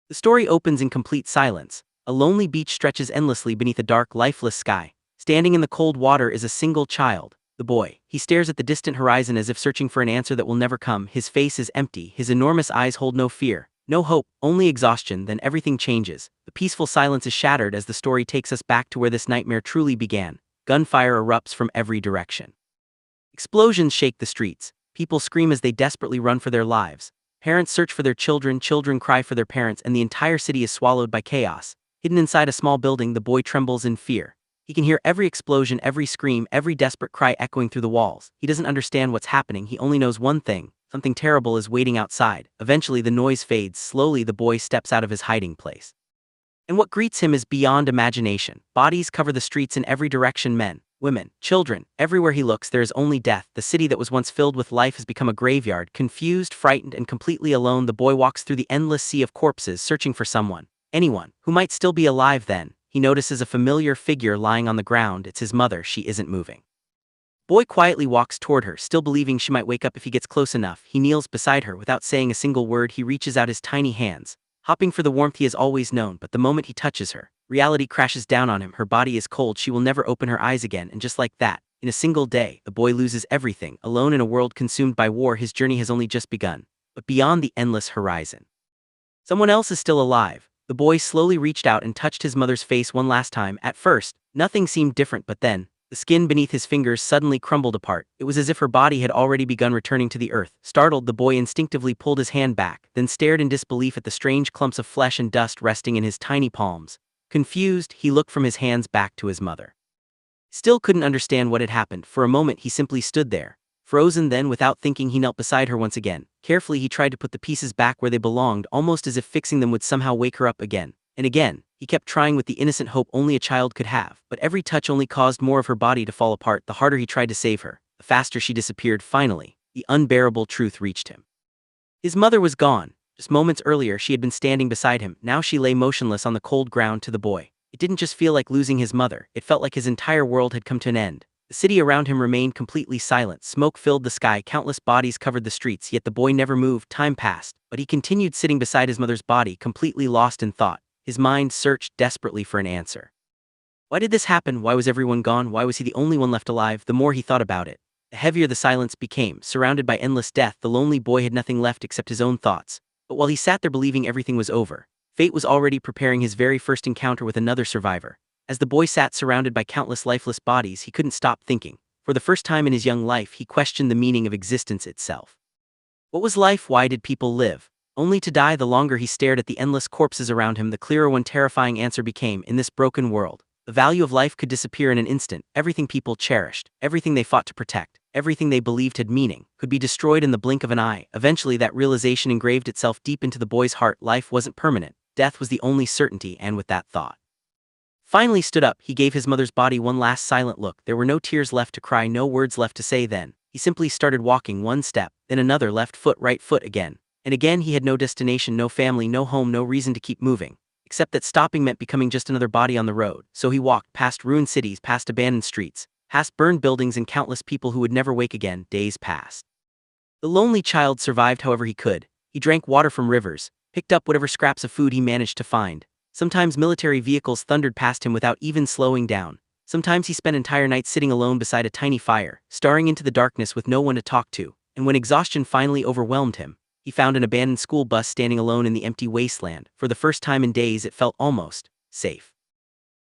The story opens in complete silence. A lonely beach stretches endlessly beneath a dark, lifeless sky. Standing in the cold water is a single child, the boy. He stares at the distant horizon as if searching for an answer that will never come. His face is empty, his enormous eyes hold no fear, no hope, only exhaustion. Then everything changes. The peaceful silence is shattered as the story takes us back to where this nightmare truly began. Gunfire erupts from every direction. Explosions shake the streets. People scream as they desperately run for their lives. Parents search for their children, children cry for their parents, and the entire city is swallowed by chaos. Hidden inside a small building, the boy trembles in fear. He can hear every explosion, every scream, every desperate cry echoing through the walls. He doesn't understand what's happening, he only knows one thing: something terrible is waiting outside. Eventually the noise fades. Slowly the boy steps out of his hiding place. And what greets him is beyond imagination. Bodies cover the streets in every direction, men, women, children. Everywhere he looks there is only death. The city that was once filled with life has become a graveyard. Confused, frightened, and completely alone, the boy walks through the endless sea of corpses, searching for someone, anyone, who might still be alive. Then he notices a familiar figure lying on the ground. It's his mother. She isn't moving. Boy quietly walks toward her, still believing she might wake up if he gets close enough. He kneels beside her without saying a single word. He reaches out his tiny hands, hopping for the warmth he has always known. But the moment he touches her, reality crashes down on him. Her body is cold. She will never open her eyes again. And just like that, in a single day, the boy loses everything. Alone in a world consumed by war, his journey has only just begun. But beyond the endless horizon, someone else is still alive. The boy slowly reached out and touched his mother's face one last time. At first, nothing seemed different, but then the skin beneath his fingers suddenly crumbled apart. It was as if her body had already begun returning to the earth. Startled, the boy instinctively pulled his hand back, then stared in disbelief at the strange clumps of flesh and dust resting in his tiny palms. Confused, he looked from his hands back to his mother. Still couldn't understand what had happened. For a moment he simply stood there, frozen. Then, without thinking, he knelt beside her once again. Carefully he tried to put the pieces back where they belonged, almost as if fixing them would somehow wake her up again. And again, he kept trying with the innocent hope only a child could have. But every touch only caused more of her body to fall apart. The harder he tried to save her, the faster she disappeared. Finally, the unbearable truth reached him. His mother was gone. Just moments earlier she had been standing beside him. Now she lay motionless on the cold ground. To the boy, it didn't just feel like losing his mother, it felt like his entire world had come to an end. The city around him remained completely silent. Smoke filled the sky, countless bodies covered the streets, yet the boy never moved. Time passed, but he continued sitting beside his mother's body, completely lost in thought. His mind searched desperately for an answer. Why did this happen? Why was everyone gone? Why was he the only one left alive? The more he thought about it, the heavier the silence became. Surrounded by endless death, the lonely boy had nothing left except his own thoughts. But while he sat there believing everything was over, fate was already preparing his very first encounter with another survivor. As the boy sat surrounded by countless lifeless bodies, he couldn't stop thinking. For the first time in his young life, he questioned the meaning of existence itself. What was life? Why did people live? Only to die. The longer he stared at the endless corpses around him, the clearer one terrifying answer became. In this broken world, the value of life could disappear in an instant. Everything people cherished, everything they fought to protect, everything they believed had meaning, could be destroyed in the blink of an eye. Eventually that realization engraved itself deep into the boy's heart. Life wasn't permanent. Death was the only certainty. And with that thought, finally stood up, he gave his mother's body one last silent look. There were no tears left to cry, no words left to say. Then he simply started walking, one step, then another, left foot, right foot, again. And again he had no destination, no family, no home, no reason to keep moving, except that stopping meant becoming just another body on the road. So he walked past ruined cities, past abandoned streets, past burned buildings and countless people who would never wake again. Days passed. The lonely child survived however he could. He drank water from rivers, picked up whatever scraps of food he managed to find. Sometimes military vehicles thundered past him without even slowing down. Sometimes he spent entire nights sitting alone beside a tiny fire, staring into the darkness with no one to talk to. And when exhaustion finally overwhelmed him, he found an abandoned school bus standing alone in the empty wasteland. For the first time in days, it felt almost safe.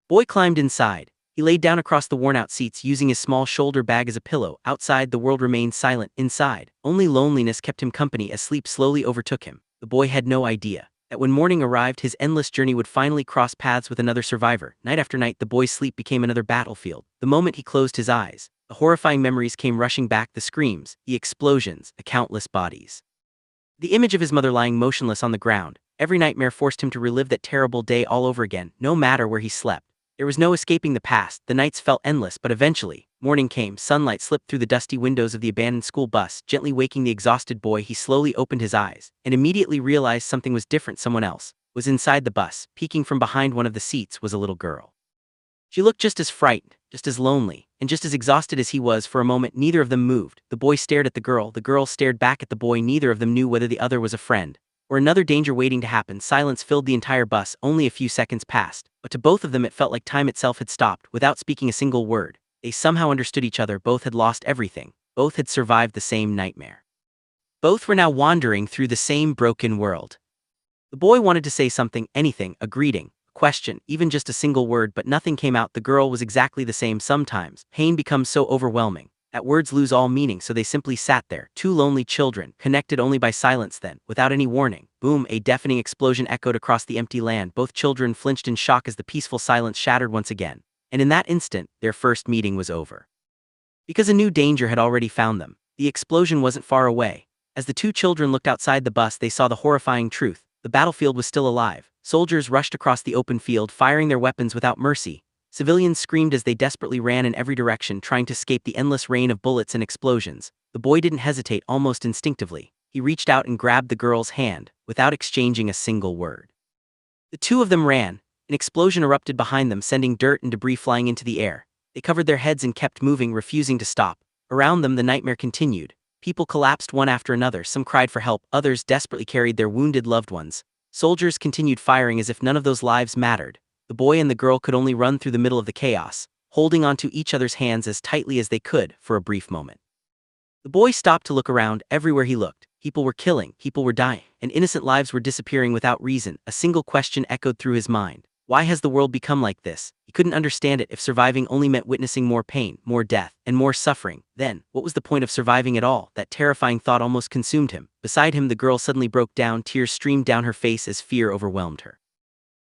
Boy climbed inside. He laid down across the worn-out seats, using his small shoulder bag as a pillow. Outside, the world remained silent. Inside, only loneliness kept him company as sleep slowly overtook him. The boy had no idea that when morning arrived, his endless journey would finally cross paths with another survivor. Night after night, the boy's sleep became another battlefield. The moment he closed his eyes, the horrifying memories came rushing back: the screams, the explosions, the countless bodies. The image of his mother lying motionless on the ground. Every nightmare forced him to relive that terrible day all over again, no matter where he slept. There was no escaping the past. The nights felt endless, but eventually, morning came. Sunlight slipped through the dusty windows of the abandoned school bus, gently waking the exhausted boy. He slowly opened his eyes, and immediately realized something was different. Someone else was inside the bus. Peeking from behind one of the seats was a little girl. She looked just as frightened, just as lonely, and just as exhausted as he was. For a moment, neither of them moved. The boy stared at the girl stared back at the boy. Neither of them knew whether the other was a friend or another danger waiting to happen. Silence filled the entire bus. Only a few seconds passed, but to both of them it felt like time itself had stopped. Without speaking a single word, they somehow understood each other. Both had lost everything. Both had survived the same nightmare. Both were now wandering through the same broken world. The boy wanted to say something, anything, a greeting, a question, even just a single word, but nothing came out. The girl was exactly the same. Sometimes pain becomes so overwhelming that words lose all meaning, so they simply sat there, two lonely children, connected only by silence. Then, without any warning, boom, a deafening explosion echoed across the empty land. Both children flinched in shock as the peaceful silence shattered once again, and in that instant, their first meeting was over. Because a new danger had already found them. The explosion wasn't far away. As the two children looked outside the bus, they saw the horrifying truth. The battlefield was still alive. Soldiers rushed across the open field, firing their weapons without mercy. Civilians screamed as they desperately ran in every direction, trying to escape the endless rain of bullets and explosions. The boy didn't hesitate. Almost instinctively, he reached out and grabbed the girl's hand, without exchanging a single word. The two of them ran. An explosion erupted behind them, sending dirt and debris flying into the air. They covered their heads and kept moving, refusing to stop. Around them, the nightmare continued. People collapsed one after another. Some cried for help, others desperately carried their wounded loved ones. Soldiers continued firing as if none of those lives mattered. The boy and the girl could only run through the middle of the chaos, holding onto each other's hands as tightly as they could for a brief moment. The boy stopped to look around. Everywhere he looked, people were killing, people were dying, and innocent lives were disappearing without reason. A single question echoed through his mind. Why has the world become like this? He couldn't understand it. If surviving only meant witnessing more pain, more death, and more suffering, then what was the point of surviving at all? That terrifying thought almost consumed him. Beside him, the girl suddenly broke down. Tears streamed down her face as fear overwhelmed her.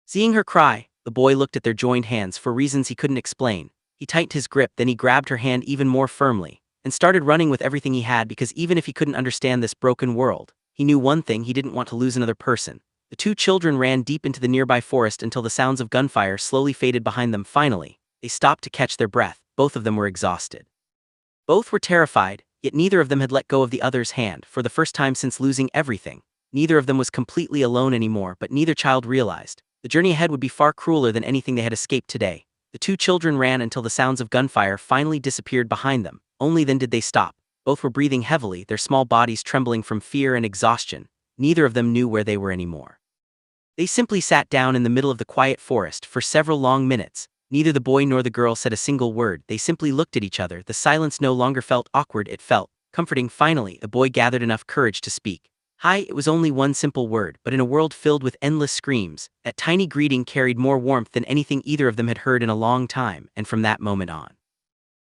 Seeing her cry, the boy looked at their joined hands. For reasons he couldn't explain, he tightened his grip. Then he grabbed her hand even more firmly and started running with everything he had, because even if he couldn't understand this broken world, he knew one thing: he didn't want to lose another person. The two children ran deep into the nearby forest until the sounds of gunfire slowly faded behind them. Finally, they stopped to catch their breath. Both of them were exhausted. Both were terrified, yet neither of them had let go of the other's hand. For the first time since losing everything, neither of them was completely alone anymore. But neither child realized the journey ahead would be far crueler than anything they had escaped today. The two children ran until the sounds of gunfire finally disappeared behind them. Only then did they stop. Both were breathing heavily, their small bodies trembling from fear and exhaustion. Neither of them knew where they were anymore. They simply sat down in the middle of the quiet forest for several long minutes. Neither the boy nor the girl said a single word. They simply looked at each other. The silence no longer felt awkward, it felt comforting. Finally, the boy gathered enough courage to speak. Hi. It was only one simple word, but in a world filled with endless screams, that tiny greeting carried more warmth than anything either of them had heard in a long time. And from that moment on,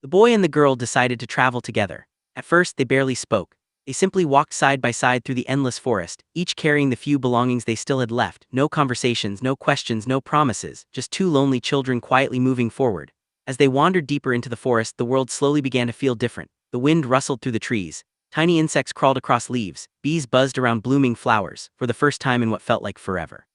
the boy and the girl decided to travel together. At first, they barely spoke. They simply walked side by side through the endless forest, each carrying the few belongings they still had left. No conversations, no questions, no promises, just two lonely children quietly moving forward. As they wandered deeper into the forest, the world slowly began to feel different. The wind rustled through the trees. Tiny insects crawled across leaves. Bees buzzed around blooming flowers, for the first time in what felt like forever.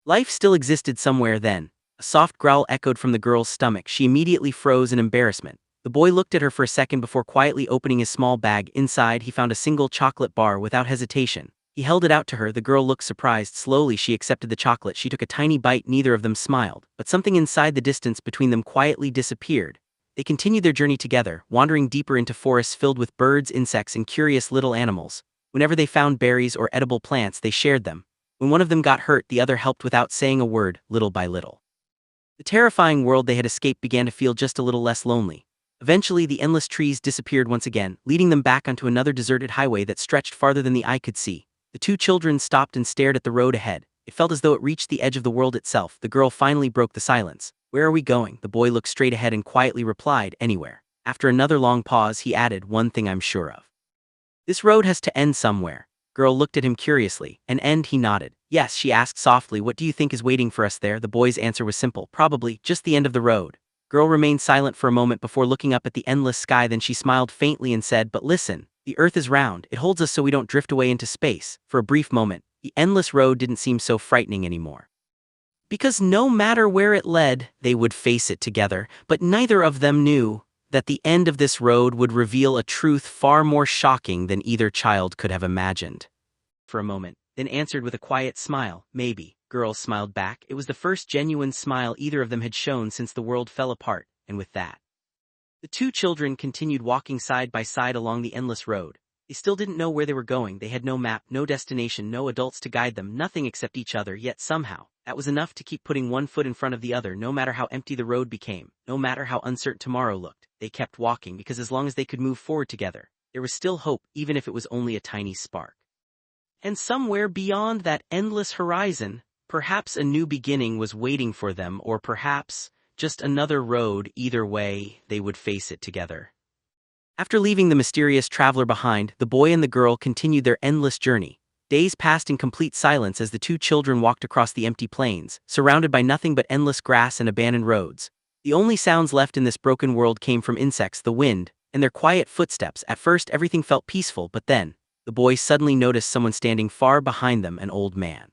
Life still existed somewhere then. A soft growl echoed from the girl's stomach. She immediately froze in embarrassment. The boy looked at her for a second before quietly opening his small bag. Inside, he found a single chocolate bar. Without hesitation, he held it out to her. The girl looked surprised. Slowly, she accepted the chocolate. She took a tiny bite. Neither of them smiled, but something inside the distance between them quietly disappeared. They continued their journey together, wandering deeper into forests filled with birds, insects, and curious little animals. Whenever they found berries or edible plants, they shared them. When one of them got hurt, the other helped without saying a word, little by little. The terrifying world they had escaped began to feel just a little less lonely. Eventually, the endless trees disappeared once again, leading them back onto another deserted highway that stretched farther than the eye could see. The two children stopped and stared at the road ahead. It felt as though it reached the edge of the world itself. The girl finally broke the silence. Where are we going? The boy looked straight ahead and quietly replied, anywhere. After another long pause, he added, one thing I'm sure of. This road has to end somewhere. Girl looked at him curiously. An end? He nodded. Yes, she asked softly, what do you think is waiting for us there? The boy's answer was simple, probably just the end of the road. Girl remained silent for a moment before looking up at the endless sky. Then she smiled faintly and said, but listen, the earth is round. It holds us so we don't drift away into space. For a brief moment, the endless road didn't seem so frightening anymore. Because no matter where it led, they would face it together. But neither of them knew that the end of this road would reveal a truth far more shocking than either child could have imagined. For a moment, then answered with a quiet smile, maybe. Girl smiled back. It was the first genuine smile either of them had shown since the world fell apart, and with that, the two children continued walking side by side along the endless road. They still didn't know where they were going. They had no map, no destination, no adults to guide them, nothing except each other, yet somehow, that was enough to keep putting one foot in front of the other no matter how empty the road became, no matter how uncertain tomorrow looked. They kept walking because as long as they could move forward together, there was still hope, even if it was only a tiny spark. And somewhere beyond that endless horizon, perhaps a new beginning was waiting for them, or perhaps just another road. Either way, they would face it together. After leaving the mysterious traveler behind, the boy and the girl continued their endless journey. Days passed in complete silence as the two children walked across the empty plains, surrounded by nothing but endless grass and abandoned roads. The only sounds left in this broken world came from insects, the wind, and their quiet footsteps. At first everything felt peaceful, but then, the boy suddenly noticed someone standing far behind them, an old man.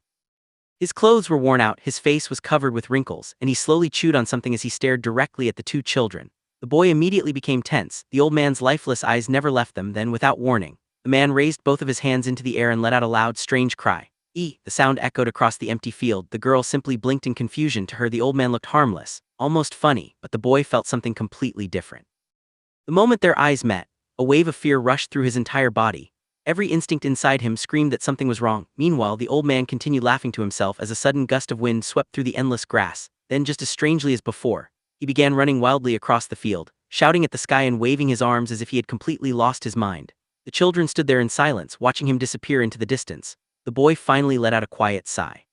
His clothes were worn out, his face was covered with wrinkles, and he slowly chewed on something as he stared directly at the two children. The boy immediately became tense. The old man's lifeless eyes never left them. Then, without warning, the man raised both of his hands into the air and let out a loud, strange cry. The sound echoed across the empty field. The girl simply blinked in confusion. To her, the old man looked harmless, almost funny, but the boy felt something completely different. The moment their eyes met, a wave of fear rushed through his entire body. Every instinct inside him screamed that something was wrong. Meanwhile, the old man continued laughing to himself as a sudden gust of wind swept through the endless grass. Then, just as strangely as before, he began running wildly across the field, shouting at the sky and waving his arms as if he had completely lost his mind. The children stood there in silence, watching him disappear into the distance. The boy finally let out a quiet sigh.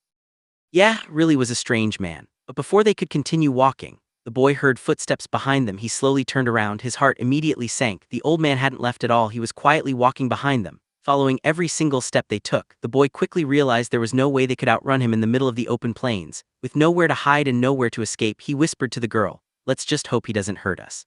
Yeah, really was a strange man. But before they could continue walking, the boy heard footsteps behind them. He slowly turned around. His heart immediately sank. The old man hadn't left at all. He was quietly walking behind them, following every single step they took. The boy quickly realized there was no way they could outrun him in the middle of the open plains. With nowhere to hide and nowhere to escape, he whispered to the girl, "Let's just hope he doesn't hurt us."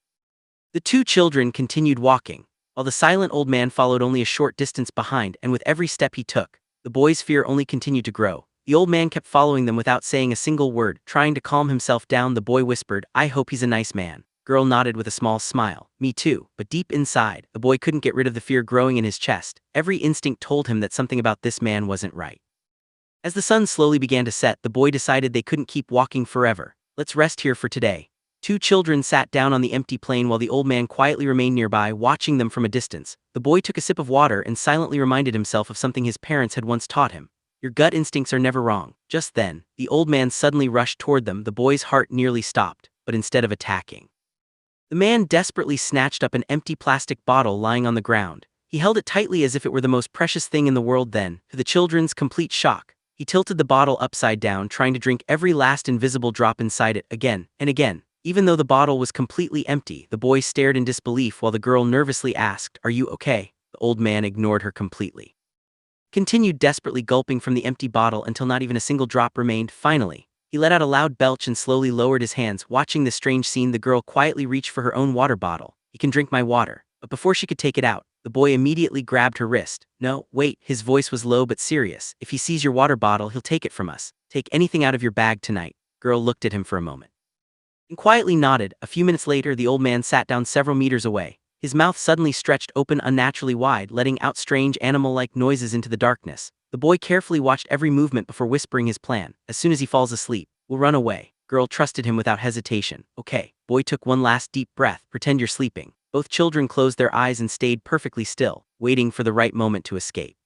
The two children continued walking, while the silent old man followed only a short distance behind, and with every step he took, the boy's fear only continued to grow. The old man kept following them without saying a single word. Trying to calm himself down, the boy whispered, "I hope he's a nice man." Girl nodded with a small smile. "Me too." But deep inside, the boy couldn't get rid of the fear growing in his chest. Every instinct told him that something about this man wasn't right. As the sun slowly began to set, the boy decided they couldn't keep walking forever. "Let's rest here for today." Two children sat down on the empty plain while the old man quietly remained nearby, watching them from a distance. The boy took a sip of water and silently reminded himself of something his parents had once taught him. Your gut instincts are never wrong. Just then, the old man suddenly rushed toward them. The boy's heart nearly stopped, but instead of attacking, the man desperately snatched up an empty plastic bottle lying on the ground. He held it tightly as if it were the most precious thing in the world. Then, to the children's complete shock, he tilted the bottle upside down, trying to drink every last invisible drop inside it again and again. Even though the bottle was completely empty, the boy stared in disbelief while the girl nervously asked, "Are you okay?" The old man ignored her completely. Continued desperately gulping from the empty bottle until not even a single drop remained. Finally, he let out a loud belch and slowly lowered his hands. Watching this strange scene, the girl quietly reached for her own water bottle. "You can drink my water." But before she could take it out, the boy immediately grabbed her wrist. "No, wait." His voice was low but serious. "If he sees your water bottle, he'll take it from us. Take anything out of your bag tonight." Girl looked at him for a moment and quietly nodded. A few minutes later, the old man sat down several meters away. His mouth suddenly stretched open unnaturally wide, letting out strange animal-like noises into the darkness. The boy carefully watched every movement before whispering his plan. "As soon as he falls asleep, we'll run away." Girl trusted him without hesitation. "Okay." Boy took one last deep breath. "Pretend you're sleeping." Both children closed their eyes and stayed perfectly still, waiting for the right moment to escape.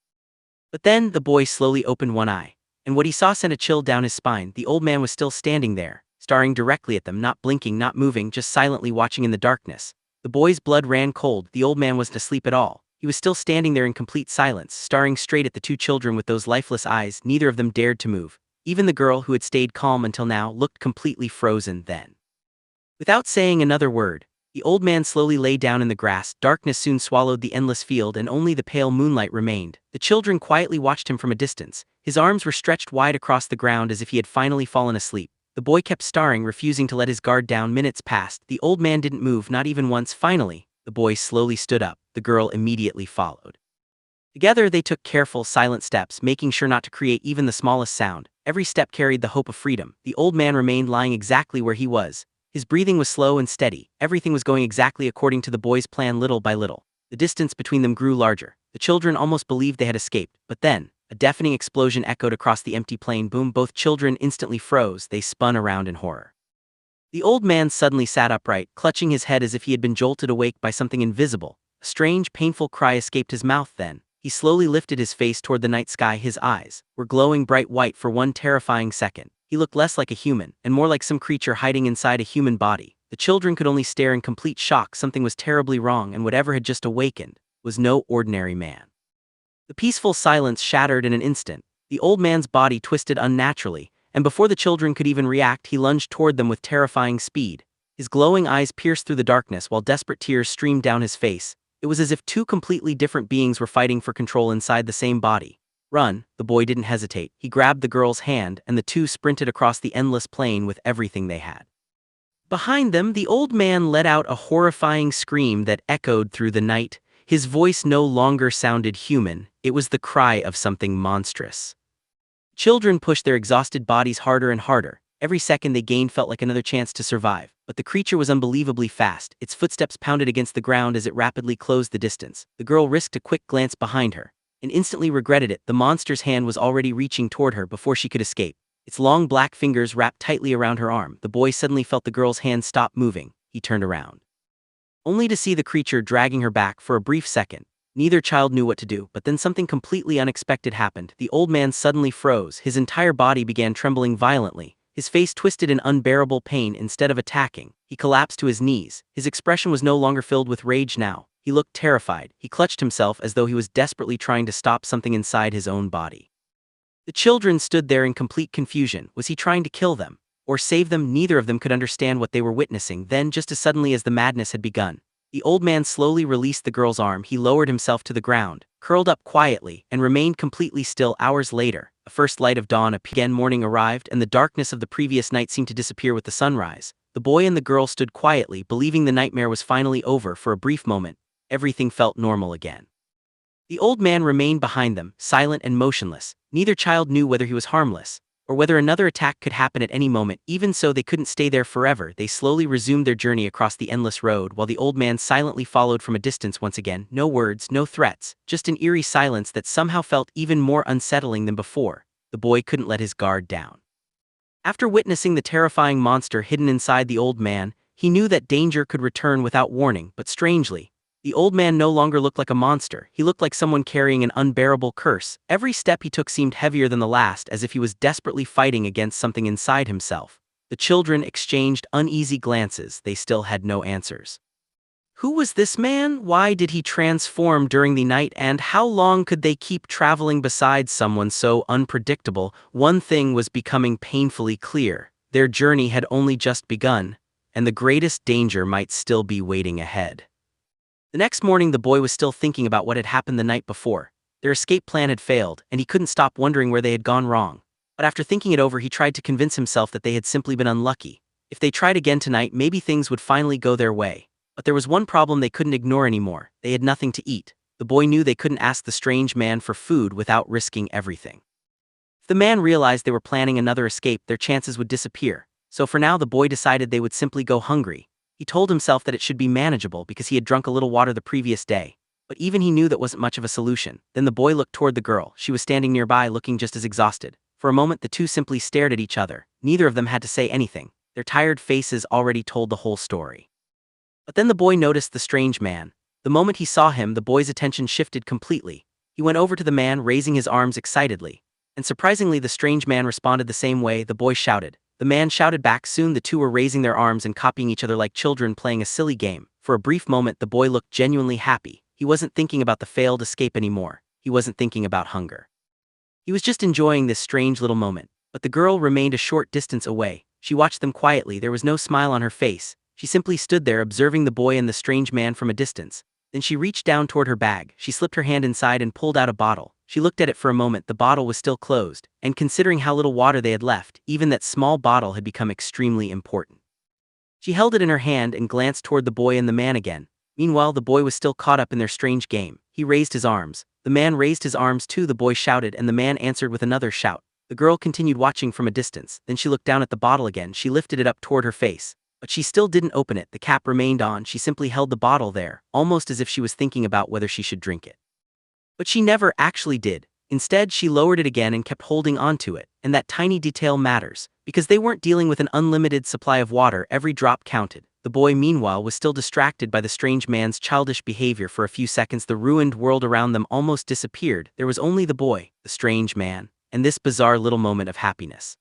But then, the boy slowly opened one eye, and what he saw sent a chill down his spine. The old man was still standing there, staring directly at them, not blinking, not moving, just silently watching in the darkness. The boy's blood ran cold. The old man wasn't asleep at all. He was still standing there in complete silence, staring straight at the two children with those lifeless eyes. Neither of them dared to move. Even the girl, who had stayed calm until now, looked completely frozen. Then, without saying another word, the old man slowly lay down in the grass. Darkness soon swallowed the endless field and only the pale moonlight remained. The children quietly watched him from a distance. His arms were stretched wide across the ground as if he had finally fallen asleep. The boy kept staring, refusing to let his guard down. Minutes passed. The old man didn't move, not even once. Finally, the boy slowly stood up. The girl immediately followed. Together they took careful, silent steps, making sure not to create even the smallest sound. Every step carried the hope of freedom. The old man remained lying exactly where he was. His breathing was slow and steady. Everything was going exactly according to the boy's plan. Little by little, the distance between them grew larger. The children almost believed they had escaped, but then, a deafening explosion echoed across the empty plain. Boom! Both children instantly froze. They spun around in horror. The old man suddenly sat upright, clutching his head as if he had been jolted awake by something invisible. A strange, painful cry escaped his mouth then. He slowly lifted his face toward the night sky. His eyes were glowing bright white for one terrifying second. He looked less like a human, and more like some creature hiding inside a human body. The children could only stare in complete shock. Something was terribly wrong, and whatever had just awakened was no ordinary man. The peaceful silence shattered in an instant. The old man's body twisted unnaturally, and before the children could even react, he lunged toward them with terrifying speed. His glowing eyes pierced through the darkness while desperate tears streamed down his face. It was as if two completely different beings were fighting for control inside the same body. "Run," the boy didn't hesitate. He grabbed the girl's hand, and the two sprinted across the endless plain with everything they had. Behind them, the old man let out a horrifying scream that echoed through the night. His voice no longer sounded human. It was the cry of something monstrous. Children pushed their exhausted bodies harder and harder. Every second they gained felt like another chance to survive. But the creature was unbelievably fast. Its footsteps pounded against the ground as it rapidly closed the distance. The girl risked a quick glance behind her and instantly regretted it. The monster's hand was already reaching toward her before she could escape. Its long black fingers wrapped tightly around her arm. The boy suddenly felt the girl's hand stop moving. He turned around, only to see the creature dragging her back. For a brief second, neither child knew what to do, but then something completely unexpected happened. The old man suddenly froze. His entire body began trembling violently. His face twisted in unbearable pain. Instead of attacking, he collapsed to his knees. His expression was no longer filled with rage now. He looked terrified. He clutched himself as though he was desperately trying to stop something inside his own body. The children stood there in complete confusion. Was he trying to kill them or save them? Neither of them could understand what they were witnessing. Then, just as suddenly as the madness had begun, the old man slowly released the girl's arm. He lowered himself to the ground, curled up quietly, and remained completely still. Hours later, a first light of dawn appeared. Again, morning arrived, and the darkness of the previous night seemed to disappear with the sunrise. The boy and the girl stood quietly, believing the nightmare was finally over. For a brief moment, everything felt normal again. The old man remained behind them, silent and motionless. Neither child knew whether he was harmless or whether another attack could happen at any moment. Even so, they couldn't stay there forever. They slowly resumed their journey across the endless road, while the old man silently followed from a distance once again. No words, no threats, just an eerie silence that somehow felt even more unsettling than before. The boy couldn't let his guard down. After witnessing the terrifying monster hidden inside the old man, he knew that danger could return without warning. But strangely, the old man no longer looked like a monster. He looked like someone carrying an unbearable curse. Every step he took seemed heavier than the last, as if he was desperately fighting against something inside himself. The children exchanged uneasy glances. They still had no answers. Who was this man? Why did he transform during the night? And how long could they keep traveling beside someone so unpredictable? One thing was becoming painfully clear. Their journey had only just begun, and the greatest danger might still be waiting ahead. The next morning, the boy was still thinking about what had happened the night before. Their escape plan had failed, and he couldn't stop wondering where they had gone wrong. But after thinking it over, he tried to convince himself that they had simply been unlucky. If they tried again tonight, maybe things would finally go their way. But there was one problem they couldn't ignore anymore. They had nothing to eat. The boy knew they couldn't ask the strange man for food without risking everything. If the man realized they were planning another escape, their chances would disappear. So for now, the boy decided they would simply go hungry. He told himself that it should be manageable because he had drunk a little water the previous day. But even he knew that wasn't much of a solution. Then the boy looked toward the girl. She was standing nearby, looking just as exhausted. For a moment, the two simply stared at each other. Neither of them had to say anything. Their tired faces already told the whole story. But then the boy noticed the strange man. The moment he saw him, the boy's attention shifted completely. He went over to the man, raising his arms excitedly. And surprisingly, the strange man responded the same way. The boy shouted. The man shouted back. Soon the two were raising their arms and copying each other like children playing a silly game. For a brief moment, the boy looked genuinely happy. He wasn't thinking about the failed escape anymore. He wasn't thinking about hunger. He was just enjoying this strange little moment. But the girl remained a short distance away. She watched them quietly. There was no smile on her face. She simply stood there, observing the boy and the strange man from a distance. Then she reached down toward her bag. She slipped her hand inside and pulled out a bottle. She looked at it for a moment. The bottle was still closed, and considering how little water they had left, even that small bottle had become extremely important. She held it in her hand and glanced toward the boy and the man again. Meanwhile, the boy was still caught up in their strange game. He raised his arms. The man raised his arms too. The boy shouted, and the man answered with another shout. The girl continued watching from a distance. Then she looked down at the bottle again. She lifted it up toward her face. But she still didn't open it. The cap remained on. She simply held the bottle there, almost as if she was thinking about whether she should drink it. But she never actually did. Instead, she lowered it again and kept holding onto it. And and that tiny detail matters. Because they weren't dealing with an unlimited supply of water, every drop counted. The boy, meanwhile, was still distracted by the strange man's childish behavior. For a few seconds, the ruined world around them almost disappeared. There was only the boy, the strange man, and this bizarre little moment of happiness.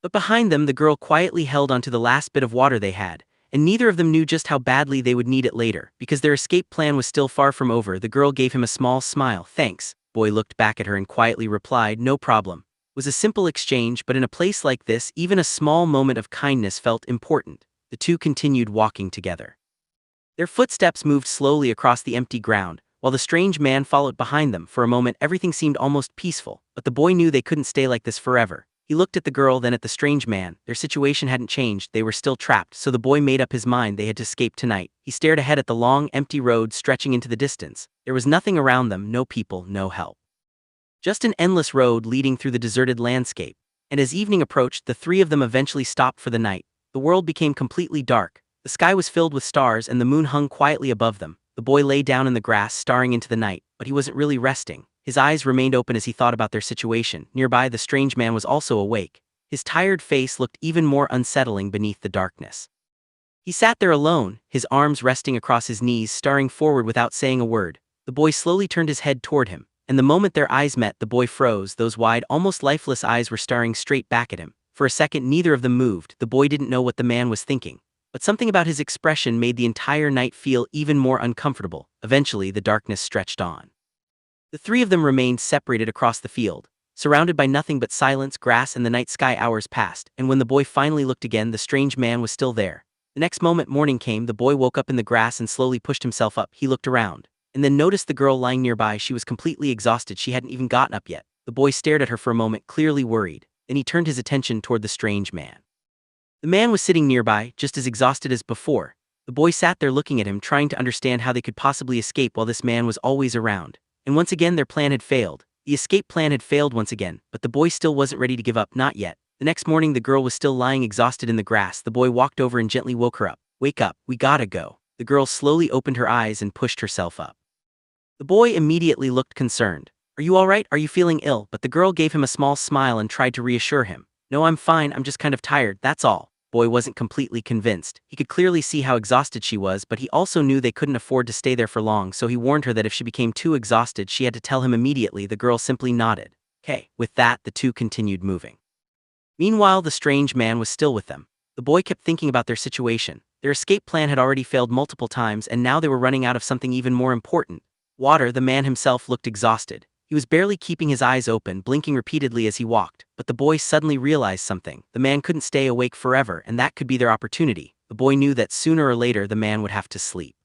But behind them, the girl quietly held onto the last bit of water they had, and neither of them knew just how badly they would need it later. Because their escape plan was still far from over, the girl gave him a small smile. "Thanks." Boy looked back at her and quietly replied, "No problem." It was a simple exchange, but in a place like this, even a small moment of kindness felt important. The two continued walking together. Their footsteps moved slowly across the empty ground, while the strange man followed behind them. For a moment, everything seemed almost peaceful, but the boy knew they couldn't stay like this forever. He looked at the girl, then at the strange man. Their situation hadn't changed, they were still trapped, so the boy made up his mind they had to escape tonight. He stared ahead at the long, empty road stretching into the distance. There was nothing around them, no people, no help. Just an endless road leading through the deserted landscape. And as evening approached, the three of them eventually stopped for the night. The world became completely dark. The sky was filled with stars and the moon hung quietly above them. The boy lay down in the grass, staring into the night, but he wasn't really resting. His eyes remained open as he thought about their situation. Nearby, the strange man was also awake. His tired face looked even more unsettling beneath the darkness. He sat there alone, his arms resting across his knees, staring forward without saying a word. The boy slowly turned his head toward him, and the moment their eyes met, the boy froze. Those wide, almost lifeless eyes were staring straight back at him. For a second, neither of them moved. The boy didn't know what the man was thinking, but something about his expression made the entire night feel even more uncomfortable. Eventually, the darkness stretched on. The three of them remained separated across the field, surrounded by nothing but silence, grass, and the night sky. Hours passed, and when the boy finally looked again, the strange man was still there. The next moment, morning came. The boy woke up in the grass and slowly pushed himself up. He looked around, and then noticed the girl lying nearby. She was completely exhausted. She hadn't even gotten up yet. The boy stared at her for a moment, clearly worried. Then he turned his attention toward the strange man. The man was sitting nearby, just as exhausted as before. The boy sat there looking at him, trying to understand how they could possibly escape while this man was always around. And once again, their plan had failed. The escape plan had failed once again, but the boy still wasn't ready to give up, not yet. The next morning, the girl was still lying exhausted in the grass. The boy walked over and gently woke her up. "Wake up, we gotta go." The girl slowly opened her eyes and pushed herself up. The boy immediately looked concerned. "Are you all right? Are you feeling ill?" But the girl gave him a small smile and tried to reassure him. "No, I'm fine, I'm just kind of tired, that's all." Boy wasn't completely convinced. He could clearly see how exhausted she was, but he also knew they couldn't afford to stay there for long, so he warned her that if she became too exhausted, she had to tell him immediately. The girl simply nodded. "Okay." With that, the two continued moving. Meanwhile, the strange man was still with them. The boy kept thinking about their situation. Their escape plan had already failed multiple times, and now they were running out of something even more important: water. The man himself looked exhausted. He was barely keeping his eyes open, blinking repeatedly as he walked. But the boy suddenly realized something. The man couldn't stay awake forever, and that could be their opportunity. The boy knew that sooner or later the man would have to sleep.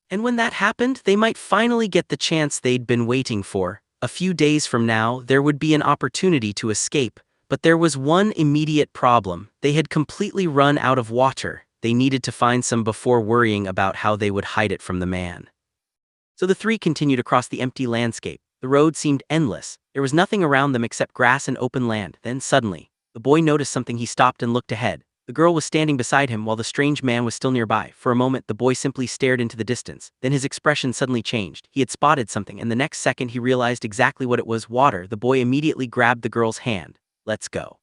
And when that happened, they might finally get the chance they'd been waiting for. A few days from now, there would be an opportunity to escape. But there was one immediate problem. They had completely run out of water. They needed to find some before worrying about how they would hide it from the man. So the three continued across the empty landscape. The road seemed endless. There was nothing around them except grass and open land. Then suddenly, the boy noticed something. He stopped and looked ahead. The girl was standing beside him while the strange man was still nearby. For a moment, the boy simply stared into the distance. Then his expression suddenly changed. He had spotted something, and the next second he realized exactly what it was: water. The boy immediately grabbed the girl's hand. "Let's go.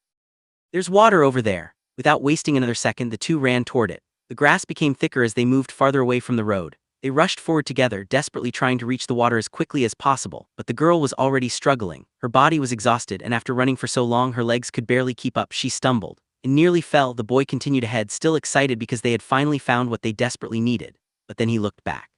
There's water over there." Without wasting another second, the two ran toward it. The grass became thicker as they moved farther away from the road. They rushed forward together, desperately trying to reach the water as quickly as possible, but the girl was already struggling. Her body was exhausted, and after running for so long her legs could barely keep up. She stumbled and nearly fell. The boy continued ahead, still excited because they had finally found what they desperately needed. But then he looked back,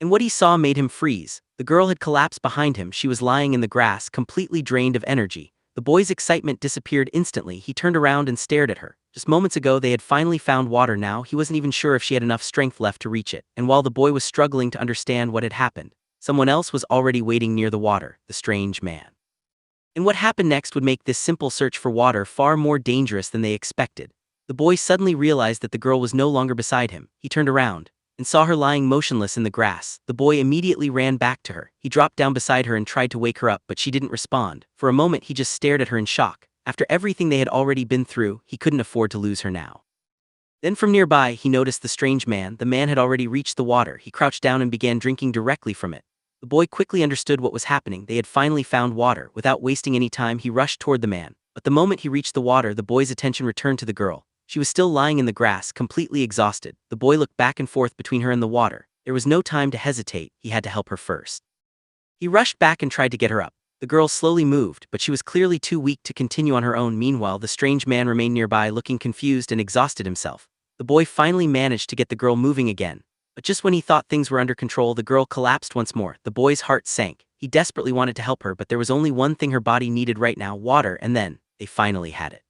and what he saw made him freeze. The girl had collapsed behind him. She was lying in the grass, completely drained of energy. The boy's excitement disappeared instantly. He turned around and stared at her. Just moments ago they had finally found water. Now he wasn't even sure if she had enough strength left to reach it. And while the boy was struggling to understand what had happened, someone else was already waiting near the water: the strange man. And what happened next would make this simple search for water far more dangerous than they expected. The boy suddenly realized that the girl was no longer beside him. He turned around and saw her lying motionless in the grass. The boy immediately ran back to her. He dropped down beside her and tried to wake her up, but she didn't respond. For a moment he just stared at her in shock. After everything they had already been through, he couldn't afford to lose her now. Then from nearby he noticed the strange man. The man had already reached the water. He crouched down and began drinking directly from it. The boy quickly understood what was happening. They had finally found water. Without wasting any time, he rushed toward the man. But the moment he reached the water, the boy's attention returned to the girl. She was still lying in the grass, completely exhausted. The boy looked back and forth between her and the water. There was no time to hesitate, he had to help her first. He rushed back and tried to get her up. The girl slowly moved, but she was clearly too weak to continue on her own. Meanwhile, the strange man remained nearby, looking confused and exhausted himself. The boy finally managed to get the girl moving again. But just when he thought things were under control, the girl collapsed once more. The boy's heart sank. He desperately wanted to help her, but there was only one thing her body needed right now: water, and then, they finally had it.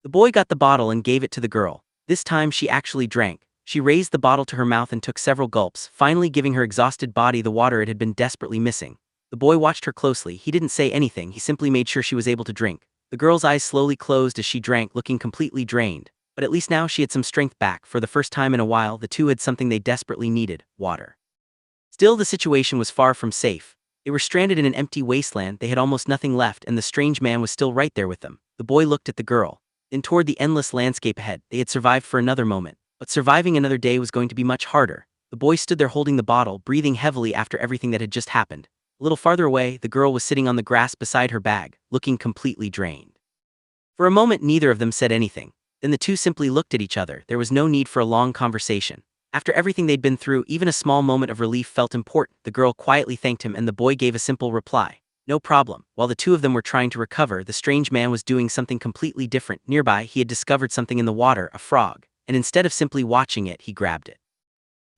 The boy got the bottle and gave it to the girl. This time she actually drank. She raised the bottle to her mouth and took several gulps, finally giving her exhausted body the water it had been desperately missing. The boy watched her closely. He didn't say anything, he simply made sure she was able to drink. The girl's eyes slowly closed as she drank, looking completely drained. But at least now she had some strength back. For the first time in a while, the two had something they desperately needed: water. Still, the situation was far from safe. They were stranded in an empty wasteland, they had almost nothing left, and the strange man was still right there with them. The boy looked at the girl, then toward the endless landscape ahead. They had survived for another moment, but surviving another day was going to be much harder. The boy stood there holding the bottle, breathing heavily after everything that had just happened. A little farther away, the girl was sitting on the grass beside her bag, looking completely drained. For a moment, neither of them said anything. Then the two simply looked at each other. There was no need for a long conversation. After everything they'd been through, even a small moment of relief felt important. The girl quietly thanked him and the boy gave a simple reply: "No problem." While the two of them were trying to recover, the strange man was doing something completely different. Nearby, he had discovered something in the water, a frog, and instead of simply watching it, he grabbed it.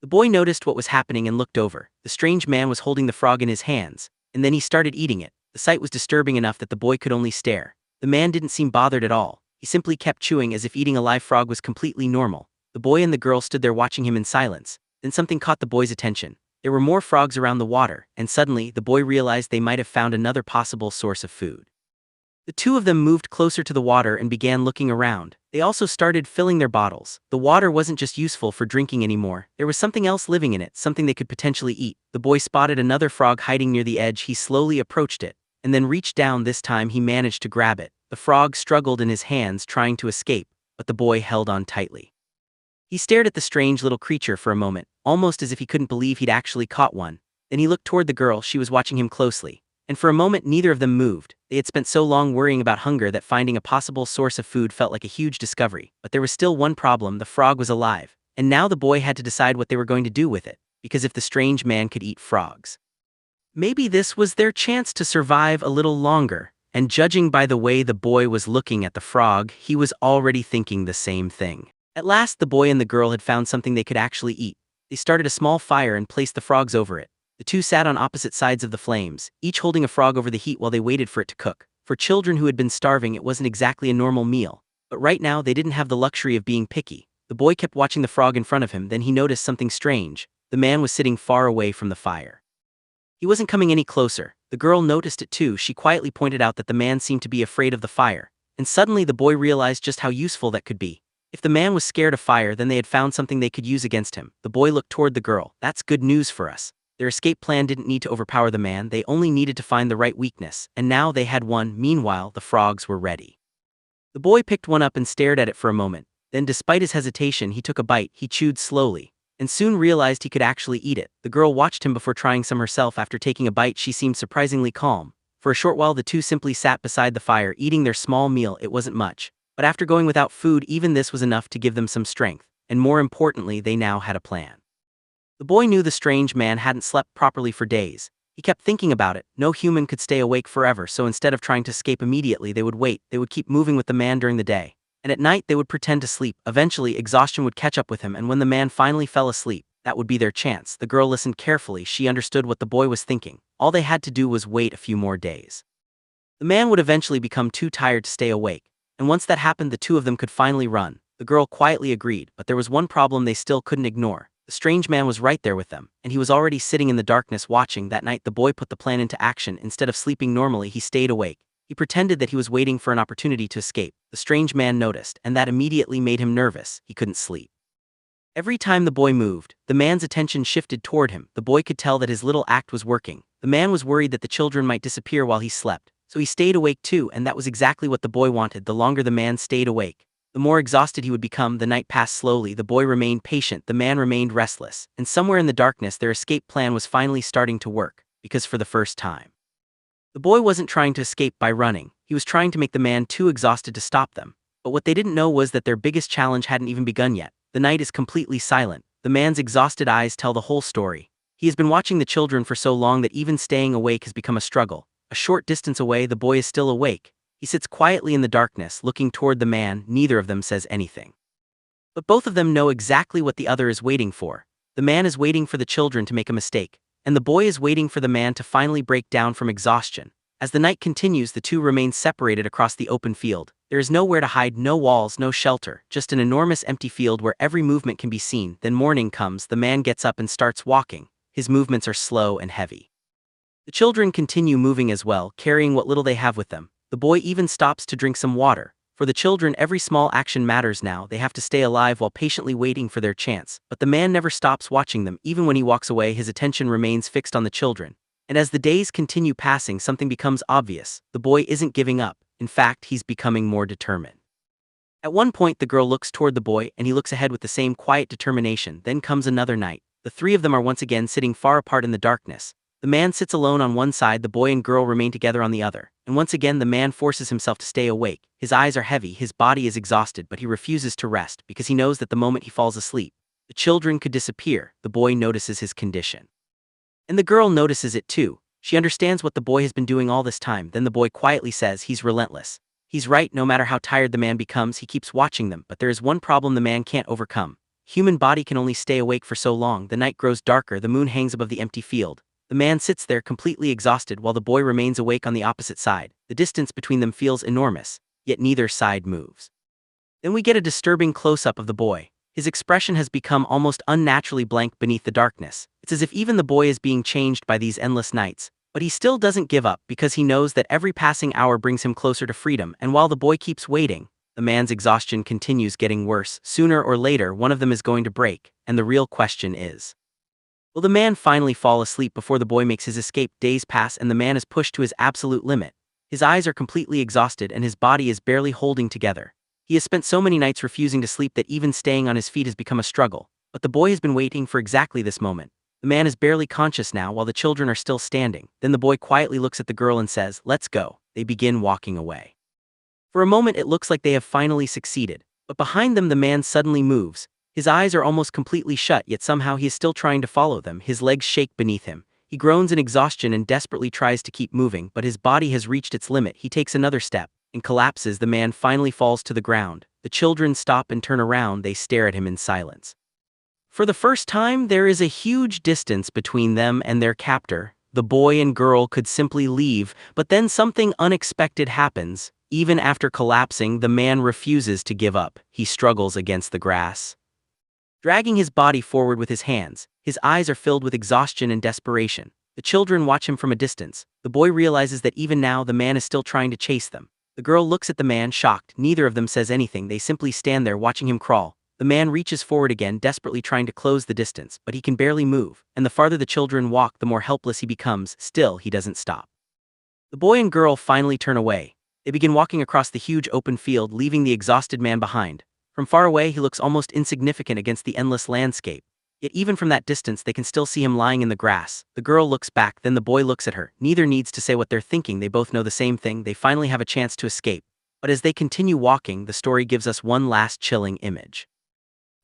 The boy noticed what was happening and looked over. The strange man was holding the frog in his hands, and then he started eating it. The sight was disturbing enough that the boy could only stare. The man didn't seem bothered at all. He simply kept chewing as if eating a live frog was completely normal. The boy and the girl stood there watching him in silence. Then something caught the boy's attention. There were more frogs around the water, and suddenly, the boy realized they might have found another possible source of food. The two of them moved closer to the water and began looking around. They also started filling their bottles. The water wasn't just useful for drinking anymore. There was something else living in it, something they could potentially eat. The boy spotted another frog hiding near the edge. He slowly approached it, and then reached down. This time he managed to grab it. The frog struggled in his hands, trying to escape, but the boy held on tightly. He stared at the strange little creature for a moment, almost as if he couldn't believe he'd actually caught one. Then he looked toward the girl. She was watching him closely. And for a moment, neither of them moved. They had spent so long worrying about hunger that finding a possible source of food felt like a huge discovery. But there was still one problem: the frog was alive. And now the boy had to decide what they were going to do with it, because if the strange man could eat frogs, maybe this was their chance to survive a little longer. And judging by the way the boy was looking at the frog, he was already thinking the same thing. At last, the boy and the girl had found something they could actually eat. They started a small fire and placed the frogs over it. The two sat on opposite sides of the flames, each holding a frog over the heat while they waited for it to cook. For children who had been starving, it wasn't exactly a normal meal. But right now, they didn't have the luxury of being picky. The boy kept watching the frog in front of him, then he noticed something strange. The man was sitting far away from the fire. He wasn't coming any closer. The girl noticed it too. She quietly pointed out that the man seemed to be afraid of the fire. And suddenly the boy realized just how useful that could be. If the man was scared of fire, then they had found something they could use against him. The boy looked toward the girl. "That's good news for us." Their escape plan didn't need to overpower the man, they only needed to find the right weakness, and now they had one. Meanwhile, the frogs were ready. The boy picked one up and stared at it for a moment. Then, despite his hesitation, he took a bite. He chewed slowly, and soon realized he could actually eat it. The girl watched him before trying some herself. After taking a bite, she seemed surprisingly calm. For a short while, the two simply sat beside the fire, eating their small meal. It wasn't much, but after going without food, even this was enough to give them some strength. And more importantly, they now had a plan. The boy knew the strange man hadn't slept properly for days. He kept thinking about it. No human could stay awake forever, so instead of trying to escape immediately, they would wait. They would keep moving with the man during the day, and at night they would pretend to sleep. Eventually, exhaustion would catch up with him, and when the man finally fell asleep, that would be their chance. The girl listened carefully. She understood what the boy was thinking. All they had to do was wait a few more days. The man would eventually become too tired to stay awake, and once that happened, the two of them could finally run. The girl quietly agreed, but there was one problem they still couldn't ignore. The strange man was right there with them, and he was already sitting in the darkness watching. That night, the boy put the plan into action. Instead of sleeping normally, he stayed awake. He pretended that he was waiting for an opportunity to escape. The strange man noticed, and that immediately made him nervous. He couldn't sleep. Every time the boy moved, the man's attention shifted toward him. The boy could tell that his little act was working. The man was worried that the children might disappear while he slept, so he stayed awake too, and that was exactly what the boy wanted. The longer the man stayed awake, the more exhausted he would become. The night passed slowly. The boy remained patient. The man remained restless. And somewhere in the darkness, their escape plan was finally starting to work, because for the first time, The boy wasn't trying to escape by running, he was trying to make the man too exhausted to stop them. But what they didn't know was that their biggest challenge hadn't even begun yet. The night is completely silent. The man's exhausted eyes tell the whole story. He has been watching the children for so long that even staying awake has become a struggle. A short distance away, the boy is still awake. He sits quietly in the darkness, looking toward the man. Neither of them says anything. But both of them know exactly what the other is waiting for. The man is waiting for the children to make a mistake, and the boy is waiting for the man to finally break down from exhaustion. As the night continues, the two remain separated across the open field. There is nowhere to hide, no walls, no shelter, just an enormous empty field where every movement can be seen. Then morning comes, the man gets up and starts walking. His movements are slow and heavy. The children continue moving as well, carrying what little they have with them. The boy even stops to drink some water. For the children, every small action matters now. They have to stay alive while patiently waiting for their chance. But the man never stops watching them. Even when he walks away, his attention remains fixed on the children. And as the days continue passing, something becomes obvious. The boy isn't giving up. In fact, he's becoming more determined. At one point, the girl looks toward the boy, and he looks ahead with the same quiet determination. Then comes another night. The three of them are once again sitting far apart in the darkness. The man sits alone on one side, the boy and girl remain together on the other. And once again, the man forces himself to stay awake. His eyes are heavy, his body is exhausted, but he refuses to rest because he knows that the moment he falls asleep, the children could disappear. The boy notices his condition. And the girl notices it too. She understands what the boy has been doing all this time. Then the boy quietly says he's relentless. He's right, no matter how tired the man becomes, he keeps watching them. But there is one problem the man can't overcome. Human body can only stay awake for so long. The night grows darker, the moon hangs above the empty field. The man sits there completely exhausted while the boy remains awake on the opposite side. The distance between them feels enormous, yet neither side moves. Then we get a disturbing close-up of the boy. His expression has become almost unnaturally blank beneath the darkness. It's as if even the boy is being changed by these endless nights. But he still doesn't give up because he knows that every passing hour brings him closer to freedom. And while the boy keeps waiting, the man's exhaustion continues getting worse. Sooner or later, one of them is going to break. And the real question is, will the man finally fall asleep before the boy makes his escape? Days pass and the man is pushed to his absolute limit. His eyes are completely exhausted and his body is barely holding together. He has spent so many nights refusing to sleep that even staying on his feet has become a struggle. But the boy has been waiting for exactly this moment. The man is barely conscious now while the children are still standing. Then the boy quietly looks at the girl and says, "Let's go." They begin walking away. For a moment it looks like they have finally succeeded. But behind them the man suddenly moves. His eyes are almost completely shut, yet somehow he is still trying to follow them. His legs shake beneath him. He groans in exhaustion and desperately tries to keep moving, but his body has reached its limit. He takes another step and collapses. The man finally falls to the ground. The children stop and turn around. They stare at him in silence. For the first time, there is a huge distance between them and their captor. The boy and girl could simply leave, but then something unexpected happens. Even after collapsing, the man refuses to give up. He struggles against the grass, dragging his body forward with his hands. His eyes are filled with exhaustion and desperation. The children watch him from a distance. The boy realizes that even now the man is still trying to chase them. The girl looks at the man, shocked. Neither of them says anything. They simply stand there watching him crawl. The man reaches forward again, desperately trying to close the distance, but he can barely move. And the farther the children walk, the more helpless he becomes. Still, he doesn't stop. The boy and girl finally turn away. They begin walking across the huge open field, leaving the exhausted man behind. From far away, he looks almost insignificant against the endless landscape. Yet even from that distance, they can still see him lying in the grass. The girl looks back, then the boy looks at her. Neither needs to say what they're thinking. They both know the same thing. They finally have a chance to escape. But as they continue walking, the story gives us one last chilling image.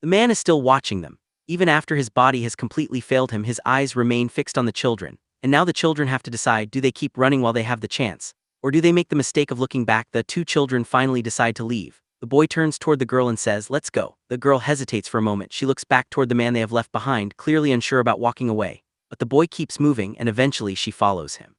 The man is still watching them. Even after his body has completely failed him, his eyes remain fixed on the children. And now the children have to decide, do they keep running while they have the chance? Or do they make the mistake of looking back? The two children finally decide to leave. The boy turns toward the girl and says, "Let's go." The girl hesitates for a moment. She looks back toward the man they have left behind, clearly unsure about walking away. But the boy keeps moving, and eventually she follows him.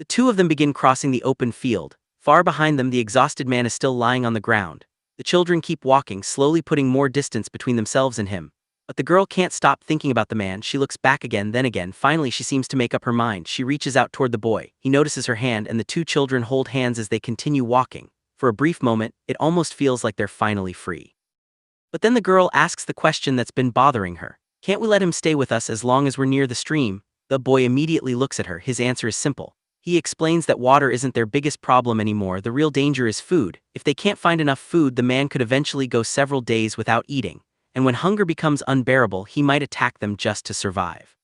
The two of them begin crossing the open field. Far behind them, the exhausted man is still lying on the ground. The children keep walking, slowly putting more distance between themselves and him. But the girl can't stop thinking about the man. She looks back again, then again. Finally, she seems to make up her mind. She reaches out toward the boy. He notices her hand, and the two children hold hands as they continue walking. For a brief moment, it almost feels like they're finally free. But then the girl asks the question that's been bothering her. "Can't we let him stay with us as long as we're near the stream?" The boy immediately looks at her. His answer is simple. He explains that water isn't their biggest problem anymore. The real danger is food. If they can't find enough food, the man could eventually go several days without eating. And when hunger becomes unbearable, he might attack them just to survive.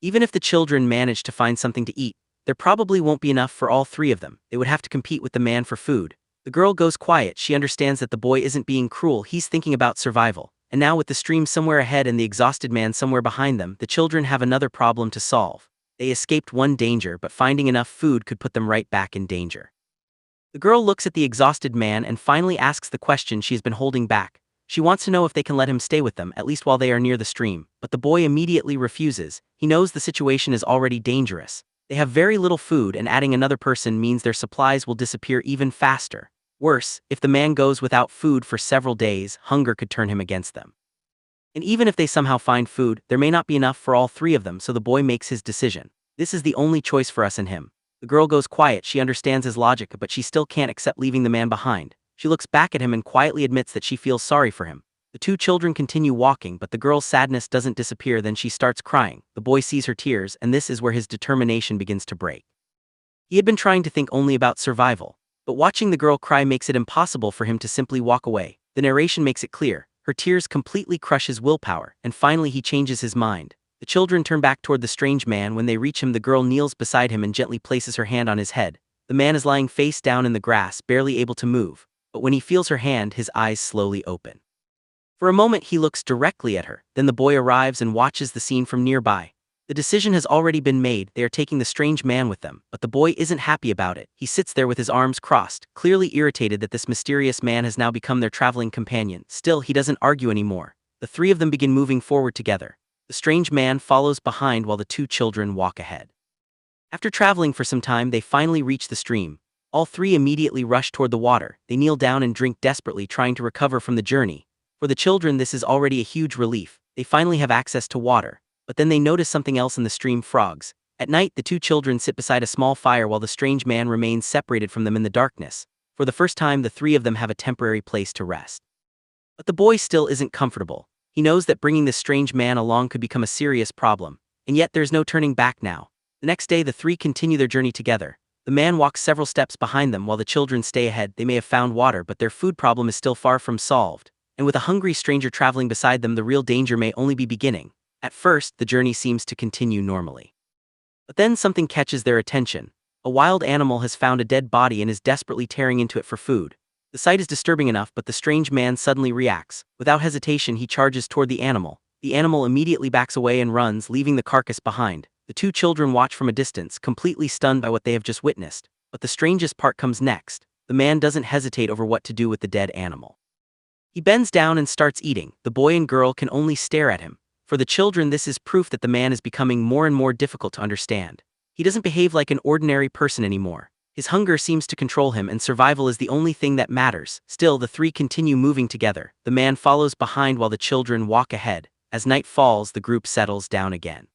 Even if the children manage to find something to eat, there probably won't be enough for all three of them. They would have to compete with the man for food. The girl goes quiet. She understands that the boy isn't being cruel, he's thinking about survival. And now with the stream somewhere ahead and the exhausted man somewhere behind them, the children have another problem to solve. They escaped one danger, but finding enough food could put them right back in danger. The girl looks at the exhausted man and finally asks the question she has been holding back. She wants to know if they can let him stay with them, at least while they are near the stream, but the boy immediately refuses. He knows the situation is already dangerous. They have very little food, and adding another person means their supplies will disappear even faster. Worse, if the man goes without food for several days, hunger could turn him against them. And even if they somehow find food, there may not be enough for all three of them, so the boy makes his decision. This is the only choice for us and him. The girl goes quiet. She understands his logic, but she still can't accept leaving the man behind. She looks back at him and quietly admits that she feels sorry for him. The two children continue walking, but the girl's sadness doesn't disappear. Then she starts crying. The boy sees her tears, and this is where his determination begins to break. He had been trying to think only about survival, but watching the girl cry makes it impossible for him to simply walk away. The narration makes it clear. Her tears completely crush his willpower, and finally he changes his mind. The children turn back toward the strange man. When they reach him, the girl kneels beside him and gently places her hand on his head. The man is lying face down in the grass, barely able to move, but when he feels her hand, his eyes slowly open. For a moment he looks directly at her, then the boy arrives and watches the scene from nearby. The decision has already been made. They are taking the strange man with them, but the boy isn't happy about it. He sits there with his arms crossed, clearly irritated that this mysterious man has now become their traveling companion. Still, he doesn't argue anymore. The three of them begin moving forward together. The strange man follows behind while the two children walk ahead. After traveling for some time, they finally reach the stream. All three immediately rush toward the water. They kneel down and drink desperately, trying to recover from the journey. For the children, this is already a huge relief. They finally have access to water. But then they notice something else in the stream: frogs. At night, the two children sit beside a small fire while the strange man remains separated from them in the darkness. For the first time, the three of them have a temporary place to rest. But the boy still isn't comfortable. He knows that bringing this strange man along could become a serious problem, and yet there's no turning back now. The next day, the three continue their journey together. The man walks several steps behind them while the children stay ahead. They may have found water, but their food problem is still far from solved. And with a hungry stranger traveling beside them, the real danger may only be beginning. At first, the journey seems to continue normally. But then something catches their attention. A wild animal has found a dead body and is desperately tearing into it for food. The sight is disturbing enough, but the strange man suddenly reacts. Without hesitation, he charges toward the animal. The animal immediately backs away and runs, leaving the carcass behind. The two children watch from a distance, completely stunned by what they have just witnessed. But the strangest part comes next. The man doesn't hesitate over what to do with the dead animal. He bends down and starts eating. The boy and girl can only stare at him. For the children, this is proof that the man is becoming more and more difficult to understand. He doesn't behave like an ordinary person anymore. His hunger seems to control him, and survival is the only thing that matters. Still, the three continue moving together. The man follows behind while the children walk ahead. As night falls, the group settles down again.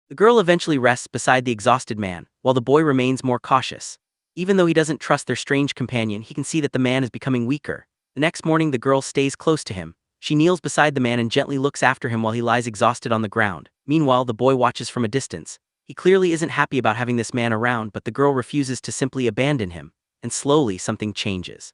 The girl eventually rests beside the exhausted man, while the boy remains more cautious. Even though he doesn't trust their strange companion, he can see that the man is becoming weaker. The next morning, the girl stays close to him. She kneels beside the man and gently looks after him while he lies exhausted on the ground. Meanwhile, the boy watches from a distance. He clearly isn't happy about having this man around, but the girl refuses to simply abandon him, and slowly something changes.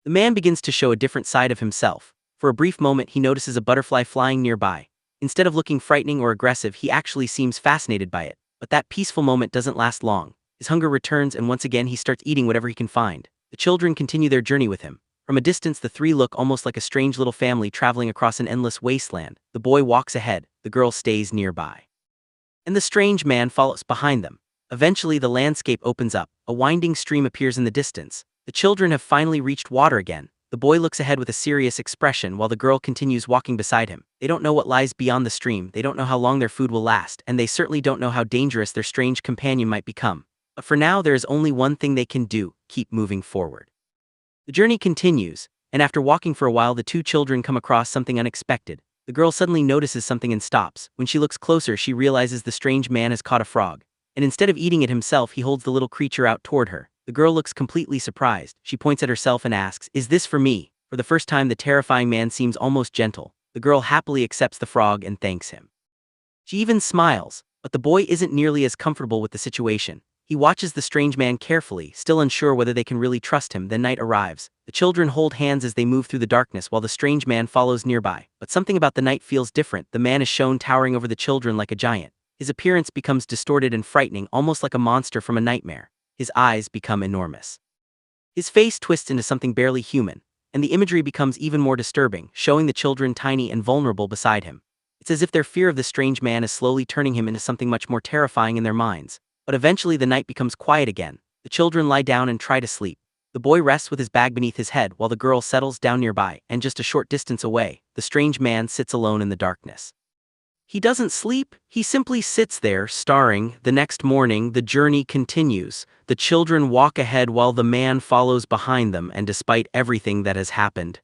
The man begins to show a different side of himself. For a brief moment, he notices a butterfly flying nearby. Instead of looking frightening or aggressive, he actually seems fascinated by it. But that peaceful moment doesn't last long. His hunger returns, and once again he starts eating whatever he can find. The children continue their journey with him. From a distance, the three look almost like a strange little family traveling across an endless wasteland. The boy walks ahead, the girl stays nearby. And the strange man follows behind them. Eventually, the landscape opens up. A winding stream appears in the distance. The children have finally reached water again. The boy looks ahead with a serious expression while the girl continues walking beside him. They don't know what lies beyond the stream, they don't know how long their food will last, and they certainly don't know how dangerous their strange companion might become. But for now, there is only one thing they can do: keep moving forward. The journey continues, and after walking for a while, the two children come across something unexpected. The girl suddenly notices something and stops. When she looks closer, she realizes the strange man has caught a frog, and instead of eating it himself, he holds the little creature out toward her. The girl looks completely surprised. She points at herself and asks, "Is this for me?" For the first time, the terrifying man seems almost gentle. The girl happily accepts the frog and thanks him. She even smiles, but the boy isn't nearly as comfortable with the situation. He watches the strange man carefully, still unsure whether they can really trust him. Then night arrives. The children hold hands as they move through the darkness while the strange man follows nearby. But something about the night feels different. The man is shown towering over the children like a giant. His appearance becomes distorted and frightening, almost like a monster from a nightmare. His eyes become enormous. His face twists into something barely human, and the imagery becomes even more disturbing, showing the children tiny and vulnerable beside him. It's as if their fear of the strange man is slowly turning him into something much more terrifying in their minds. But eventually the night becomes quiet again. The children lie down and try to sleep. The boy rests with his bag beneath his head while the girl settles down nearby, and just a short distance away, the strange man sits alone in the darkness. He doesn't sleep, he simply sits there, staring. The next morning, the journey continues. The children walk ahead while the man follows behind them, and despite everything that has happened,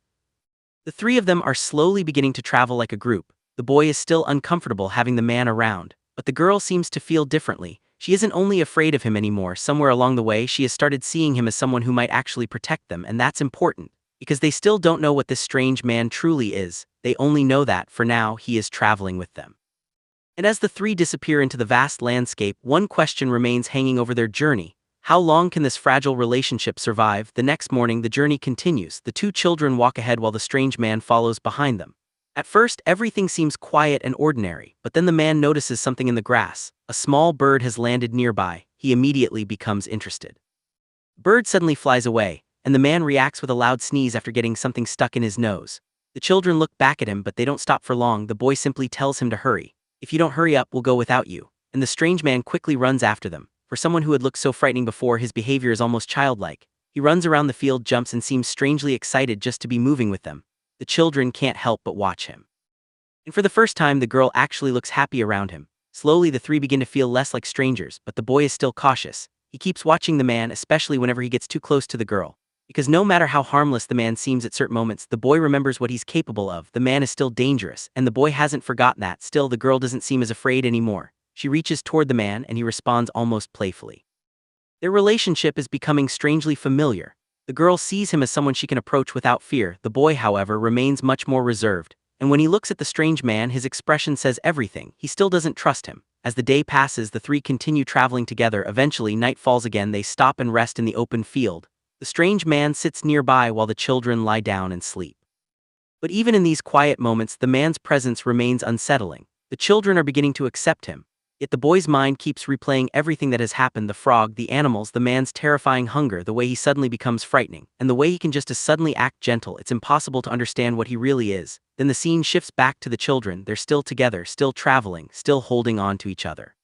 the three of them are slowly beginning to travel like a group. The boy is still uncomfortable having the man around, but the girl seems to feel differently. She isn't only afraid of him anymore. Somewhere along the way, she has started seeing him as someone who might actually protect them, and that's important, because they still don't know what this strange man truly is. They only know that, for now, he is traveling with them. And as the three disappear into the vast landscape, one question remains hanging over their journey. How long can this fragile relationship survive? The next morning, the journey continues. The two children walk ahead while the strange man follows behind them. At first, everything seems quiet and ordinary, but then the man notices something in the grass. A small bird has landed nearby. He immediately becomes interested. Bird suddenly flies away, and the man reacts with a loud sneeze after getting something stuck in his nose. The children look back at him, but they don't stop for long. The boy simply tells him to hurry. If you don't hurry up, we'll go without you. And the strange man quickly runs after them. For someone who had looked so frightening before, his behavior is almost childlike. He runs around the field, jumps, and seems strangely excited just to be moving with them. The children can't help but watch him. And for the first time, the girl actually looks happy around him. Slowly, the three begin to feel less like strangers, but the boy is still cautious. He keeps watching the man, especially whenever he gets too close to the girl. Because no matter how harmless the man seems at certain moments, the boy remembers what he's capable of. The man is still dangerous, and the boy hasn't forgotten that. Still, the girl doesn't seem as afraid anymore. She reaches toward the man, and he responds almost playfully. Their relationship is becoming strangely familiar. The girl sees him as someone she can approach without fear. The boy, however, remains much more reserved. And when he looks at the strange man, his expression says everything. He still doesn't trust him. As the day passes, the three continue traveling together. Eventually, night falls again. They stop and rest in the open field. The strange man sits nearby while the children lie down and sleep. But even in these quiet moments, the man's presence remains unsettling. The children are beginning to accept him. Yet the boy's mind keeps replaying everything that has happened: the frog, the animals, the man's terrifying hunger, the way he suddenly becomes frightening, and the way he can just as suddenly act gentle. It's impossible to understand what he really is. Then the scene shifts back to the children. They're still together, still traveling, still holding on to each other.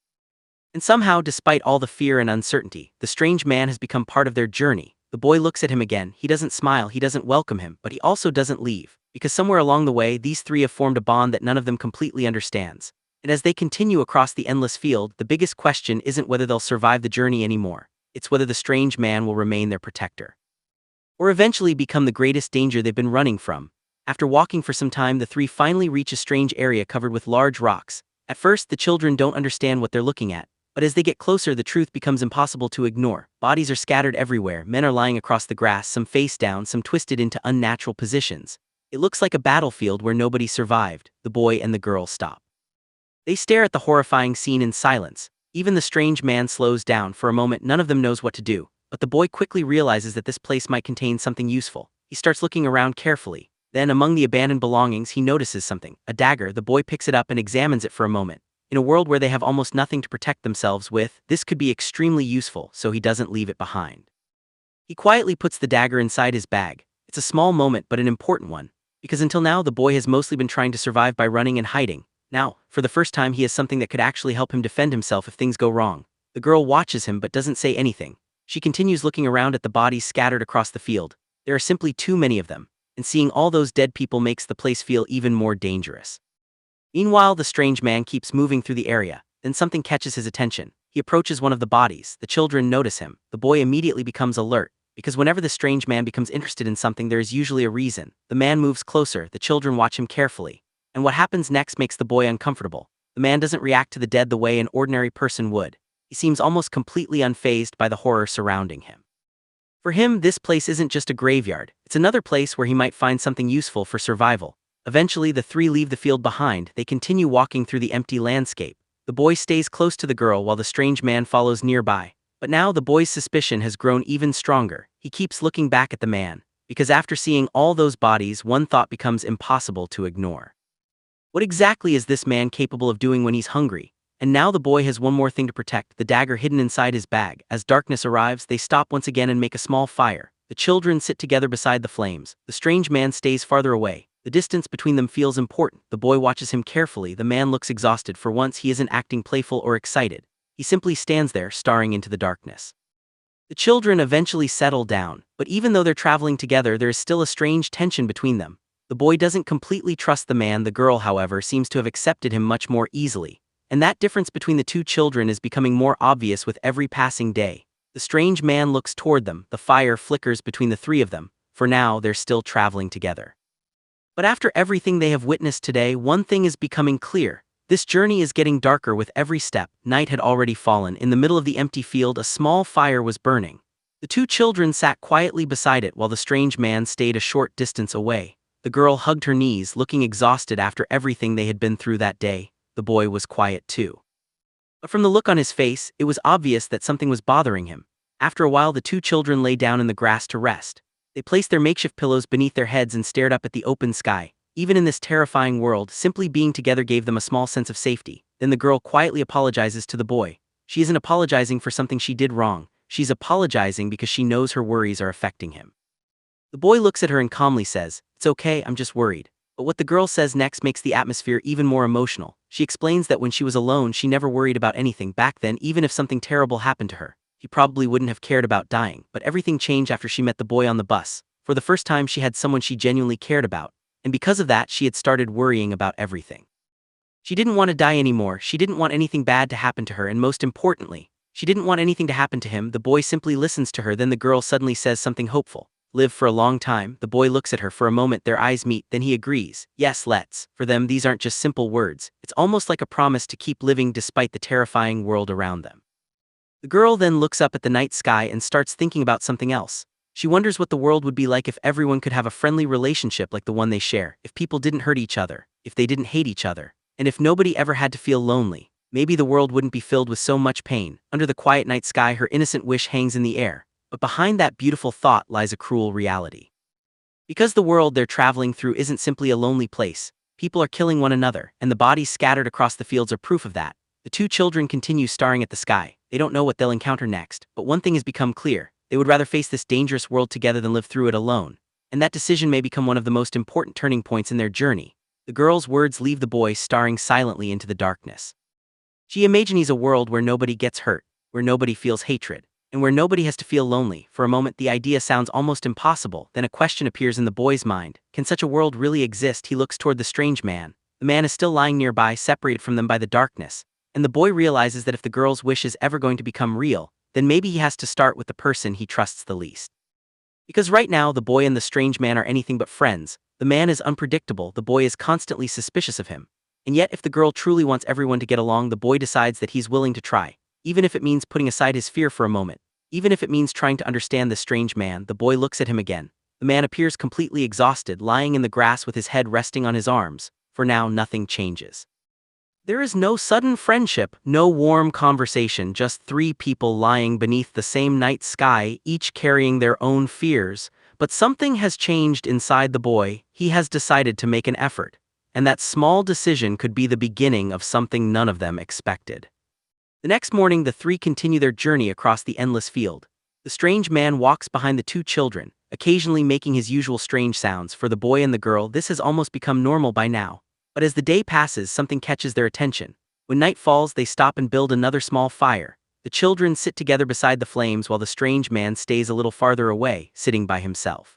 And somehow, despite all the fear and uncertainty, the strange man has become part of their journey. The boy looks at him again. He doesn't smile, he doesn't welcome him, but he also doesn't leave. Because somewhere along the way, these three have formed a bond that none of them completely understands. And as they continue across the endless field, the biggest question isn't whether they'll survive the journey anymore. It's whether the strange man will remain their protector, or eventually become the greatest danger they've been running from. After walking for some time, the three finally reach a strange area covered with large rocks. At first, the children don't understand what they're looking at, but as they get closer, the truth becomes impossible to ignore. Bodies are scattered everywhere. Men are lying across the grass, some face down, some twisted into unnatural positions. It looks like a battlefield where nobody survived. The boy and the girl stop. They stare at the horrifying scene in silence. Even the strange man slows down. For a moment, none of them knows what to do, but the boy quickly realizes that this place might contain something useful. He starts looking around carefully. Then, among the abandoned belongings, he notices something: a dagger. The boy picks it up and examines it for a moment. In a world where they have almost nothing to protect themselves with, this could be extremely useful, so he doesn't leave it behind. He quietly puts the dagger inside his bag. It's a small moment, but an important one, because until now the boy has mostly been trying to survive by running and hiding. Now, for the first time, he has something that could actually help him defend himself if things go wrong. The girl watches him but doesn't say anything. She continues looking around at the bodies scattered across the field. There are simply too many of them, and seeing all those dead people makes the place feel even more dangerous. Meanwhile, the strange man keeps moving through the area. Then something catches his attention. He approaches one of the bodies. The children notice him. The boy immediately becomes alert, because whenever the strange man becomes interested in something, there is usually a reason. The man moves closer. The children watch him carefully. And what happens next makes the boy uncomfortable. The man doesn't react to the dead the way an ordinary person would. He seems almost completely unfazed by the horror surrounding him. For him, this place isn't just a graveyard. It's another place where he might find something useful for survival. Eventually, the three leave the field behind. They continue walking through the empty landscape. The boy stays close to the girl while the strange man follows nearby. But now the boy's suspicion has grown even stronger. He keeps looking back at the man, because after seeing all those bodies, one thought becomes impossible to ignore. What exactly is this man capable of doing when he's hungry? And now the boy has one more thing to protect, the dagger hidden inside his bag. As darkness arrives, they stop once again and make a small fire. The children sit together beside the flames. The strange man stays farther away. The distance between them feels important. The boy watches him carefully. The man looks exhausted. For once, he isn't acting playful or excited. He simply stands there, staring into the darkness. The children eventually settle down, but even though they're traveling together, there is still a strange tension between them. The boy doesn't completely trust the man. The girl, however, seems to have accepted him much more easily. And that difference between the two children is becoming more obvious with every passing day. The strange man looks toward them. The fire flickers between the three of them. For now, they're still traveling together. But after everything they have witnessed today, one thing is becoming clear. This journey is getting darker with every step. Night had already fallen. In the middle of the empty field, a small fire was burning. The two children sat quietly beside it while the strange man stayed a short distance away. The girl hugged her knees, looking exhausted after everything they had been through that day. The boy was quiet too. But from the look on his face, it was obvious that something was bothering him. After a while, the two children lay down in the grass to rest. They placed their makeshift pillows beneath their heads and stared up at the open sky. Even in this terrifying world, simply being together gave them a small sense of safety. Then the girl quietly apologizes to the boy. She isn't apologizing for something she did wrong. She's apologizing because she knows her worries are affecting him. The boy looks at her and calmly says, "It's okay, I'm just worried." But what the girl says next makes the atmosphere even more emotional. She explains that when she was alone, she never worried about anything back then. Even if something terrible happened to her, she probably wouldn't have cared about dying. But everything changed after she met the boy on the bus. For the first time, she had someone she genuinely cared about. And because of that, she had started worrying about everything. She didn't want to die anymore. She didn't want anything bad to happen to her, and most importantly, she didn't want anything to happen to him. The boy simply listens to her. Then the girl suddenly says something hopeful. "Live for a long time." The boy looks at her for a moment. Their eyes meet. Then he agrees. Yes, let's. For them, these aren't just simple words. It's almost like a promise to keep living despite the terrifying world around them. The girl then looks up at the night sky and starts thinking about something else. She wonders what the world would be like if everyone could have a friendly relationship like the one they share, if people didn't hurt each other, if they didn't hate each other, and if nobody ever had to feel lonely. Maybe the world wouldn't be filled with so much pain. Under the quiet night sky, her innocent wish hangs in the air. But behind that beautiful thought lies a cruel reality. Because the world they're traveling through isn't simply a lonely place, people are killing one another, and the bodies scattered across the fields are proof of that. The two children continue staring at the sky. They don't know what they'll encounter next, but one thing has become clear. They would rather face this dangerous world together than live through it alone. And that decision may become one of the most important turning points in their journey. The girl's words leave the boy staring silently into the darkness. She imagines a world where nobody gets hurt, where nobody feels hatred, and where nobody has to feel lonely. For a moment, the idea sounds almost impossible. Then a question appears in the boy's mind. Can such a world really exist? He looks toward the strange man. The man is still lying nearby, separated from them by the darkness. And the boy realizes that if the girl's wish is ever going to become real, then maybe he has to start with the person he trusts the least. Because right now, the boy and the strange man are anything but friends. The man is unpredictable. The boy is constantly suspicious of him. And yet, if the girl truly wants everyone to get along, the boy decides that he's willing to try. Even if it means putting aside his fear for a moment. Even if it means trying to understand the strange man. The boy looks at him again. The man appears completely exhausted, lying in the grass with his head resting on his arms. For now, nothing changes. There is no sudden friendship, no warm conversation, just three people lying beneath the same night sky, each carrying their own fears. But something has changed inside the boy. He has decided to make an effort. And that small decision could be the beginning of something none of them expected. The next morning, the three continue their journey across the endless field. The strange man walks behind the two children, occasionally making his usual strange sounds. For the boy and the girl, this has almost become normal by now. But as the day passes, something catches their attention. When night falls, they stop and build another small fire. The children sit together beside the flames while the strange man stays a little farther away, sitting by himself.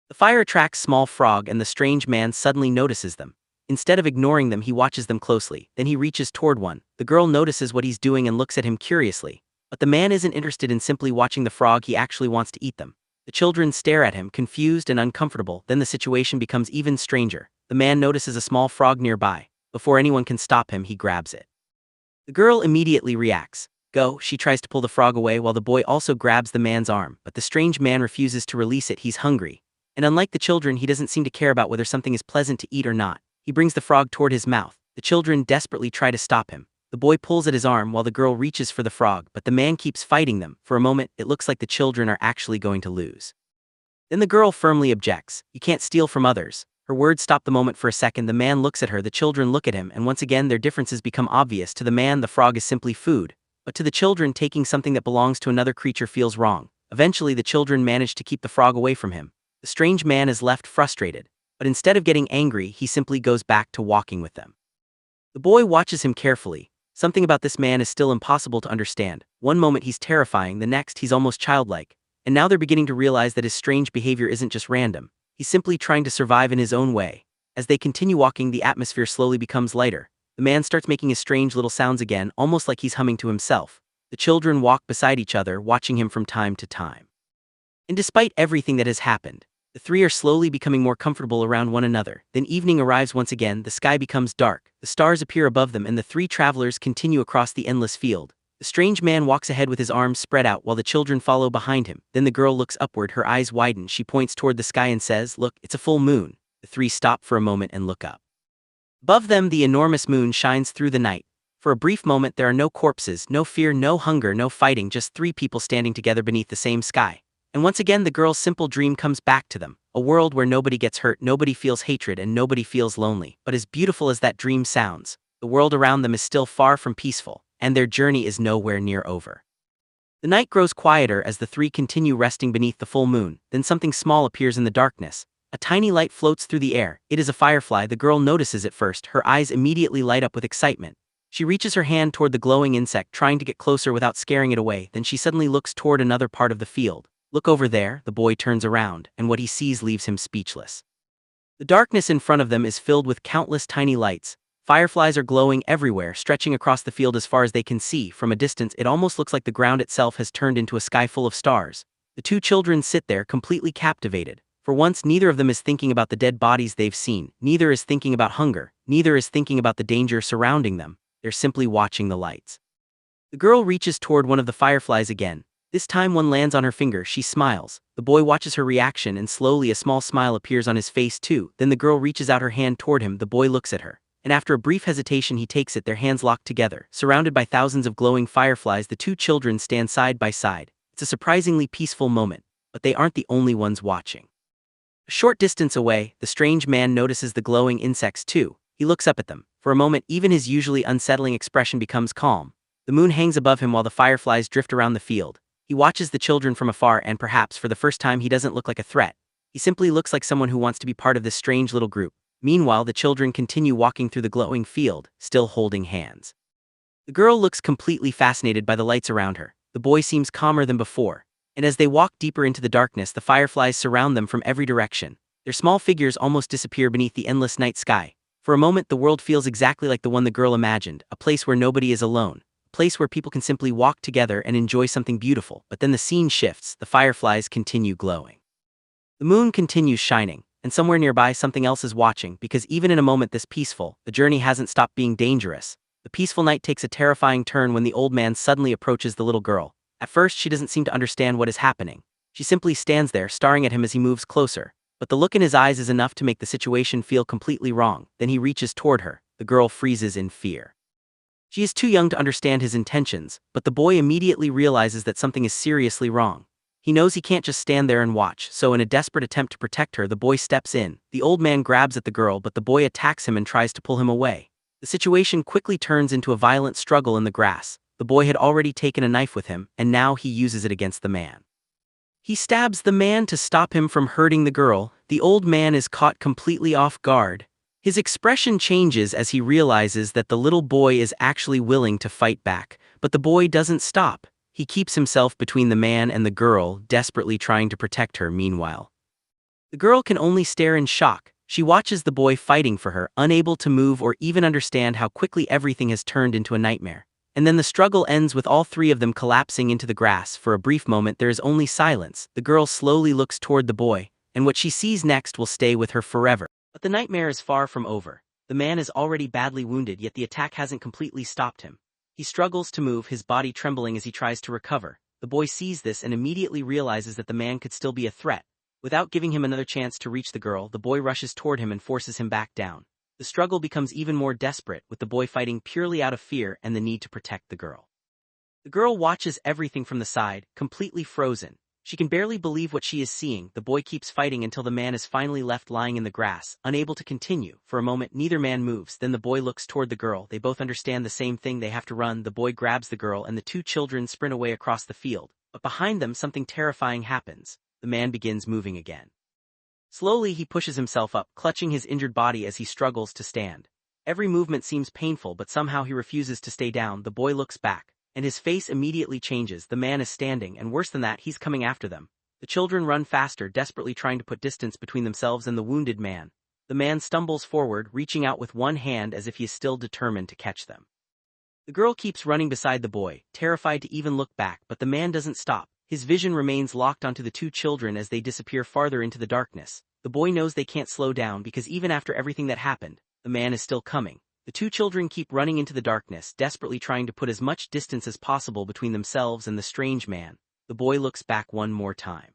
The fire attracts Small Frog, and the strange man suddenly notices them. Instead of ignoring them, he watches them closely. Then he reaches toward one. The girl notices what he's doing and looks at him curiously. But the man isn't interested in simply watching the frog. He actually wants to eat them. The children stare at him, confused and uncomfortable. Then the situation becomes even stranger. The man notices a small frog nearby. Before anyone can stop him, he grabs it. The girl immediately reacts. Go, she tries to pull the frog away while the boy also grabs the man's arm. But the strange man refuses to release it. He's hungry. And unlike the children, he doesn't seem to care about whether something is pleasant to eat or not. He brings the frog toward his mouth. The children desperately try to stop him. The boy pulls at his arm while the girl reaches for the frog, but the man keeps fighting them. For a moment, it looks like the children are actually going to lose. Then the girl firmly objects. You can't steal from others. Her words stop the moment for a second. The man looks at her, the children look at him, and once again their differences become obvious. To the man, the frog is simply food. But to the children, taking something that belongs to another creature feels wrong. Eventually, the children manage to keep the frog away from him. The strange man is left frustrated. But instead of getting angry, he simply goes back to walking with them. The boy watches him carefully. Something about this man is still impossible to understand. One moment he's terrifying, the next he's almost childlike. And now they're beginning to realize that his strange behavior isn't just random. He's simply trying to survive in his own way. As they continue walking, the atmosphere slowly becomes lighter. The man starts making his strange little sounds again, almost like he's humming to himself. The children walk beside each other, watching him from time to time. And despite everything that has happened, the three are slowly becoming more comfortable around one another. Then evening arrives once again, the sky becomes dark, the stars appear above them, and the three travelers continue across the endless field. The strange man walks ahead with his arms spread out while the children follow behind him. Then the girl looks upward, her eyes widen, she points toward the sky and says, "Look, it's a full moon." The three stop for a moment and look up. Above them, the enormous moon shines through the night. For a brief moment, there are no corpses, no fear, no hunger, no fighting, just three people standing together beneath the same sky. And once again, the girl's simple dream comes back to them. A world where nobody gets hurt, nobody feels hatred, and nobody feels lonely. But as beautiful as that dream sounds, the world around them is still far from peaceful, and their journey is nowhere near over. The night grows quieter as the three continue resting beneath the full moon. Then something small appears in the darkness. A tiny light floats through the air. It is a firefly. The girl notices it first. Her eyes immediately light up with excitement. She reaches her hand toward the glowing insect, trying to get closer without scaring it away. Then she suddenly looks toward another part of the field. "Look over there." The boy turns around, and what he sees leaves him speechless. The darkness in front of them is filled with countless tiny lights. Fireflies are glowing everywhere, stretching across the field as far as they can see. From a distance, it almost looks like the ground itself has turned into a sky full of stars. The two children sit there, completely captivated. For once, neither of them is thinking about the dead bodies they've seen, neither is thinking about hunger, neither is thinking about the danger surrounding them. They're simply watching the lights. The girl reaches toward one of the fireflies again. This time one lands on her finger. She smiles. The boy watches her reaction, and slowly a small smile appears on his face too. Then the girl reaches out her hand toward him. The boy looks at her, and after a brief hesitation he takes it. Their hands lock together. Surrounded by thousands of glowing fireflies, the two children stand side by side. It's a surprisingly peaceful moment, but they aren't the only ones watching. A short distance away, the strange man notices the glowing insects too. He looks up at them. For a moment, even his usually unsettling expression becomes calm. The moon hangs above him while the fireflies drift around the field. He watches the children from afar, and perhaps for the first time he doesn't look like a threat. He simply looks like someone who wants to be part of this strange little group. Meanwhile, the children continue walking through the glowing field, still holding hands. The girl looks completely fascinated by the lights around her. The boy seems calmer than before. And as they walk deeper into the darkness, the fireflies surround them from every direction. Their small figures almost disappear beneath the endless night sky. For a moment, the world feels exactly like the one the girl imagined, a place where nobody is alone. Place where people can simply walk together and enjoy something beautiful. But then the scene shifts. The fireflies continue glowing. The moon continues shining, and somewhere nearby something else is watching, because even in a moment this peaceful, the journey hasn't stopped being dangerous. The peaceful night takes a terrifying turn when the old man suddenly approaches the little girl. At first, she doesn't seem to understand what is happening. She simply stands there, staring at him as he moves closer. But the look in his eyes is enough to make the situation feel completely wrong. Then he reaches toward her. The girl freezes in fear. She is too young to understand his intentions, but the boy immediately realizes that something is seriously wrong. He knows he can't just stand there and watch, so in a desperate attempt to protect her, the boy steps in. The old man grabs at the girl, but the boy attacks him and tries to pull him away. The situation quickly turns into a violent struggle in the grass. The boy had already taken a knife with him, and now he uses it against the man. He stabs the man to stop him from hurting the girl. The old man is caught completely off guard. His expression changes as he realizes that the little boy is actually willing to fight back, but the boy doesn't stop. He keeps himself between the man and the girl, desperately trying to protect her. Meanwhile, the girl can only stare in shock. She watches the boy fighting for her, unable to move or even understand how quickly everything has turned into a nightmare. And then the struggle ends with all three of them collapsing into the grass. For a brief moment there is only silence. The girl slowly looks toward the boy, and what she sees next will stay with her forever. But the nightmare is far from over. The man is already badly wounded, yet the attack hasn't completely stopped him. He struggles to move, his body trembling as he tries to recover. The boy sees this and immediately realizes that the man could still be a threat. Without giving him another chance to reach the girl, the boy rushes toward him and forces him back down. The struggle becomes even more desperate, with the boy fighting purely out of fear and the need to protect the girl. The girl watches everything from the side, completely frozen. She can barely believe what she is seeing. The boy keeps fighting until the man is finally left lying in the grass, unable to continue. For a moment neither man moves, then the boy looks toward the girl. They both understand the same thing, they have to run. The boy grabs the girl and the two children sprint away across the field, but behind them something terrifying happens. The man begins moving again. Slowly he pushes himself up, clutching his injured body as he struggles to stand. Every movement seems painful, but somehow he refuses to stay down. The boy looks back, and his face immediately changes. The man is standing, and worse than that, he's coming after them. The children run faster, desperately trying to put distance between themselves and the wounded man. The man stumbles forward, reaching out with one hand as if he is still determined to catch them. The girl keeps running beside the boy, terrified to even look back, but the man doesn't stop. His vision remains locked onto the two children as they disappear farther into the darkness. The boy knows they can't slow down because even after everything that happened, the man is still coming. The two children keep running into the darkness, desperately trying to put as much distance as possible between themselves and the strange man. The boy looks back one more time.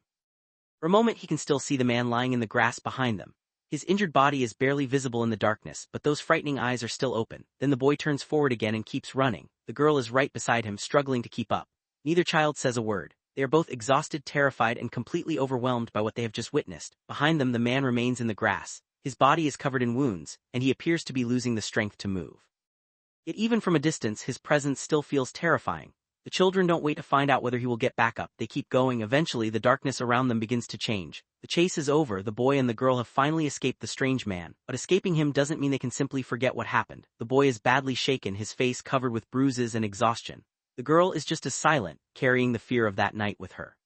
For a moment he can still see the man lying in the grass behind them. His injured body is barely visible in the darkness, but those frightening eyes are still open. Then the boy turns forward again and keeps running. The girl is right beside him, struggling to keep up. Neither child says a word. They are both exhausted, terrified, and completely overwhelmed by what they have just witnessed. Behind them the man remains in the grass. His body is covered in wounds, and he appears to be losing the strength to move. Yet even from a distance his presence still feels terrifying. The children don't wait to find out whether he will get back up. They keep going. Eventually the darkness around them begins to change. The chase is over. The boy and the girl have finally escaped the strange man, but escaping him doesn't mean they can simply forget what happened. The boy is badly shaken, his face covered with bruises and exhaustion. The girl is just as silent, carrying the fear of that night with her.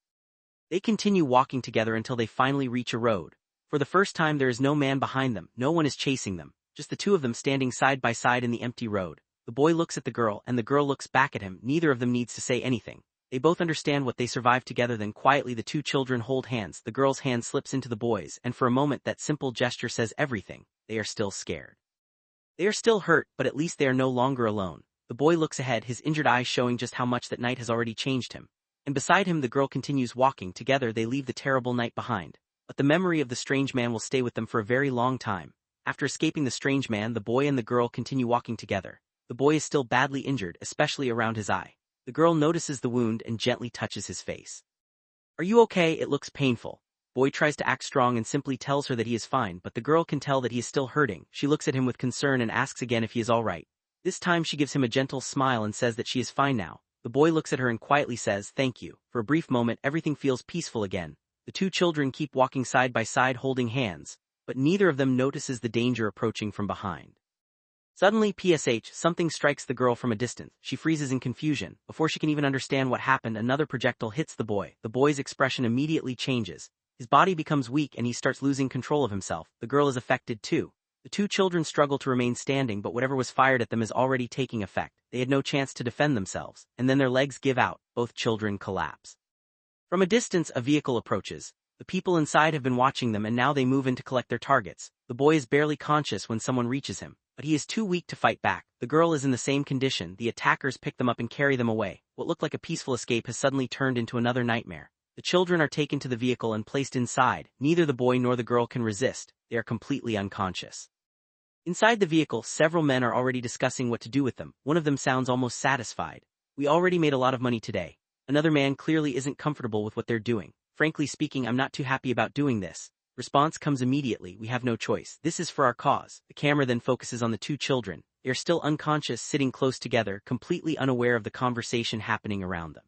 They continue walking together until they finally reach a road. For the first time there is no man behind them, no one is chasing them, just the two of them standing side by side in the empty road. The boy looks at the girl and the girl looks back at him. Neither of them needs to say anything. They both understand what they survived together. Then quietly the two children hold hands. The girl's hand slips into the boy's, and for a moment that simple gesture says everything. They are still scared. They are still hurt, but at least they are no longer alone. The boy looks ahead, his injured eyes showing just how much that night has already changed him. And beside him the girl continues walking. Together they leave the terrible night behind. But the memory of the strange man will stay with them for a very long time. After escaping the strange man, the boy and the girl continue walking together. The boy is still badly injured, especially around his eye. The girl notices the wound and gently touches his face. "Are you okay? It looks painful." Boy tries to act strong and simply tells her that he is fine, but the girl can tell that he is still hurting. She looks at him with concern and asks again if he is all right. This time she gives him a gentle smile and says that she is fine now. The boy looks at her and quietly says, "Thank you." For a brief moment everything feels peaceful again. The two children keep walking side by side holding hands, but neither of them notices the danger approaching from behind. Suddenly, something strikes the girl from a distance. She freezes in confusion. Before she can even understand what happened, another projectile hits the boy. The boy's expression immediately changes. His body becomes weak and he starts losing control of himself. The girl is affected too. The two children struggle to remain standing, but whatever was fired at them is already taking effect. They had no chance to defend themselves, and then their legs give out. Both children collapse. From a distance a vehicle approaches. The people inside have been watching them and now they move in to collect their targets. The boy is barely conscious when someone reaches him, but he is too weak to fight back. The girl is in the same condition. The attackers pick them up and carry them away. What looked like a peaceful escape has suddenly turned into another nightmare. The children are taken to the vehicle and placed inside. Neither the boy nor the girl can resist. They are completely unconscious. Inside the vehicle, several men are already discussing what to do with them. One of them sounds almost satisfied. "We already made a lot of money today." Another man clearly isn't comfortable with what they're doing. "Frankly speaking, I'm not too happy about doing this." Response comes immediately, "We have no choice. This is for our cause." The camera then focuses on the two children. They are still unconscious, sitting close together, completely unaware of the conversation happening around them.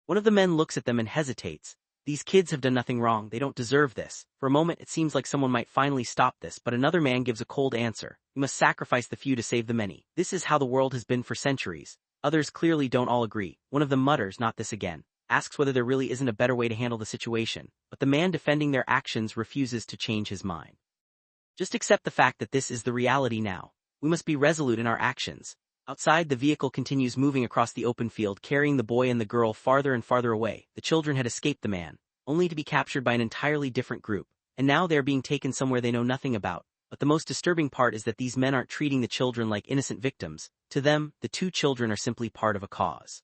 One of the men looks at them and hesitates. "These kids have done nothing wrong. They don't deserve this." For a moment it seems like someone might finally stop this, but another man gives a cold answer. "You must sacrifice the few to save the many. This is how the world has been for centuries." Others clearly don't all agree. One of them mutters, "Not this again," asks whether there really isn't a better way to handle the situation, but the man defending their actions refuses to change his mind. "Just accept the fact that this is the reality now. We must be resolute in our actions." Outside, the vehicle continues moving across the open field, carrying the boy and the girl farther and farther away. The children had escaped the man, only to be captured by an entirely different group, and now they are being taken somewhere they know nothing about. But the most disturbing part is that these men aren't treating the children like innocent victims. To them, the two children are simply part of a cause,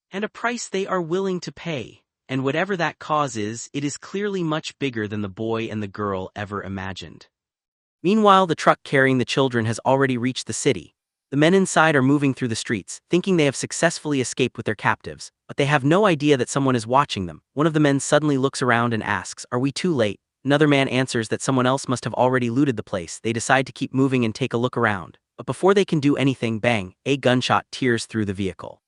and a price they are willing to pay. And whatever that cause is, it is clearly much bigger than the boy and the girl ever imagined. Meanwhile, the truck carrying the children has already reached the city. The men inside are moving through the streets, thinking they have successfully escaped with their captives, but they have no idea that someone is watching them. One of the men suddenly looks around and asks, "Are we too late?" Another man answers that someone else must have already looted the place. They decide to keep moving and take a look around. But before they can do anything, bang, a gunshot tears through the vehicle.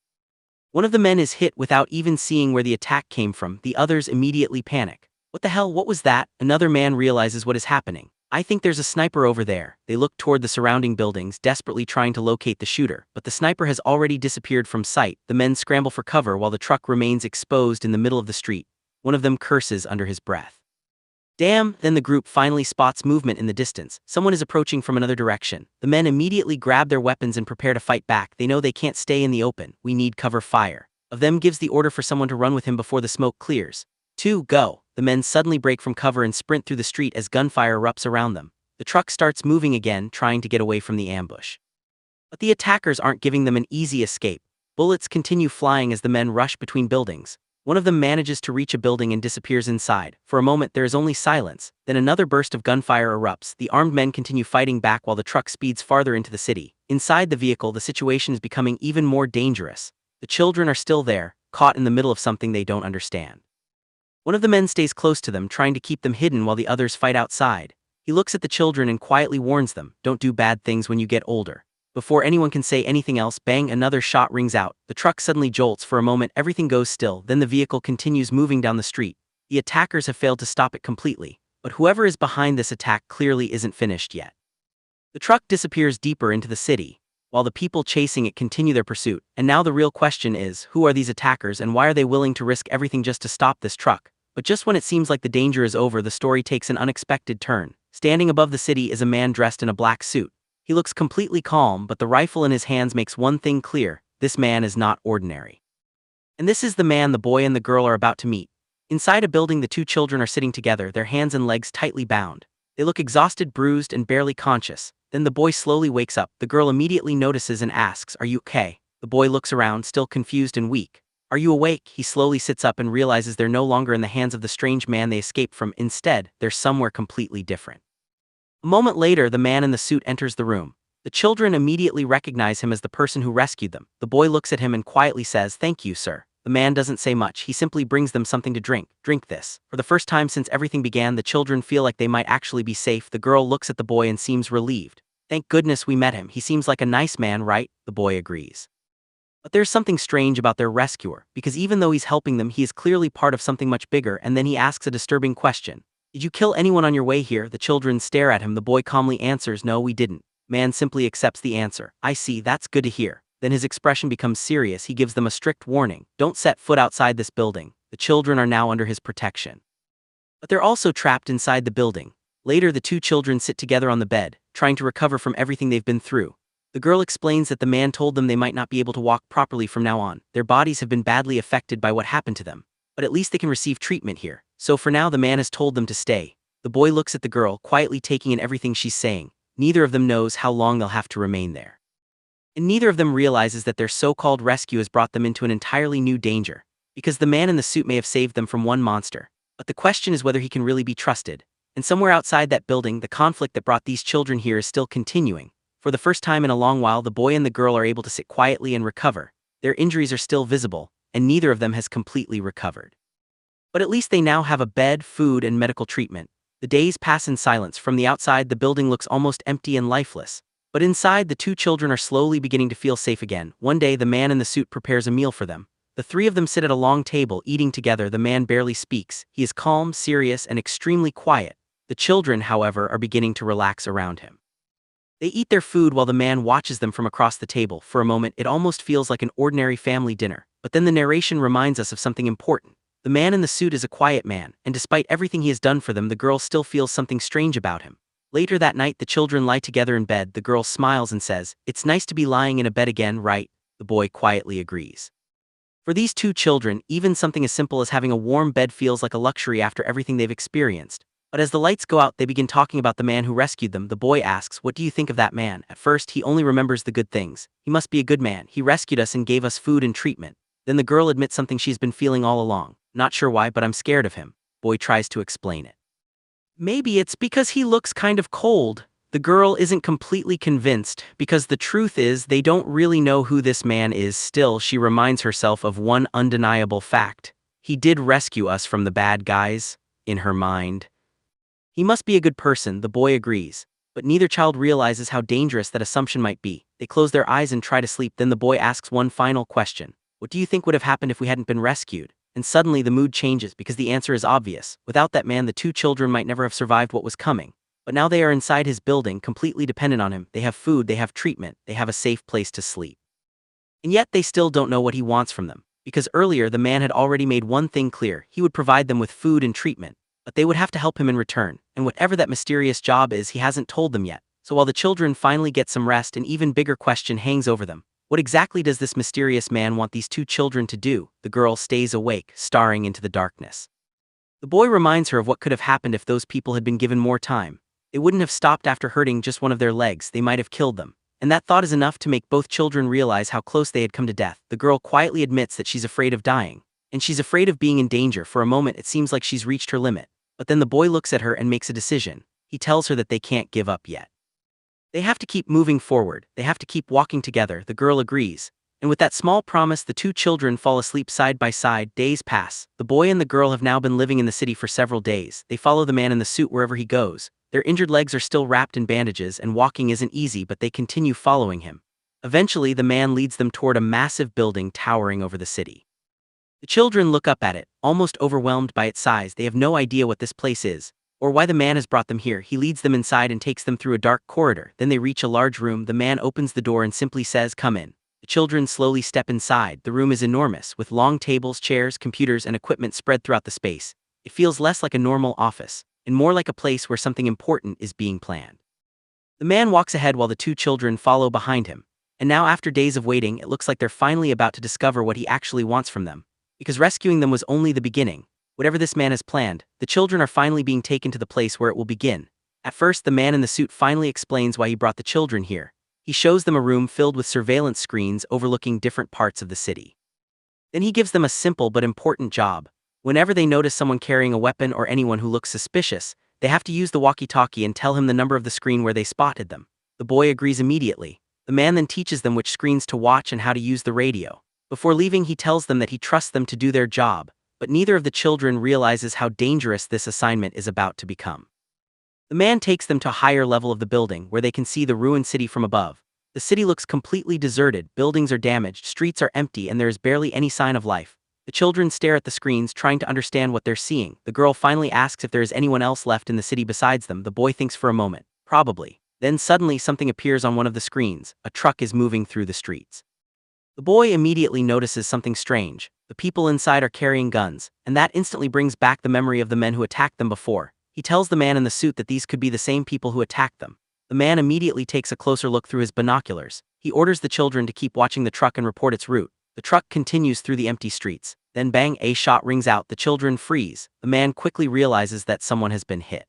One of the men is hit without even seeing where the attack came from. The others immediately panic. "What the hell, what was that?" Another man realizes what is happening. "I think there's a sniper over there." They look toward the surrounding buildings, desperately trying to locate the shooter, but the sniper has already disappeared from sight. The men scramble for cover while the truck remains exposed in the middle of the street. One of them curses under his breath. Damn, then the group finally spots movement in the distance. Someone is approaching from another direction. The men immediately grab their weapons and prepare to fight back. They know they can't stay in the open. "We need cover fire." Of them gives the order for someone to run with him before the smoke clears. 2, go. The men suddenly break from cover and sprint through the street as gunfire erupts around them. The truck starts moving again, trying to get away from the ambush. But the attackers aren't giving them an easy escape. Bullets continue flying as the men rush between buildings. One of them manages to reach a building and disappears inside. For a moment there is only silence, then another burst of gunfire erupts. The armed men continue fighting back while the truck speeds farther into the city. Inside the vehicle, the situation is becoming even more dangerous. The children are still there, caught in the middle of something they don't understand. One of the men stays close to them, trying to keep them hidden while the others fight outside. He looks at the children and quietly warns them, "Don't do bad things when you get older." Before anyone can say anything else, bang, another shot rings out. The truck suddenly jolts. For a moment everything goes still, then the vehicle continues moving down the street. The attackers have failed to stop it completely, but whoever is behind this attack clearly isn't finished yet. The truck disappears deeper into the city, while the people chasing it continue their pursuit. And now the real question is, who are these attackers and why are they willing to risk everything just to stop this truck? But just when it seems like the danger is over, the story takes an unexpected turn. Standing above the city is a man dressed in a black suit. He looks completely calm, but the rifle in his hands makes one thing clear: this man is not ordinary. And this is the man the boy and the girl are about to meet. Inside a building, the two children are sitting together, their hands and legs tightly bound. They look exhausted, bruised, and barely conscious. Then the boy slowly wakes up. The girl immediately notices and asks, "Are you okay?" The boy looks around, still confused and weak. "Are you awake?" He slowly sits up and realizes they're no longer in the hands of the strange man they escaped from. Instead, they're somewhere completely different. A moment later, the man in the suit enters the room. The children immediately recognize him as the person who rescued them. The boy looks at him and quietly says, "Thank you, sir." The man doesn't say much. He simply brings them something to drink. "Drink this." For the first time since everything began, the children feel like they might actually be safe. The girl looks at the boy and seems relieved. "Thank goodness we met him. He seems like a nice man, right?" The boy agrees. But there's something strange about their rescuer, because even though he's helping them, he is clearly part of something much bigger. And then he asks a disturbing question. "Did you kill anyone on your way here?" The children stare at him. The boy calmly answers, "No, we didn't." Man simply accepts the answer. "I see, that's good to hear." Then his expression becomes serious. He gives them a strict warning. "Don't set foot outside this building." The children are now under his protection. But they're also trapped inside the building. Later, the two children sit together on the bed, trying to recover from everything they've been through. The girl explains that the man told them they might not be able to walk properly from now on. Their bodies have been badly affected by what happened to them, but at least they can receive treatment here. So for now, the man has told them to stay. The boy looks at the girl, quietly taking in everything she's saying. Neither of them knows how long they'll have to remain there. And neither of them realizes that their so-called rescue has brought them into an entirely new danger, because the man in the suit may have saved them from one monster. But the question is whether he can really be trusted. And somewhere outside that building, the conflict that brought these children here is still continuing. For the first time in a long while, the boy and the girl are able to sit quietly and recover. Their injuries are still visible, and neither of them has completely recovered. But at least they now have a bed, food, and medical treatment. The days pass in silence. From the outside, the building looks almost empty and lifeless. But inside, the two children are slowly beginning to feel safe again. One day, the man in the suit prepares a meal for them. The three of them sit at a long table, eating together. The man barely speaks. He is calm, serious, and extremely quiet. The children, however, are beginning to relax around him. They eat their food while the man watches them from across the table. For a moment, it almost feels like an ordinary family dinner. But then the narration reminds us of something important. The man in the suit is a quiet man, and despite everything he has done for them, the girl still feels something strange about him. Later that night, the children lie together in bed. The girl smiles and says, "It's nice to be lying in a bed again, right?" The boy quietly agrees. For these two children, even something as simple as having a warm bed feels like a luxury after everything they've experienced. But as the lights go out, they begin talking about the man who rescued them. The boy asks, "What do you think of that man?" At first, he only remembers the good things. "He must be a good man. He rescued us and gave us food and treatment." Then the girl admits something she's been feeling all along. "Not sure why, but I'm scared of him." Boy tries to explain it. "Maybe it's because he looks kind of cold." The girl isn't completely convinced because the truth is they don't really know who this man is. Still, she reminds herself of one undeniable fact. He did rescue us from the bad guys, in her mind. He must be a good person, the boy agrees. But neither child realizes how dangerous that assumption might be. They close their eyes and try to sleep. Then the boy asks one final question. What do you think would have happened if we hadn't been rescued? And suddenly the mood changes because the answer is obvious. Without that man, the two children might never have survived what was coming. But now they are inside his building, completely dependent on him. They have food, they have treatment, they have a safe place to sleep. And yet they still don't know what he wants from them. Because earlier the man had already made one thing clear. He would provide them with food and treatment. But they would have to help him in return, and whatever that mysterious job is, he hasn't told them yet. So while the children finally get some rest, an even bigger question hangs over them. What exactly does this mysterious man want these two children to do? The girl stays awake, staring into the darkness. The boy reminds her of what could have happened if those people had been given more time. They wouldn't have stopped after hurting just one of their legs, they might have killed them. And that thought is enough to make both children realize how close they had come to death. The girl quietly admits that she's afraid of dying. And she's afraid of being in danger. For a moment it seems like she's reached her limit. But then the boy looks at her and makes a decision. He tells her that they can't give up yet. They have to keep moving forward, they have to keep walking together. The girl agrees. And with that small promise, the two children fall asleep side by side. Days pass. The boy and the girl have now been living in the city for several days. They follow the man in the suit wherever he goes. Their injured legs are still wrapped in bandages and walking isn't easy, but they continue following him. Eventually, the man leads them toward a massive building towering over the city. The children look up at it, almost overwhelmed by its size. They have no idea what this place is, or why the man has brought them here. He leads them inside and takes them through a dark corridor. Then they reach a large room. The man opens the door and simply says, "Come in." The children slowly step inside. The room is enormous, with long tables, chairs, computers, and equipment spread throughout the space. It feels less like a normal office, and more like a place where something important is being planned. The man walks ahead while the two children follow behind him. And now, after days of waiting, it looks like they're finally about to discover what he actually wants from them. Because rescuing them was only the beginning. Whatever this man has planned, the children are finally being taken to the place where it will begin. At first, the man in the suit finally explains why he brought the children here. He shows them a room filled with surveillance screens overlooking different parts of the city. Then he gives them a simple but important job. Whenever they notice someone carrying a weapon or anyone who looks suspicious, they have to use the walkie-talkie and tell him the number of the screen where they spotted them. The boy agrees immediately. The man then teaches them which screens to watch and how to use the radio. Before leaving, he tells them that he trusts them to do their job, but neither of the children realizes how dangerous this assignment is about to become. The man takes them to a higher level of the building where they can see the ruined city from above. The city looks completely deserted, buildings are damaged, streets are empty, and there is barely any sign of life. The children stare at the screens, trying to understand what they're seeing. The girl finally asks if there is anyone else left in the city besides them. The boy thinks for a moment. Probably. Then suddenly something appears on one of the screens. A truck is moving through the streets. The boy immediately notices something strange. The people inside are carrying guns, and that instantly brings back the memory of the men who attacked them before. He tells the man in the suit that these could be the same people who attacked them. The man immediately takes a closer look through his binoculars. He orders the children to keep watching the truck and report its route. The truck continues through the empty streets. Then bang, a shot rings out. The children freeze. The man quickly realizes that someone has been hit.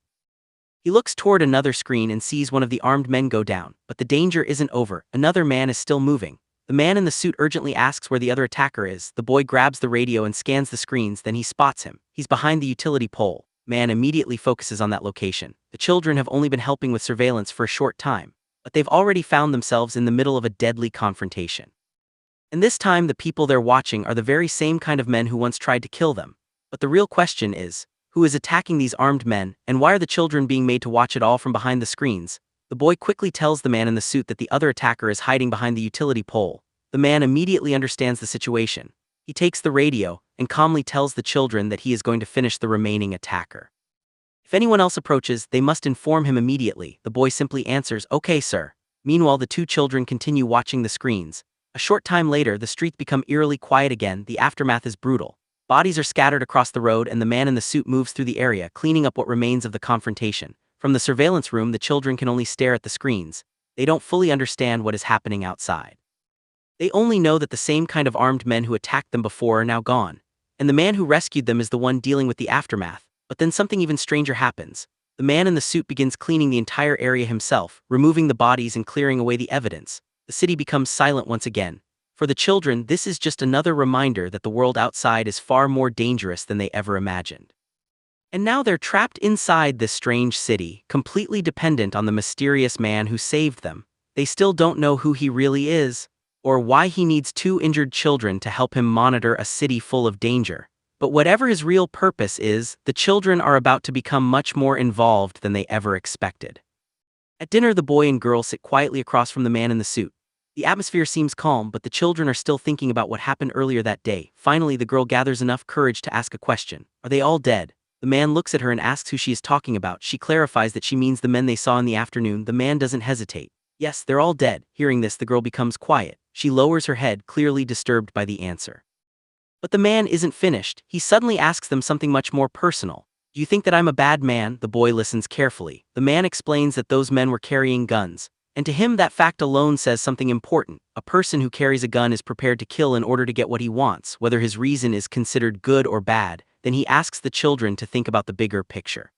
He looks toward another screen and sees one of the armed men go down. But the danger isn't over. Another man is still moving. The man in the suit urgently asks where the other attacker is. The boy grabs the radio and scans the screens, then he spots him. He's behind the utility pole. Man immediately focuses on that location. The children have only been helping with surveillance for a short time, but they've already found themselves in the middle of a deadly confrontation. And this time the people they're watching are the very same kind of men who once tried to kill them. But the real question is, who is attacking these armed men, and why are the children being made to watch it all from behind the screens? The boy quickly tells the man in the suit that the other attacker is hiding behind the utility pole. The man immediately understands the situation. He takes the radio and calmly tells the children that he is going to finish the remaining attacker. If anyone else approaches, they must inform him immediately. The boy simply answers, "Okay, sir." Meanwhile, the two children continue watching the screens. A short time later, the streets become eerily quiet again. The aftermath is brutal. Bodies are scattered across the road, and the man in the suit moves through the area, cleaning up what remains of the confrontation. From the surveillance room, the children can only stare at the screens. They don't fully understand what is happening outside. They only know that the same kind of armed men who attacked them before are now gone, and the man who rescued them is the one dealing with the aftermath. But then something even stranger happens. The man in the suit begins cleaning the entire area himself, removing the bodies and clearing away the evidence. The city becomes silent once again. For the children, this is just another reminder that the world outside is far more dangerous than they ever imagined. And now they're trapped inside this strange city, completely dependent on the mysterious man who saved them. They still don't know who he really is, or why he needs two injured children to help him monitor a city full of danger. But whatever his real purpose is, the children are about to become much more involved than they ever expected. At dinner, the boy and girl sit quietly across from the man in the suit. The atmosphere seems calm, but the children are still thinking about what happened earlier that day. Finally, the girl gathers enough courage to ask a question. Are they all dead? The man looks at her and asks who she is talking about. She clarifies that she means the men they saw in the afternoon. The man doesn't hesitate. Yes, they're all dead. Hearing this, the girl becomes quiet. She lowers her head, clearly disturbed by the answer. But the man isn't finished. He suddenly asks them something much more personal. Do you think that I'm a bad man? The boy listens carefully. The man explains that those men were carrying guns. And to him, that fact alone says something important. A person who carries a gun is prepared to kill in order to get what he wants, whether his reason is considered good or bad. Then he asks the children to think about the bigger picture.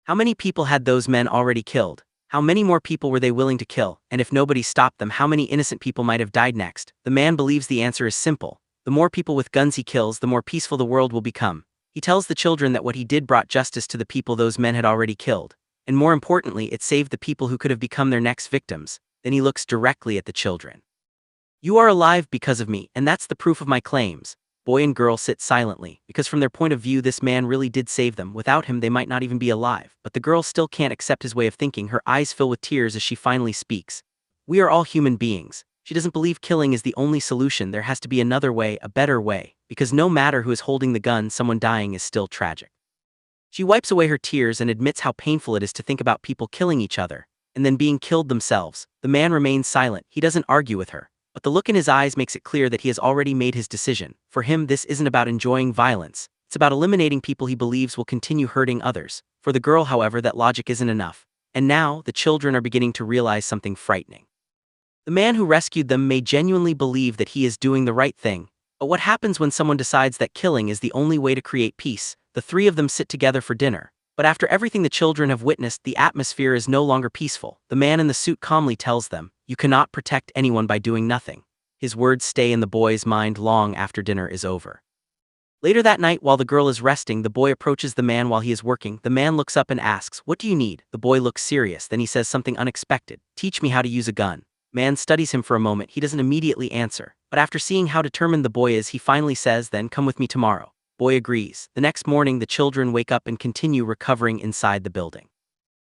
How many people had those men already killed? How many more people were they willing to kill? And if nobody stopped them, how many innocent people might have died next? The man believes the answer is simple. The more people with guns he kills, the more peaceful the world will become. He tells the children that what he did brought justice to the people those men had already killed. And more importantly, it saved the people who could have become their next victims. Then he looks directly at the children. You are alive because of me, and that's the proof of my claims. Boy and girl sit silently, because from their point of view this man really did save them. Without him they might not even be alive. But the girl still can't accept his way of thinking. Her eyes fill with tears as she finally speaks. We are all human beings. She doesn't believe killing is the only solution. There has to be another way, a better way, because no matter who is holding the gun, someone dying is still tragic. She wipes away her tears and admits how painful it is to think about people killing each other, and then being killed themselves. The man remains silent. He doesn't argue with her, but the look in his eyes makes it clear that he has already made his decision. For him, this isn't about enjoying violence. It's about eliminating people he believes will continue hurting others. For the girl, however, that logic isn't enough. And now, the children are beginning to realize something frightening. The man who rescued them may genuinely believe that he is doing the right thing, but what happens when someone decides that killing is the only way to create peace? The three of them sit together for dinner. But after everything the children have witnessed, the atmosphere is no longer peaceful. The man in the suit calmly tells them, "You cannot protect anyone by doing nothing." His words stay in the boy's mind long after dinner is over. Later that night, while the girl is resting, the boy approaches the man while he is working. The man looks up and asks, "What do you need?" The boy looks serious, then he says something unexpected. "Teach me how to use a gun." Man studies him for a moment. He doesn't immediately answer, but after seeing how determined the boy is, he finally says, "Then come with me tomorrow." Boy agrees. The next morning, the children wake up and continue recovering inside the building.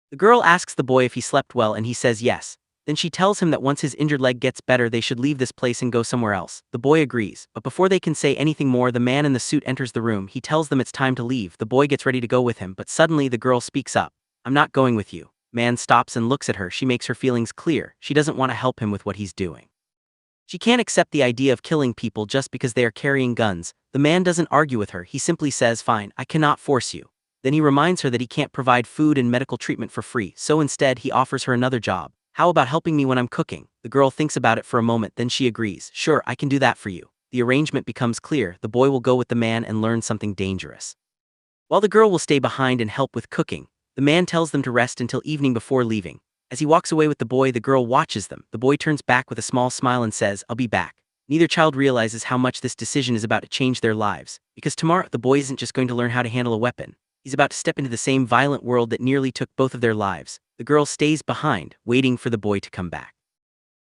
The girl asks the boy if he slept well and he says yes. Then she tells him that once his injured leg gets better, they should leave this place and go somewhere else. The boy agrees, but before they can say anything more, the man in the suit enters the room. He tells them it's time to leave. The boy gets ready to go with him, but suddenly the girl speaks up. "I'm not going with you." Man stops and looks at her. She makes her feelings clear. She doesn't want to help him with what he's doing. She can't accept the idea of killing people just because they are carrying guns. The man doesn't argue with her. He simply says, "Fine, I cannot force you." Then he reminds her that he can't provide food and medical treatment for free, so instead he offers her another job. "How about helping me when I'm cooking?" The girl thinks about it for a moment, then she agrees. "Sure, I can do that for you." The arrangement becomes clear. The boy will go with the man and learn something dangerous, while the girl will stay behind and help with cooking. The man tells them to rest until evening before leaving. As he walks away with the boy, the girl watches them. The boy turns back with a small smile and says, "I'll be back." Neither child realizes how much this decision is about to change their lives, because tomorrow the boy isn't just going to learn how to handle a weapon. He's about to step into the same violent world that nearly took both of their lives. The girl stays behind, waiting for the boy to come back.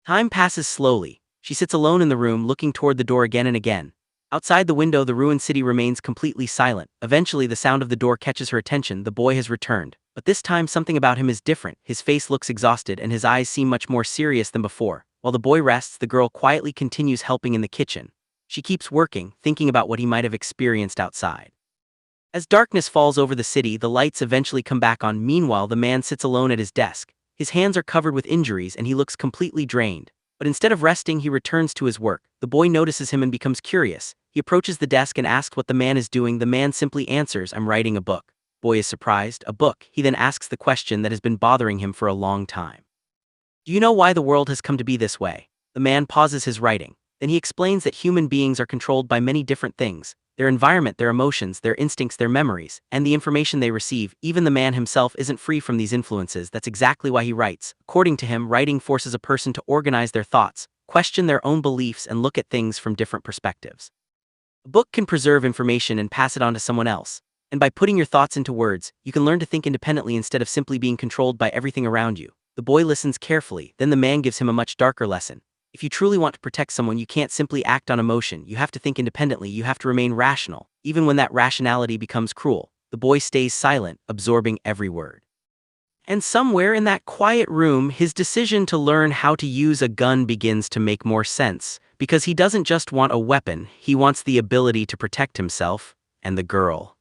Time passes slowly. She sits alone in the room, looking toward the door again and again. Outside the window, the ruined city remains completely silent. Eventually, the sound of the door catches her attention. The boy has returned, but this time something about him is different. His face looks exhausted and his eyes seem much more serious than before. While the boy rests, the girl quietly continues helping in the kitchen. She keeps working, thinking about what he might have experienced outside. As darkness falls over the city, the lights eventually come back on. Meanwhile, the man sits alone at his desk. His hands are covered with injuries and he looks completely drained. But instead of resting, he returns to his work. The boy notices him and becomes curious. He approaches the desk and asks what the man is doing. The man simply answers, "I'm writing a book." Boy is surprised. "A book?" He then asks the question that has been bothering him for a long time. "Do you know why the world has come to be this way?" The man pauses his writing. Then he explains that human beings are controlled by many different things: their environment, their emotions, their instincts, their memories, and the information they receive. Even the man himself isn't free from these influences. That's exactly why he writes. According to him, writing forces a person to organize their thoughts, question their own beliefs, and look at things from different perspectives. A book can preserve information and pass it on to someone else. And by putting your thoughts into words, you can learn to think independently instead of simply being controlled by everything around you. The boy listens carefully, then the man gives him a much darker lesson. If you truly want to protect someone, you can't simply act on emotion, you have to think independently, you have to remain rational. Even when that rationality becomes cruel, the boy stays silent, absorbing every word. And somewhere in that quiet room, his decision to learn how to use a gun begins to make more sense, because he doesn't just want a weapon, he wants the ability to protect himself and the girl.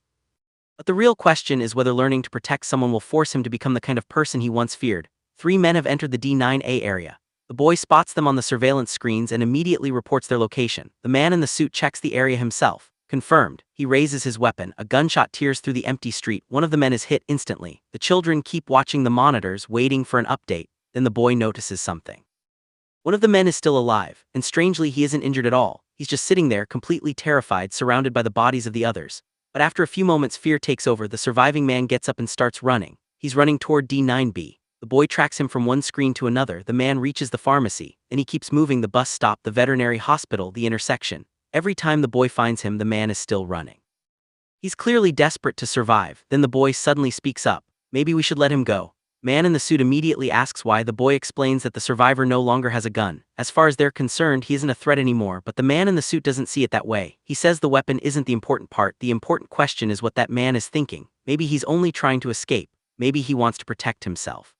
But the real question is whether learning to protect someone will force him to become the kind of person he once feared. 3 men have entered the D9A area. The boy spots them on the surveillance screens and immediately reports their location. The man in the suit checks the area himself. Confirmed. He raises his weapon. A gunshot tears through the empty street. One of the men is hit instantly. The children keep watching the monitors, waiting for an update. Then the boy notices something. One of the men is still alive, and strangely he isn't injured at all. He's just sitting there, completely terrified, surrounded by the bodies of the others. But after a few moments, fear takes over. The surviving man gets up and starts running. He's running toward D9B. The boy tracks him from one screen to another. The man reaches the pharmacy, and he keeps moving. The bus stop, the veterinary hospital, the intersection. Every time the boy finds him, the man is still running. He's clearly desperate to survive. Then the boy suddenly speaks up. Maybe we should let him go. Man in the suit immediately asks why. The boy explains that the survivor no longer has a gun. As far as they're concerned, he isn't a threat anymore, but the man in the suit doesn't see it that way. He says the weapon isn't the important part. The important question is what that man is thinking. Maybe he's only trying to escape. Maybe he wants to protect himself.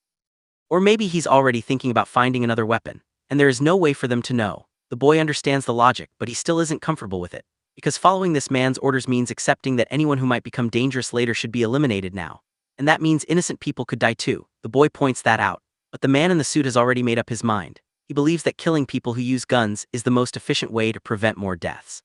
Or maybe he's already thinking about finding another weapon, and there is no way for them to know. The boy understands the logic, but he still isn't comfortable with it, because following this man's orders means accepting that anyone who might become dangerous later should be eliminated now. And that means innocent people could die too. The boy points that out, but the man in the suit has already made up his mind. He believes that killing people who use guns is the most efficient way to prevent more deaths.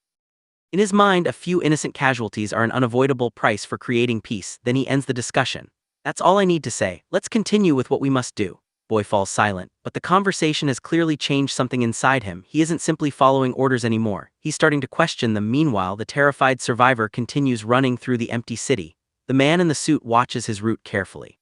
In his mind, a few innocent casualties are an unavoidable price for creating peace. Then he ends the discussion. That's all I need to say. Let's continue with what we must do. Boy falls silent, but the conversation has clearly changed something inside him. He isn't simply following orders anymore. He's starting to question them. Meanwhile, the terrified survivor continues running through the empty city. The man in the suit watches his route carefully.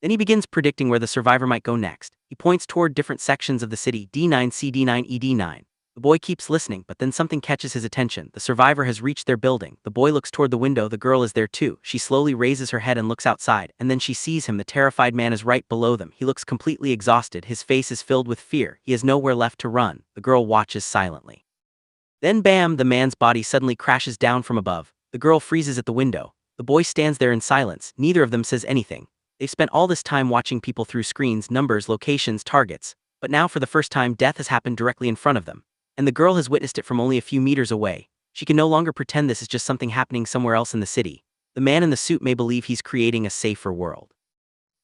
Then he begins predicting where the survivor might go next. He points toward different sections of the city, D9C, D9E, D9. The boy keeps listening, but then something catches his attention. The survivor has reached their building. The boy looks toward the window. The girl is there too. She slowly raises her head and looks outside, and then she sees him. The terrified man is right below them. He looks completely exhausted. His face is filled with fear. He has nowhere left to run. The girl watches silently. Then bam, the man's body suddenly crashes down from above. The girl freezes at the window. The boy stands there in silence. Neither of them says anything. They've spent all this time watching people through screens, numbers, locations, targets. But now for the first time, death has happened directly in front of them. And the girl has witnessed it from only a few meters away. She can no longer pretend this is just something happening somewhere else in the city. The man in the suit may believe he's creating a safer world.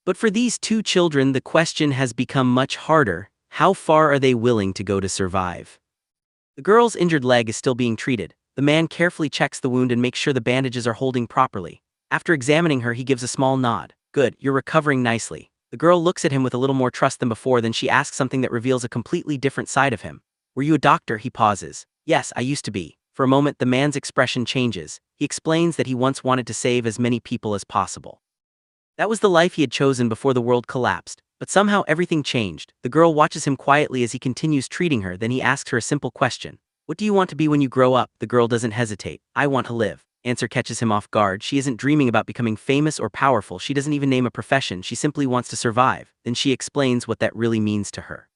But for these two children, the question has become much harder. How far are they willing to go to survive? The girl's injured leg is still being treated. The man carefully checks the wound and makes sure the bandages are holding properly. After examining her, he gives a small nod. Good, you're recovering nicely. The girl looks at him with a little more trust than before. Then she asks something that reveals a completely different side of him. Were you a doctor? He pauses. Yes, I used to be. For a moment, the man's expression changes. He explains that he once wanted to save as many people as possible. That was the life he had chosen before the world collapsed. But somehow everything changed. The girl watches him quietly as he continues treating her. Then he asks her a simple question. What do you want to be when you grow up? The girl doesn't hesitate. I want to live. Answer catches him off guard. She isn't dreaming about becoming famous or powerful. She doesn't even name a profession. She simply wants to survive. Then she explains what that really means to her.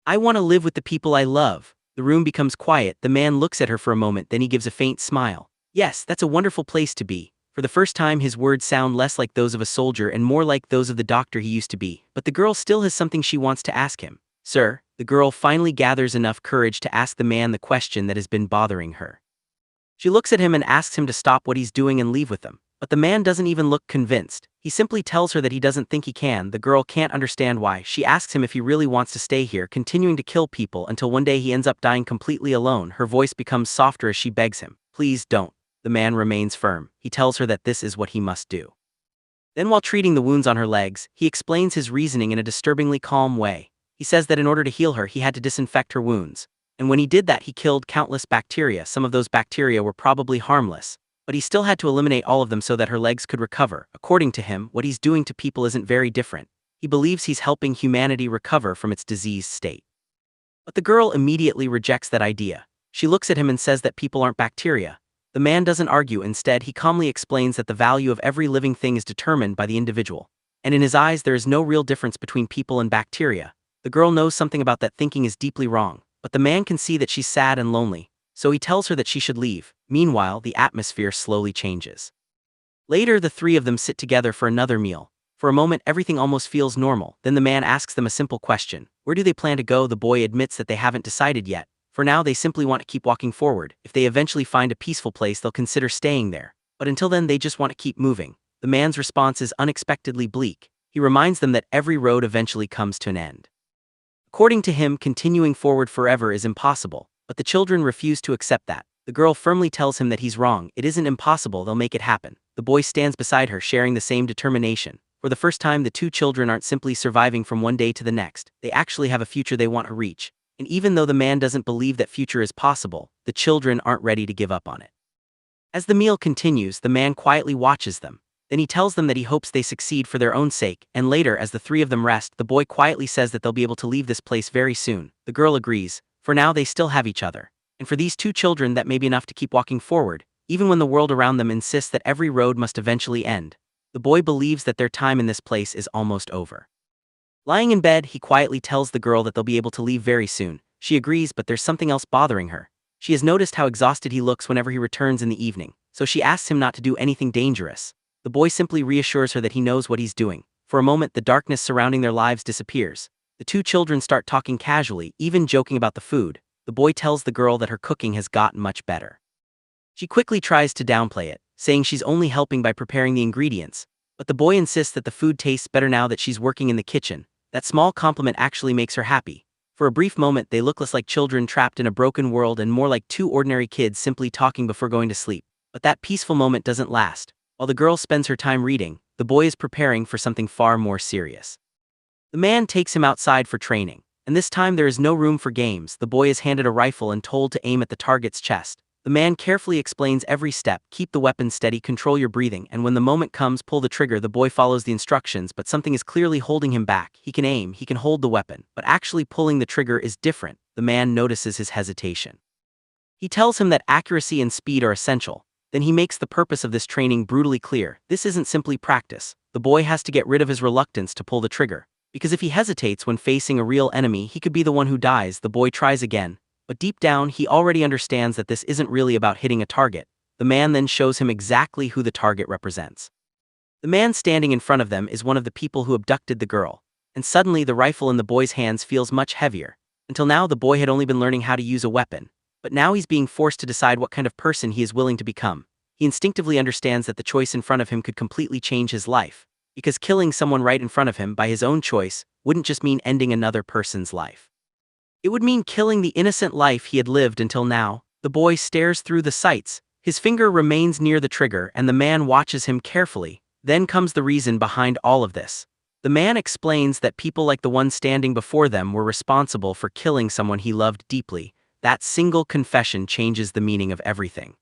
I want to live with the people I love. The room becomes quiet. The man looks at her for a moment, then he gives a faint smile. Yes, that's a wonderful place to be. For the first time, his words sound less like those of a soldier and more like those of the doctor he used to be. But the girl still has something she wants to ask him. Sir, the girl finally gathers enough courage to ask the man the question that has been bothering her. She looks at him and asks him to stop what he's doing and leave with them. But the man doesn't even look convinced. He simply tells her that he doesn't think he can. The girl can't understand why. She asks him if he really wants to stay here, continuing to kill people until one day he ends up dying completely alone. Her voice becomes softer as she begs him. Please don't. The man remains firm. He tells her that this is what he must do. Then while treating the wounds on her legs, he explains his reasoning in a disturbingly calm way. He says that in order to heal her, he had to disinfect her wounds. And when he did that, he killed countless bacteria. Some of those bacteria were probably harmless. But he still had to eliminate all of them so that her legs could recover. According to him, what he's doing to people isn't very different. He believes he's helping humanity recover from its diseased state. But the girl immediately rejects that idea. She looks at him and says that people aren't bacteria. The man doesn't argue, instead he calmly explains that the value of every living thing is determined by the individual. And in his eyes there is no real difference between people and bacteria. The girl knows something about that thinking is deeply wrong, but the man can see that she's sad and lonely, so he tells her that she should leave. Meanwhile, the atmosphere slowly changes. Later, the three of them sit together for another meal. For a moment, everything almost feels normal. Then the man asks them a simple question. Where do they plan to go? The boy admits that they haven't decided yet. For now, they simply want to keep walking forward. If they eventually find a peaceful place, they'll consider staying there. But until then, they just want to keep moving. The man's response is unexpectedly bleak. He reminds them that every road eventually comes to an end. According to him, continuing forward forever is impossible, but the children refuse to accept that. The girl firmly tells him that he's wrong. It isn't impossible, they'll make it happen. The boy stands beside her, sharing the same determination. For the first time, the two children aren't simply surviving from one day to the next. They actually have a future they want to reach. And even though the man doesn't believe that future is possible, the children aren't ready to give up on it. As the meal continues, the man quietly watches them. Then he tells them that he hopes they succeed for their own sake, and later, as the three of them rest, the boy quietly says that they'll be able to leave this place very soon. The girl agrees. For now, they still have each other. And for these two children, that may be enough to keep walking forward, even when the world around them insists that every road must eventually end. The boy believes that their time in this place is almost over. Lying in bed, he quietly tells the girl that they'll be able to leave very soon. She agrees, but there's something else bothering her. She has noticed how exhausted he looks whenever he returns in the evening, so she asks him not to do anything dangerous. The boy simply reassures her that he knows what he's doing. For a moment, the darkness surrounding their lives disappears. The two children start talking casually, even joking about the food. The boy tells the girl that her cooking has gotten much better. She quickly tries to downplay it, saying she's only helping by preparing the ingredients. But the boy insists that the food tastes better now that she's working in the kitchen. That small compliment actually makes her happy. For a brief moment, they look less like children trapped in a broken world and more like two ordinary kids simply talking before going to sleep. But that peaceful moment doesn't last. While the girl spends her time reading, the boy is preparing for something far more serious. The man takes him outside for training, and this time there is no room for games. The boy is handed a rifle and told to aim at the target's chest. The man carefully explains every step. Keep the weapon steady, control your breathing, and when the moment comes, pull the trigger. The boy follows the instructions, but something is clearly holding him back. He can aim, he can hold the weapon, but actually pulling the trigger is different. The man notices his hesitation. He tells him that accuracy and speed are essential. Then he makes the purpose of this training brutally clear. This isn't simply practice. The boy has to get rid of his reluctance to pull the trigger, because if he hesitates when facing a real enemy, he could be the one who dies. The boy tries again, but deep down he already understands that this isn't really about hitting a target. The man then shows him exactly who the target represents. The man standing in front of them is one of the people who abducted the girl, and suddenly the rifle in the boy's hands feels much heavier. Until now, the boy had only been learning how to use a weapon, but now he's being forced to decide what kind of person he is willing to become. He instinctively understands that the choice in front of him could completely change his life, because killing someone right in front of him by his own choice wouldn't just mean ending another person's life. It would mean killing the innocent life he had lived until now. The boy stares through the sights. His finger remains near the trigger, and the man watches him carefully. Then comes the reason behind all of this. The man explains that people like the one standing before them were responsible for killing someone he loved deeply. That single confession changes the meaning of everything.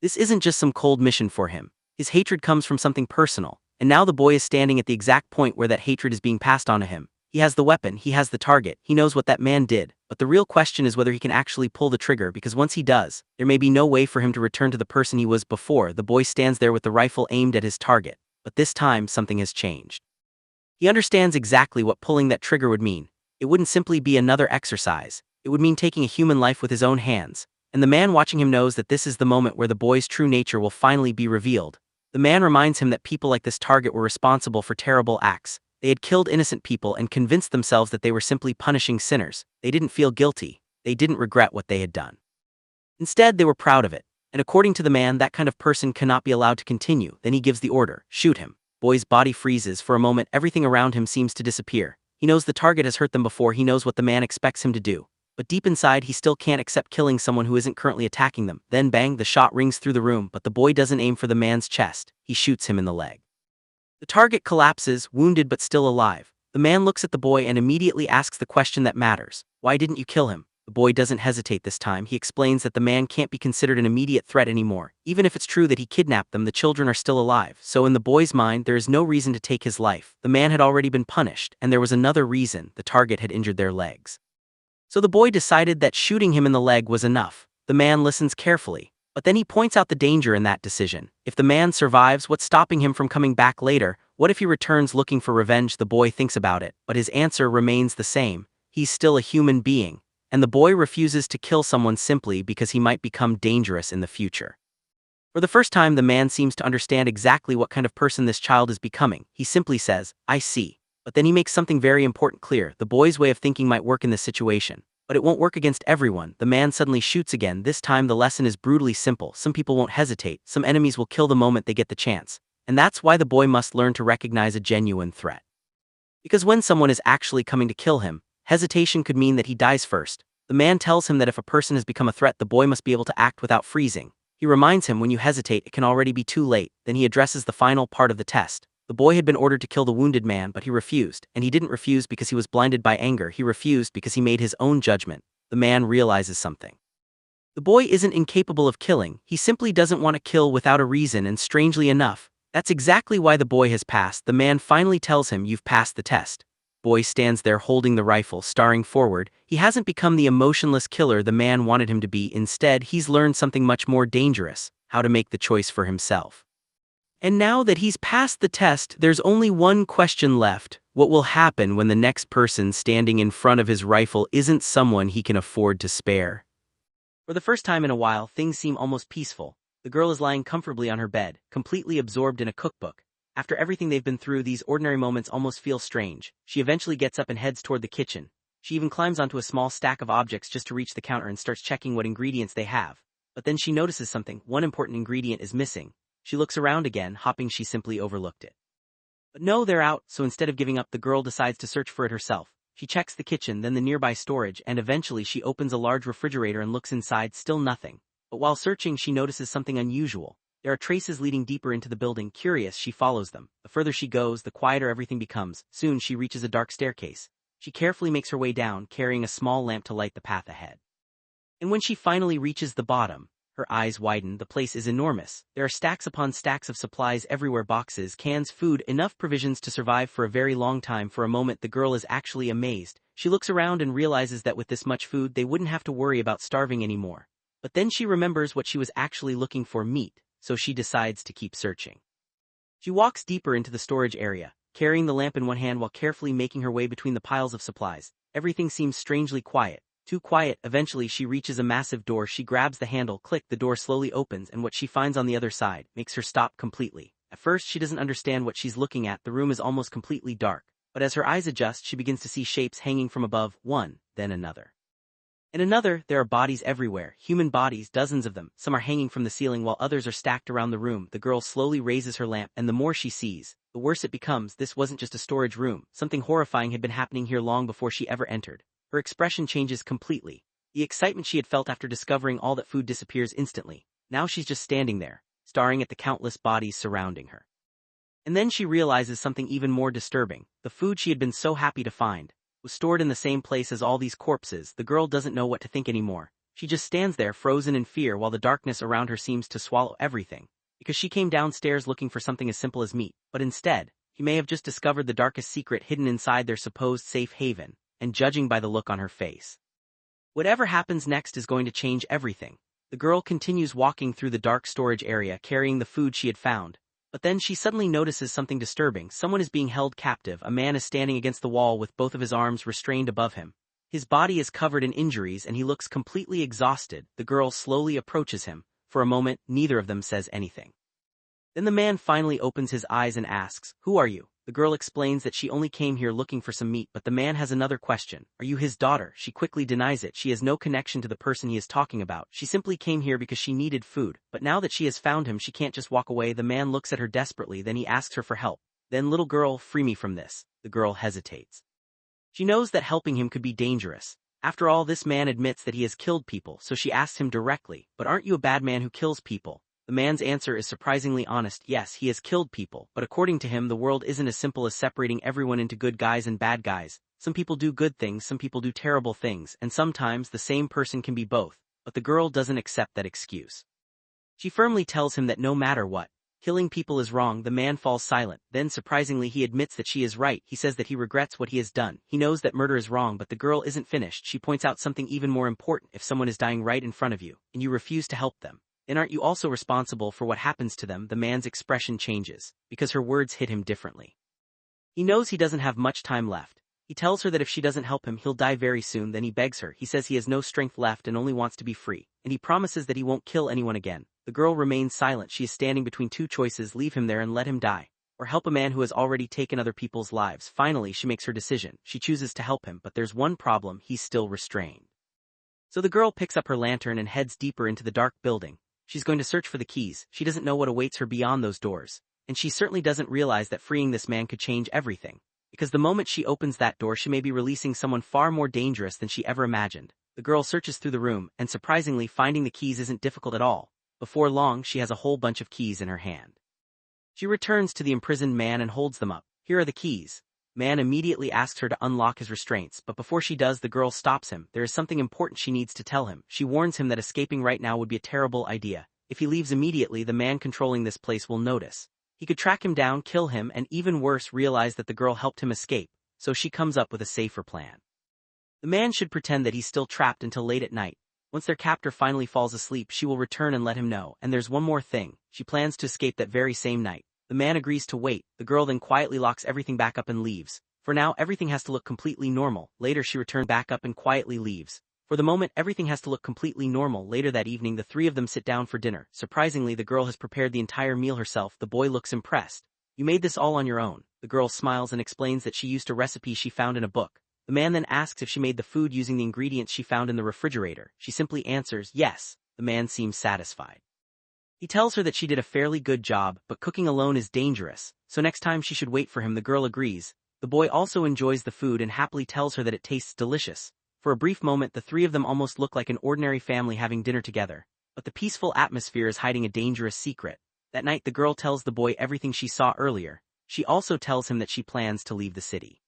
This isn't just some cold mission for him. His hatred comes from something personal, and now the boy is standing at the exact point where that hatred is being passed on to him. He has the weapon, he has the target, he knows what that man did, but the real question is whether he can actually pull the trigger, because once he does, there may be no way for him to return to the person he was before. The boy stands there with the rifle aimed at his target, but this time something has changed. He understands exactly what pulling that trigger would mean. It wouldn't simply be another exercise. It would mean taking a human life with his own hands, and the man watching him knows that this is the moment where the boy's true nature will finally be revealed. The man reminds him that people like this target were responsible for terrible acts. They had killed innocent people and convinced themselves that they were simply punishing sinners. They didn't feel guilty. They didn't regret what they had done. Instead, they were proud of it, and according to the man, that kind of person cannot be allowed to continue. Then he gives the order, shoot him. Boy's body freezes. For a moment, everything around him seems to disappear. He knows the target has hurt them before. He knows what the man expects him to do. But deep inside, he still can't accept killing someone who isn't currently attacking them. Then bang, the shot rings through the room, but the boy doesn't aim for the man's chest. He shoots him in the leg. The target collapses, wounded but still alive. The man looks at the boy and immediately asks the question that matters. Why didn't you kill him? The boy doesn't hesitate this time. He explains that the man can't be considered an immediate threat anymore. Even if it's true that he kidnapped them, the children are still alive. So in the boy's mind, there is no reason to take his life. The man had already been punished, and there was another reason: the target had injured their legs. So the boy decided that shooting him in the leg was enough. The man listens carefully, But then he points out the danger in that decision. If the man survives, what's stopping him from coming back later? What if he returns looking for revenge? The boy thinks about it, but his answer remains the same. He's still a human being, and the boy refuses to kill someone simply because he might become dangerous in the future. For the first time, the man seems to understand exactly what kind of person this child is becoming. He simply says, "I see." But then he makes something very important clear. The boy's way of thinking might work in this situation, but it won't work against everyone. The man suddenly shoots again. This time the lesson is brutally simple. Some people won't hesitate. Some enemies will kill the moment they get the chance. And that's why the boy must learn to recognize a genuine threat. Because when someone is actually coming to kill him, hesitation could mean that he dies first. The man tells him that if a person has become a threat, the boy must be able to act without freezing. He reminds him, when you hesitate, it can already be too late. Then he addresses the final part of the test. The boy had been ordered to kill the wounded man, but he refused. And he didn't refuse because he was blinded by anger. He refused because he made his own judgment. The man realizes something. The boy isn't incapable of killing. He simply doesn't want to kill without a reason, and strangely enough, that's exactly why the boy has passed. The man finally tells him, "You've passed the test." Boy stands there holding the rifle, staring forward. He hasn't become the emotionless killer the man wanted him to be. Instead, he's learned something much more dangerous: how to make the choice for himself. And now that he's passed the test, there's only one question left. What will happen when the next person standing in front of his rifle isn't someone he can afford to spare? For the first time in a while, things seem almost peaceful. The girl is lying comfortably on her bed, completely absorbed in a cookbook. After everything they've been through, these ordinary moments almost feel strange. She eventually gets up and heads toward the kitchen. She even climbs onto a small stack of objects just to reach the counter and starts checking what ingredients they have. But then she notices something. One important ingredient is missing. She looks around again, hoping she simply overlooked it. But no, they're out, so instead of giving up, the girl decides to search for it herself. She checks the kitchen, then the nearby storage, and eventually she opens a large refrigerator and looks inside. Still nothing. But while searching, she notices something unusual. There are traces leading deeper into the building. Curious, she follows them. The further she goes, the quieter everything becomes. Soon she reaches a dark staircase. She carefully makes her way down, carrying a small lamp to light the path ahead. And when she finally reaches the bottom, her eyes widen. The place is enormous. There are stacks upon stacks of supplies everywhere: boxes, cans, food, enough provisions to survive for a very long time. For a moment, the girl is actually amazed. She looks around and realizes that with this much food, they wouldn't have to worry about starving anymore. But then she remembers what she was actually looking for: meat, so she decides to keep searching. She walks deeper into the storage area, carrying the lamp in one hand while carefully making her way between the piles of supplies. Everything seems strangely quiet. Too quiet. Eventually she reaches a massive door. She grabs the handle. Click, the door slowly opens, and what she finds on the other side makes her stop completely. At first she doesn't understand what she's looking at. The room is almost completely dark, but as her eyes adjust, she begins to see shapes hanging from above, one, then another. In another, there are bodies everywhere, human bodies, dozens of them. Some are hanging from the ceiling while others are stacked around the room. The girl slowly raises her lamp, and the more she sees, the worse it becomes. This wasn't just a storage room. Something horrifying had been happening here long before she ever entered. Her expression changes completely. The excitement she had felt after discovering all that food disappears instantly. Now she's just standing there, staring at the countless bodies surrounding her. And then she realizes something even more disturbing. The food she had been so happy to find was stored in the same place as all these corpses. The girl doesn't know what to think anymore. She just stands there, frozen in fear, while the darkness around her seems to swallow everything. Because she came downstairs looking for something as simple as meat, but instead, he may have just discovered the darkest secret hidden inside their supposed safe haven. And judging by the look on her face, whatever happens next is going to change everything. The girl continues walking through the dark storage area, carrying the food she had found. But then she suddenly notices something disturbing. Someone is being held captive. A man is standing against the wall with both of his arms restrained above him. His body is covered in injuries and he looks completely exhausted. The girl slowly approaches him. For a moment, neither of them says anything. Then the man finally opens his eyes and asks, "Who are you?" The girl explains that she only came here looking for some meat, but the man has another question. "Are you his daughter?" She quickly denies it. She has no connection to the person he is talking about. She simply came here because she needed food. But now that she has found him, she can't just walk away. The man looks at her desperately, then he asks her for help. "Then, little girl, free me from this." The girl hesitates. She knows that helping him could be dangerous. After all, this man admits that he has killed people, so she asks him directly, "But aren't you a bad man who kills people?" The man's answer is surprisingly honest. Yes, he has killed people, but according to him, the world isn't as simple as separating everyone into good guys and bad guys. Some people do good things, some people do terrible things, and sometimes the same person can be both. But the girl doesn't accept that excuse. She firmly tells him that no matter what, killing people is wrong. The man falls silent. Then, surprisingly, he admits that she is right. He says that he regrets what he has done. He knows that murder is wrong, but the girl isn't finished. She points out something even more important. If someone is dying right in front of you, and you refuse to help them, "And aren't you also responsible for what happens to them?" The man's expression changes, because her words hit him differently. He knows he doesn't have much time left. He tells her that if she doesn't help him, he'll die very soon. Then he begs her. He says he has no strength left and only wants to be free, and he promises that he won't kill anyone again. The girl remains silent. She is standing between two choices: leave him there and let him die, or help a man who has already taken other people's lives. Finally, she makes her decision. She chooses to help him, but there's one problem: he's still restrained. So the girl picks up her lantern and heads deeper into the dark building. She's going to search for the keys. She doesn't know what awaits her beyond those doors, and she certainly doesn't realize that freeing this man could change everything, because the moment she opens that door, she may be releasing someone far more dangerous than she ever imagined. The girl searches through the room, and surprisingly, finding the keys isn't difficult at all. Before long, she has a whole bunch of keys in her hand. She returns to the imprisoned man and holds them up. "Here are the keys." Man immediately asks her to unlock his restraints, but before she does, the girl stops him. There is something important she needs to tell him. She warns him that escaping right now would be a terrible idea. If he leaves immediately, the man controlling this place will notice. He could track him down, kill him, and even worse, realize that the girl helped him escape, so she comes up with a safer plan. The man should pretend that he's still trapped until late at night. Once their captor finally falls asleep, she will return and let him know. And there's one more thing: she plans to escape that very same night. The man agrees to wait. The girl then quietly locks everything back up and leaves. For now, everything has to look completely normal. Later, she returns back up and quietly leaves. For the moment, everything has to look completely normal. Later that evening, the three of them sit down for dinner. Surprisingly, the girl has prepared the entire meal herself. The boy looks impressed. "You made this all on your own." The girl smiles and explains that she used a recipe she found in a book. The man then asks if she made the food using the ingredients she found in the refrigerator. She simply answers yes. The man seems satisfied. He tells her that she did a fairly good job, but cooking alone is dangerous, so next time she should wait for him. The girl agrees. The boy also enjoys the food and happily tells her that it tastes delicious. For a brief moment, the three of them almost look like an ordinary family having dinner together, but the peaceful atmosphere is hiding a dangerous secret. That night, the girl tells the boy everything she saw earlier. She also tells him that she plans to leave the city.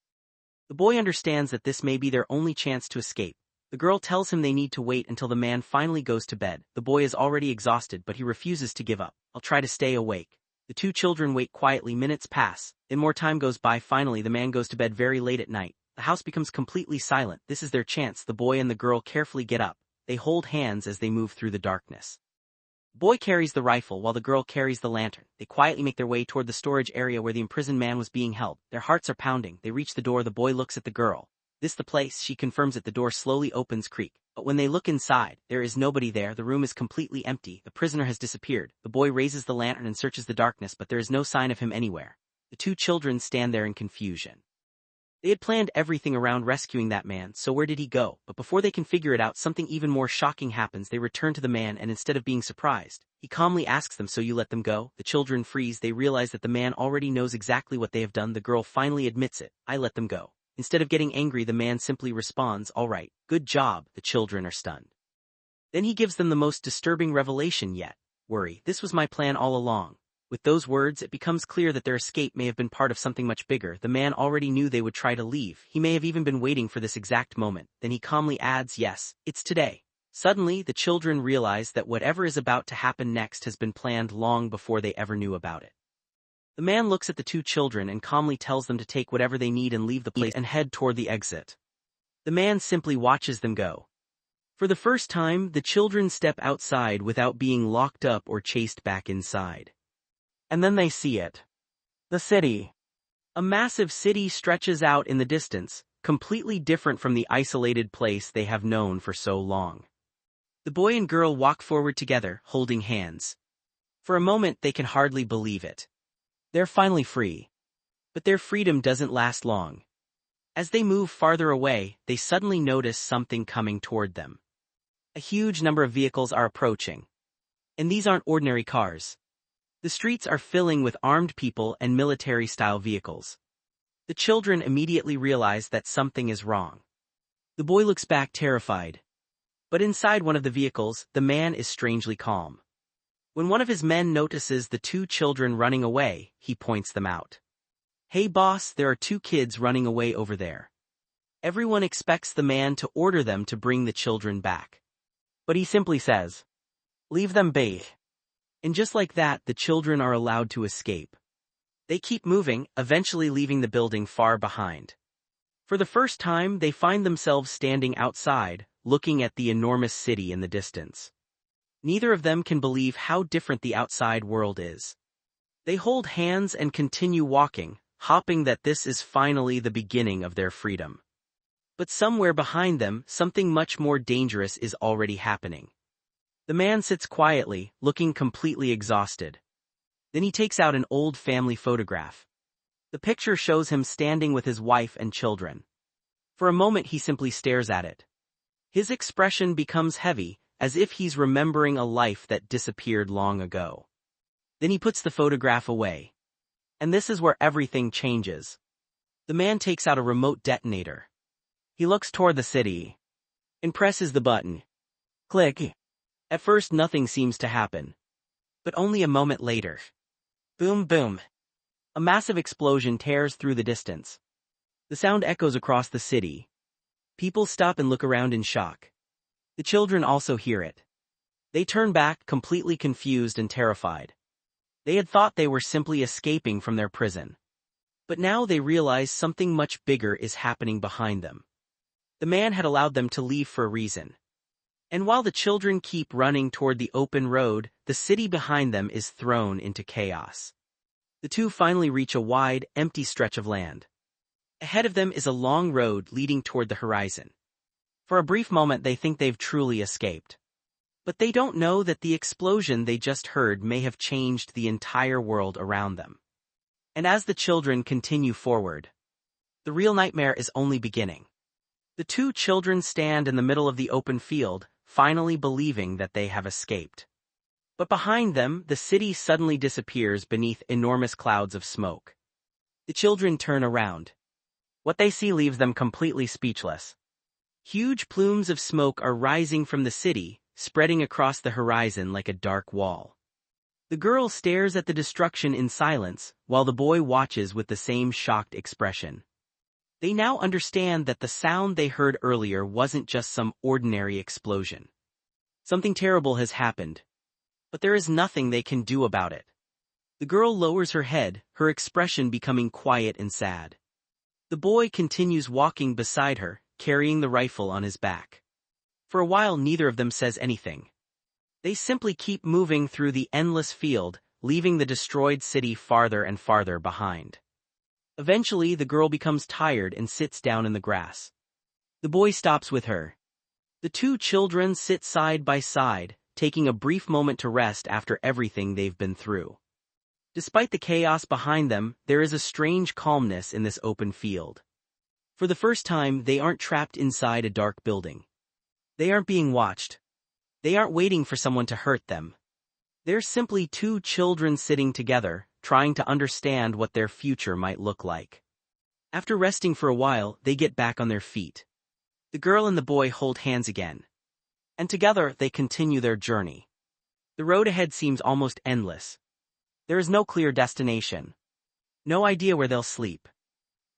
The boy understands that this may be their only chance to escape. The girl tells him they need to wait until the man finally goes to bed. The boy is already exhausted, but he refuses to give up. "I'll try to stay awake." The two children wait quietly. Minutes pass, then more time goes by. Finally, the man goes to bed very late at night. The house becomes completely silent. This is their chance. The boy and the girl carefully get up. They hold hands as they move through the darkness. The boy carries the rifle while the girl carries the lantern. They quietly make their way toward the storage area where the imprisoned man was being held. Their hearts are pounding. They reach the door. The boy looks at the girl. "This the place," she confirms it. The door slowly opens, creak. But when they look inside, there is nobody there. The room is completely empty. The prisoner has disappeared. The boy raises the lantern and searches the darkness, but there is no sign of him anywhere. The two children stand there in confusion. They had planned everything around rescuing that man, so where did he go? But before they can figure it out, something even more shocking happens. They return to the man, and instead of being surprised, he calmly asks them, "So you let them go?" The children freeze. They realize that the man already knows exactly what they have done. The girl finally admits it. "I let them go." Instead of getting angry, the man simply responds, "All right, good job." The children are stunned. Then he gives them the most disturbing revelation yet. "Worry, this was my plan all along." With those words, it becomes clear that their escape may have been part of something much bigger. The man already knew they would try to leave. He may have even been waiting for this exact moment. Then he calmly adds, "Yes, it's today." Suddenly, the children realize that whatever is about to happen next has been planned long before they ever knew about it. The man looks at the two children and calmly tells them to take whatever they need and leave the place and head toward the exit. The man simply watches them go. For the first time, the children step outside without being locked up or chased back inside. And then they see it. The city. A massive city stretches out in the distance, completely different from the isolated place they have known for so long. The boy and girl walk forward together, holding hands. For a moment, they can hardly believe it. They're finally free. But their freedom doesn't last long. As they move farther away, they suddenly notice something coming toward them. A huge number of vehicles are approaching. And these aren't ordinary cars. The streets are filling with armed people and military-style vehicles. The children immediately realize that something is wrong. The boy looks back terrified. But inside one of the vehicles, the man is strangely calm. When one of his men notices the two children running away, he points them out. "Hey boss, there are two kids running away over there." Everyone expects the man to order them to bring the children back. But he simply says, "Leave them be." And just like that, the children are allowed to escape. They keep moving, eventually leaving the building far behind. For the first time, they find themselves standing outside, looking at the enormous city in the distance. Neither of them can believe how different the outside world is. They hold hands and continue walking, hoping that this is finally the beginning of their freedom. But somewhere behind them, something much more dangerous is already happening. The man sits quietly, looking completely exhausted. Then he takes out an old family photograph. The picture shows him standing with his wife and children. For a moment he simply stares at it. His expression becomes heavy, as if he's remembering a life that disappeared long ago. Then he puts the photograph away. And this is where everything changes. The man takes out a remote detonator. He looks toward the city and presses the button. Click. At first nothing seems to happen. But only a moment later. Boom boom. A massive explosion tears through the distance. The sound echoes across the city. People stop and look around in shock. The children also hear it. They turn back, completely confused and terrified. They had thought they were simply escaping from their prison. But now they realize something much bigger is happening behind them. The man had allowed them to leave for a reason. And while the children keep running toward the open road, the city behind them is thrown into chaos. The two finally reach a wide, empty stretch of land. Ahead of them is a long road leading toward the horizon. For a brief moment they think they've truly escaped. But they don't know that the explosion they just heard may have changed the entire world around them. And as the children continue forward, the real nightmare is only beginning. The two children stand in the middle of the open field, finally believing that they have escaped. But behind them, the city suddenly disappears beneath enormous clouds of smoke. The children turn around. What they see leaves them completely speechless. Huge plumes of smoke are rising from the city, spreading across the horizon like a dark wall. The girl stares at the destruction in silence, while the boy watches with the same shocked expression. They now understand that the sound they heard earlier wasn't just some ordinary explosion. Something terrible has happened. But there is nothing they can do about it. The girl lowers her head, her expression becoming quiet and sad. The boy continues walking beside her, carrying the rifle on his back. For a while neither of them says anything. They simply keep moving through the endless field, leaving the destroyed city farther and farther behind. Eventually, the girl becomes tired and sits down in the grass. The boy stops with her. The two children sit side by side, taking a brief moment to rest after everything they've been through. Despite the chaos behind them, there is a strange calmness in this open field. For the first time, they aren't trapped inside a dark building. They aren't being watched. They aren't waiting for someone to hurt them. They're simply two children sitting together, trying to understand what their future might look like. After resting for a while, they get back on their feet. The girl and the boy hold hands again. And together, they continue their journey. The road ahead seems almost endless. There is no clear destination. No idea where they'll sleep.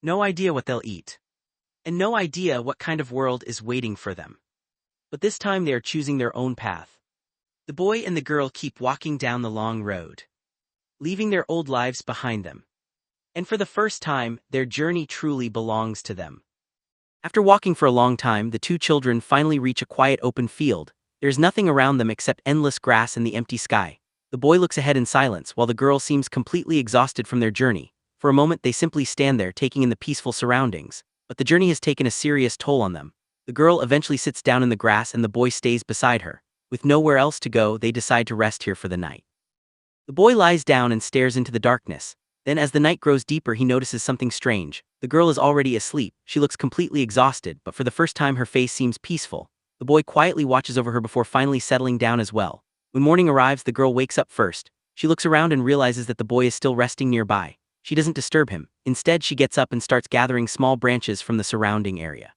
No idea what they'll eat. And no idea what kind of world is waiting for them. But this time they are choosing their own path. The boy and the girl keep walking down the long road, leaving their old lives behind them. And for the first time, their journey truly belongs to them. After walking for a long time, the two children finally reach a quiet open field. There is nothing around them except endless grass and the empty sky. The boy looks ahead in silence, while the girl seems completely exhausted from their journey. For a moment they simply stand there, taking in the peaceful surroundings. But the journey has taken a serious toll on them. The girl eventually sits down in the grass and the boy stays beside her. With nowhere else to go, they decide to rest here for the night. The boy lies down and stares into the darkness. Then as the night grows deeper he notices something strange. The girl is already asleep. She looks completely exhausted, but for the first time her face seems peaceful. The boy quietly watches over her before finally settling down as well. When morning arrives, the girl wakes up first. She looks around and realizes that the boy is still resting nearby. She doesn't disturb him. Instead, she gets up and starts gathering small branches from the surrounding area.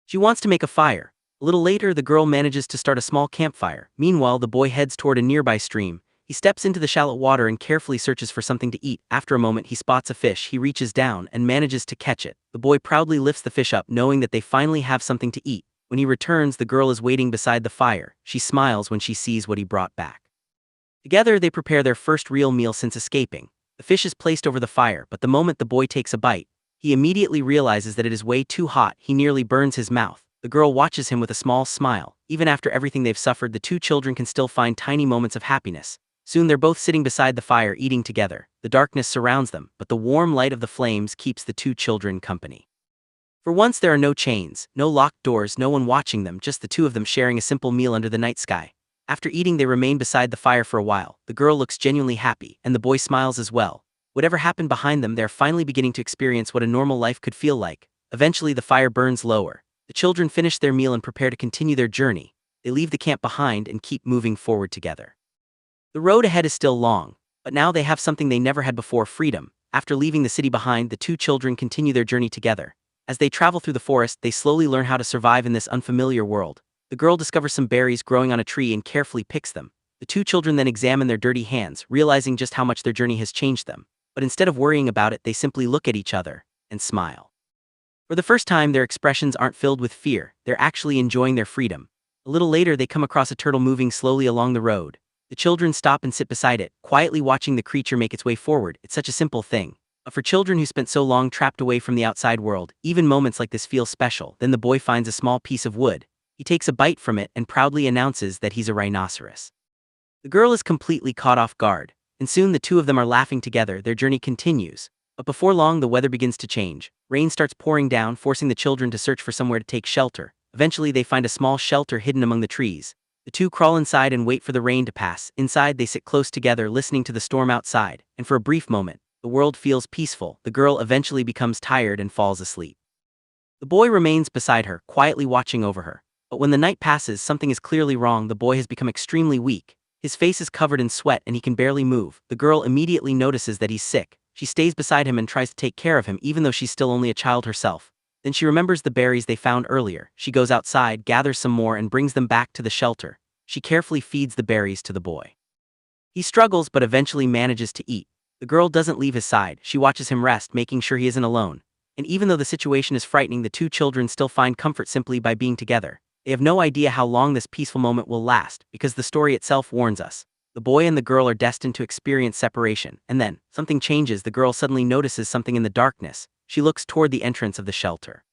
She wants to make a fire. A little later, the girl manages to start a small campfire. Meanwhile, the boy heads toward a nearby stream. He steps into the shallow water and carefully searches for something to eat. After a moment, he spots a fish. He reaches down and manages to catch it. The boy proudly lifts the fish up, knowing that they finally have something to eat. When he returns, the girl is waiting beside the fire. She smiles when she sees what he brought back. Together, they prepare their first real meal since escaping. The fish is placed over the fire, but the moment the boy takes a bite, he immediately realizes that it is way too hot. He nearly burns his mouth. The girl watches him with a small smile. Even after everything they've suffered, the two children can still find tiny moments of happiness. Soon they're both sitting beside the fire eating together. The darkness surrounds them, but the warm light of the flames keeps the two children company. For once there are no chains, no locked doors, no one watching them, just the two of them sharing a simple meal under the night sky. After eating they remain beside the fire for a while. The girl looks genuinely happy, and the boy smiles as well. Whatever happened behind them, they're finally beginning to experience what a normal life could feel like. Eventually the fire burns lower. The children finish their meal and prepare to continue their journey. They leave the camp behind and keep moving forward together. The road ahead is still long, but now they have something they never had before: freedom. After leaving the city behind, the two children continue their journey together. As they travel through the forest, they slowly learn how to survive in this unfamiliar world. The girl discovers some berries growing on a tree and carefully picks them. The two children then examine their dirty hands, realizing just how much their journey has changed them. But instead of worrying about it, they simply look at each other and smile. For the first time, their expressions aren't filled with fear, they're actually enjoying their freedom. A little later, they come across a turtle moving slowly along the road. The children stop and sit beside it, quietly watching the creature make its way forward. It's such a simple thing. But for children who spent so long trapped away from the outside world, even moments like this feel special. Then the boy finds a small piece of wood. He takes a bite from it and proudly announces that he's a rhinoceros. The girl is completely caught off guard, and soon the two of them are laughing together. Their journey continues. But before long, the weather begins to change. Rain starts pouring down, forcing the children to search for somewhere to take shelter. Eventually, they find a small shelter hidden among the trees. The two crawl inside and wait for the rain to pass. Inside, they sit close together, listening to the storm outside, and for a brief moment, the world feels peaceful. The girl eventually becomes tired and falls asleep. The boy remains beside her, quietly watching over her. But when the night passes, something is clearly wrong. The boy has become extremely weak. His face is covered in sweat and he can barely move. The girl immediately notices that he's sick. She stays beside him and tries to take care of him, even though she's still only a child herself. Then she remembers the berries they found earlier. She goes outside, gathers some more, and brings them back to the shelter. She carefully feeds the berries to the boy. He struggles but eventually manages to eat. The girl doesn't leave his side. She watches him rest, making sure he isn't alone. And even though the situation is frightening, the two children still find comfort simply by being together. They have no idea how long this peaceful moment will last, because the story itself warns us. The boy and the girl are destined to experience separation, and then, something changes. The girl suddenly notices something in the darkness. She looks toward the entrance of the shelter.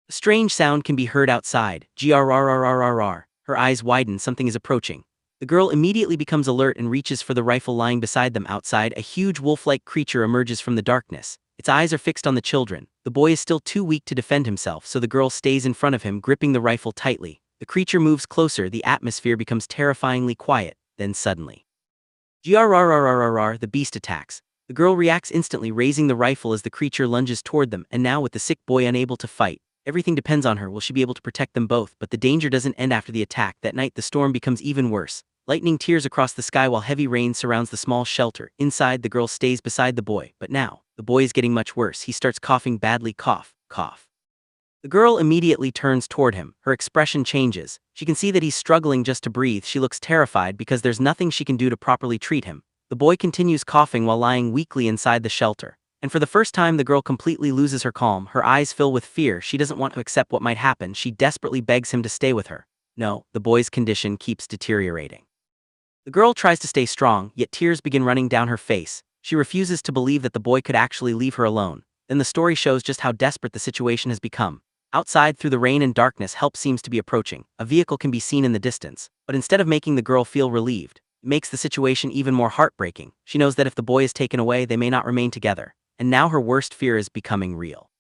A strange sound can be heard outside. Grrrrrrrr. Her eyes widen. Something is approaching. The girl immediately becomes alert and reaches for the rifle lying beside them. Outside, a huge wolf-like creature emerges from the darkness. Its eyes are fixed on the children. The boy is still too weak to defend himself, so the girl stays in front of him, gripping the rifle tightly. The creature moves closer. The atmosphere becomes terrifyingly quiet. Then suddenly, grrrrrrrr, the beast attacks. The girl reacts instantly, raising the rifle as the creature lunges toward them, and now with the sick boy unable to fight, everything depends on her. Will she be able to protect them both? But the danger doesn't end after the attack. That night the storm becomes even worse. Lightning tears across the sky while heavy rain surrounds the small shelter. Inside, the girl stays beside the boy, but now, the boy is getting much worse. He starts coughing badly. Cough, cough. The girl immediately turns toward him. Her expression changes. She can see that he's struggling just to breathe. She looks terrified because there's nothing she can do to properly treat him. The boy continues coughing while lying weakly inside the shelter. And for the first time, the girl completely loses her calm. Her eyes fill with fear. She doesn't want to accept what might happen. She desperately begs him to stay with her. No, the boy's condition keeps deteriorating. The girl tries to stay strong, yet tears begin running down her face. She refuses to believe that the boy could actually leave her alone. Then the story shows just how desperate the situation has become. Outside, through the rain and darkness, help seems to be approaching. A vehicle can be seen in the distance, but instead of making the girl feel relieved, it makes the situation even more heartbreaking. She knows that if the boy is taken away, they may not remain together, and now her worst fear is becoming real.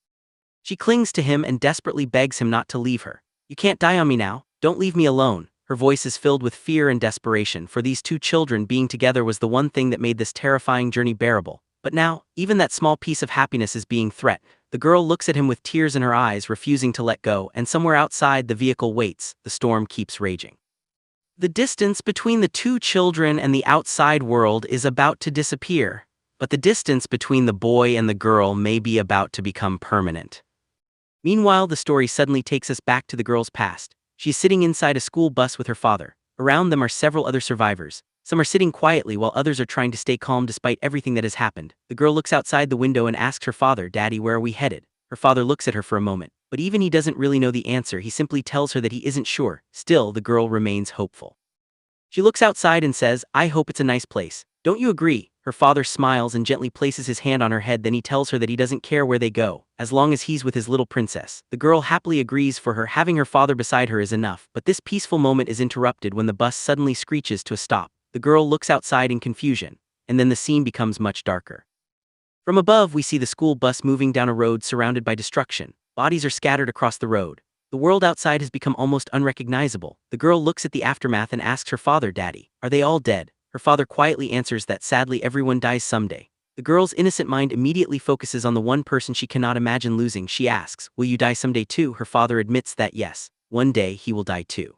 She clings to him and desperately begs him not to leave her. "You can't die on me now. Don't leave me alone." Her voice is filled with fear and desperation. For these two children, being together was the one thing that made this terrifying journey bearable. But now, even that small piece of happiness is being threatened. The girl looks at him with tears in her eyes, refusing to let go, and somewhere outside the vehicle waits. The storm keeps raging. The distance between the two children and the outside world is about to disappear, but the distance between the boy and the girl may be about to become permanent. Meanwhile, the story suddenly takes us back to the girl's past. She's sitting inside a school bus with her father. Around them are several other survivors. Some are sitting quietly while others are trying to stay calm despite everything that has happened. The girl looks outside the window and asks her father, "Daddy, where are we headed?" Her father looks at her for a moment, but even he doesn't really know the answer. He simply tells her that he isn't sure. Still, the girl remains hopeful. She looks outside and says, "I hope it's a nice place. Don't you agree?" Her father smiles and gently places his hand on her head, then he tells her that he doesn't care where they go, as long as he's with his little princess. The girl happily agrees, for her having her father beside her is enough, but this peaceful moment is interrupted when the bus suddenly screeches to a stop. The girl looks outside in confusion, and then the scene becomes much darker. From above we see the school bus moving down a road surrounded by destruction. Bodies are scattered across the road. The world outside has become almost unrecognizable. The girl looks at the aftermath and asks her father, "Daddy, are they all dead?" Her father quietly answers that sadly everyone dies someday. The girl's innocent mind immediately focuses on the one person she cannot imagine losing. She asks, "Will you die someday too?" Her father admits that yes, one day he will die too.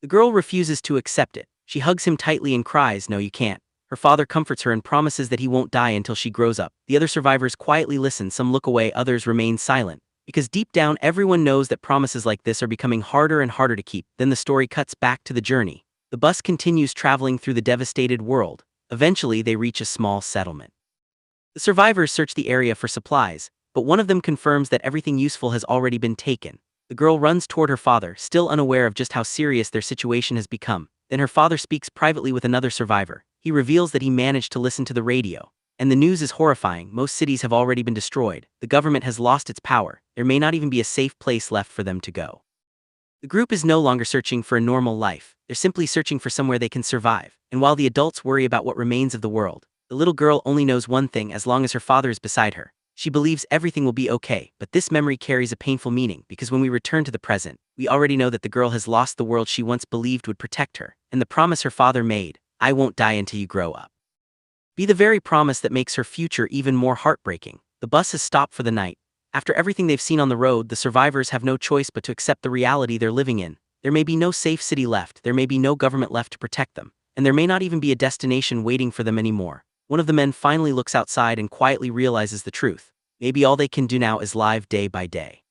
The girl refuses to accept it. She hugs him tightly and cries, "No, you can't." Her father comforts her and promises that he won't die until she grows up. The other survivors quietly listen, some look away, others remain silent, because deep down everyone knows that promises like this are becoming harder and harder to keep. Then the story cuts back to the journey. The bus continues traveling through the devastated world. Eventually, they reach a small settlement. The survivors search the area for supplies, but one of them confirms that everything useful has already been taken. The girl runs toward her father, still unaware of just how serious their situation has become. Then her father speaks privately with another survivor. He reveals that he managed to listen to the radio. And the news is horrifying. Most cities have already been destroyed. The government has lost its power. There may not even be a safe place left for them to go. The group is no longer searching for a normal life. They're simply searching for somewhere they can survive. And while the adults worry about what remains of the world, the little girl only knows one thing: as long as her father is beside her, she believes everything will be okay. But this memory carries a painful meaning, because when we return to the present, we already know that the girl has lost the world she once believed would protect her, and the promise her father made, "I won't die until you grow up," be the very promise that makes her future even more heartbreaking. The bus has stopped for the night. After everything they've seen on the road, the survivors have no choice but to accept the reality they're living in. There may be no safe city left, there may be no government left to protect them, and there may not even be a destination waiting for them anymore. One of the men finally looks outside and quietly realizes the truth. Maybe all they can do now is live day by day.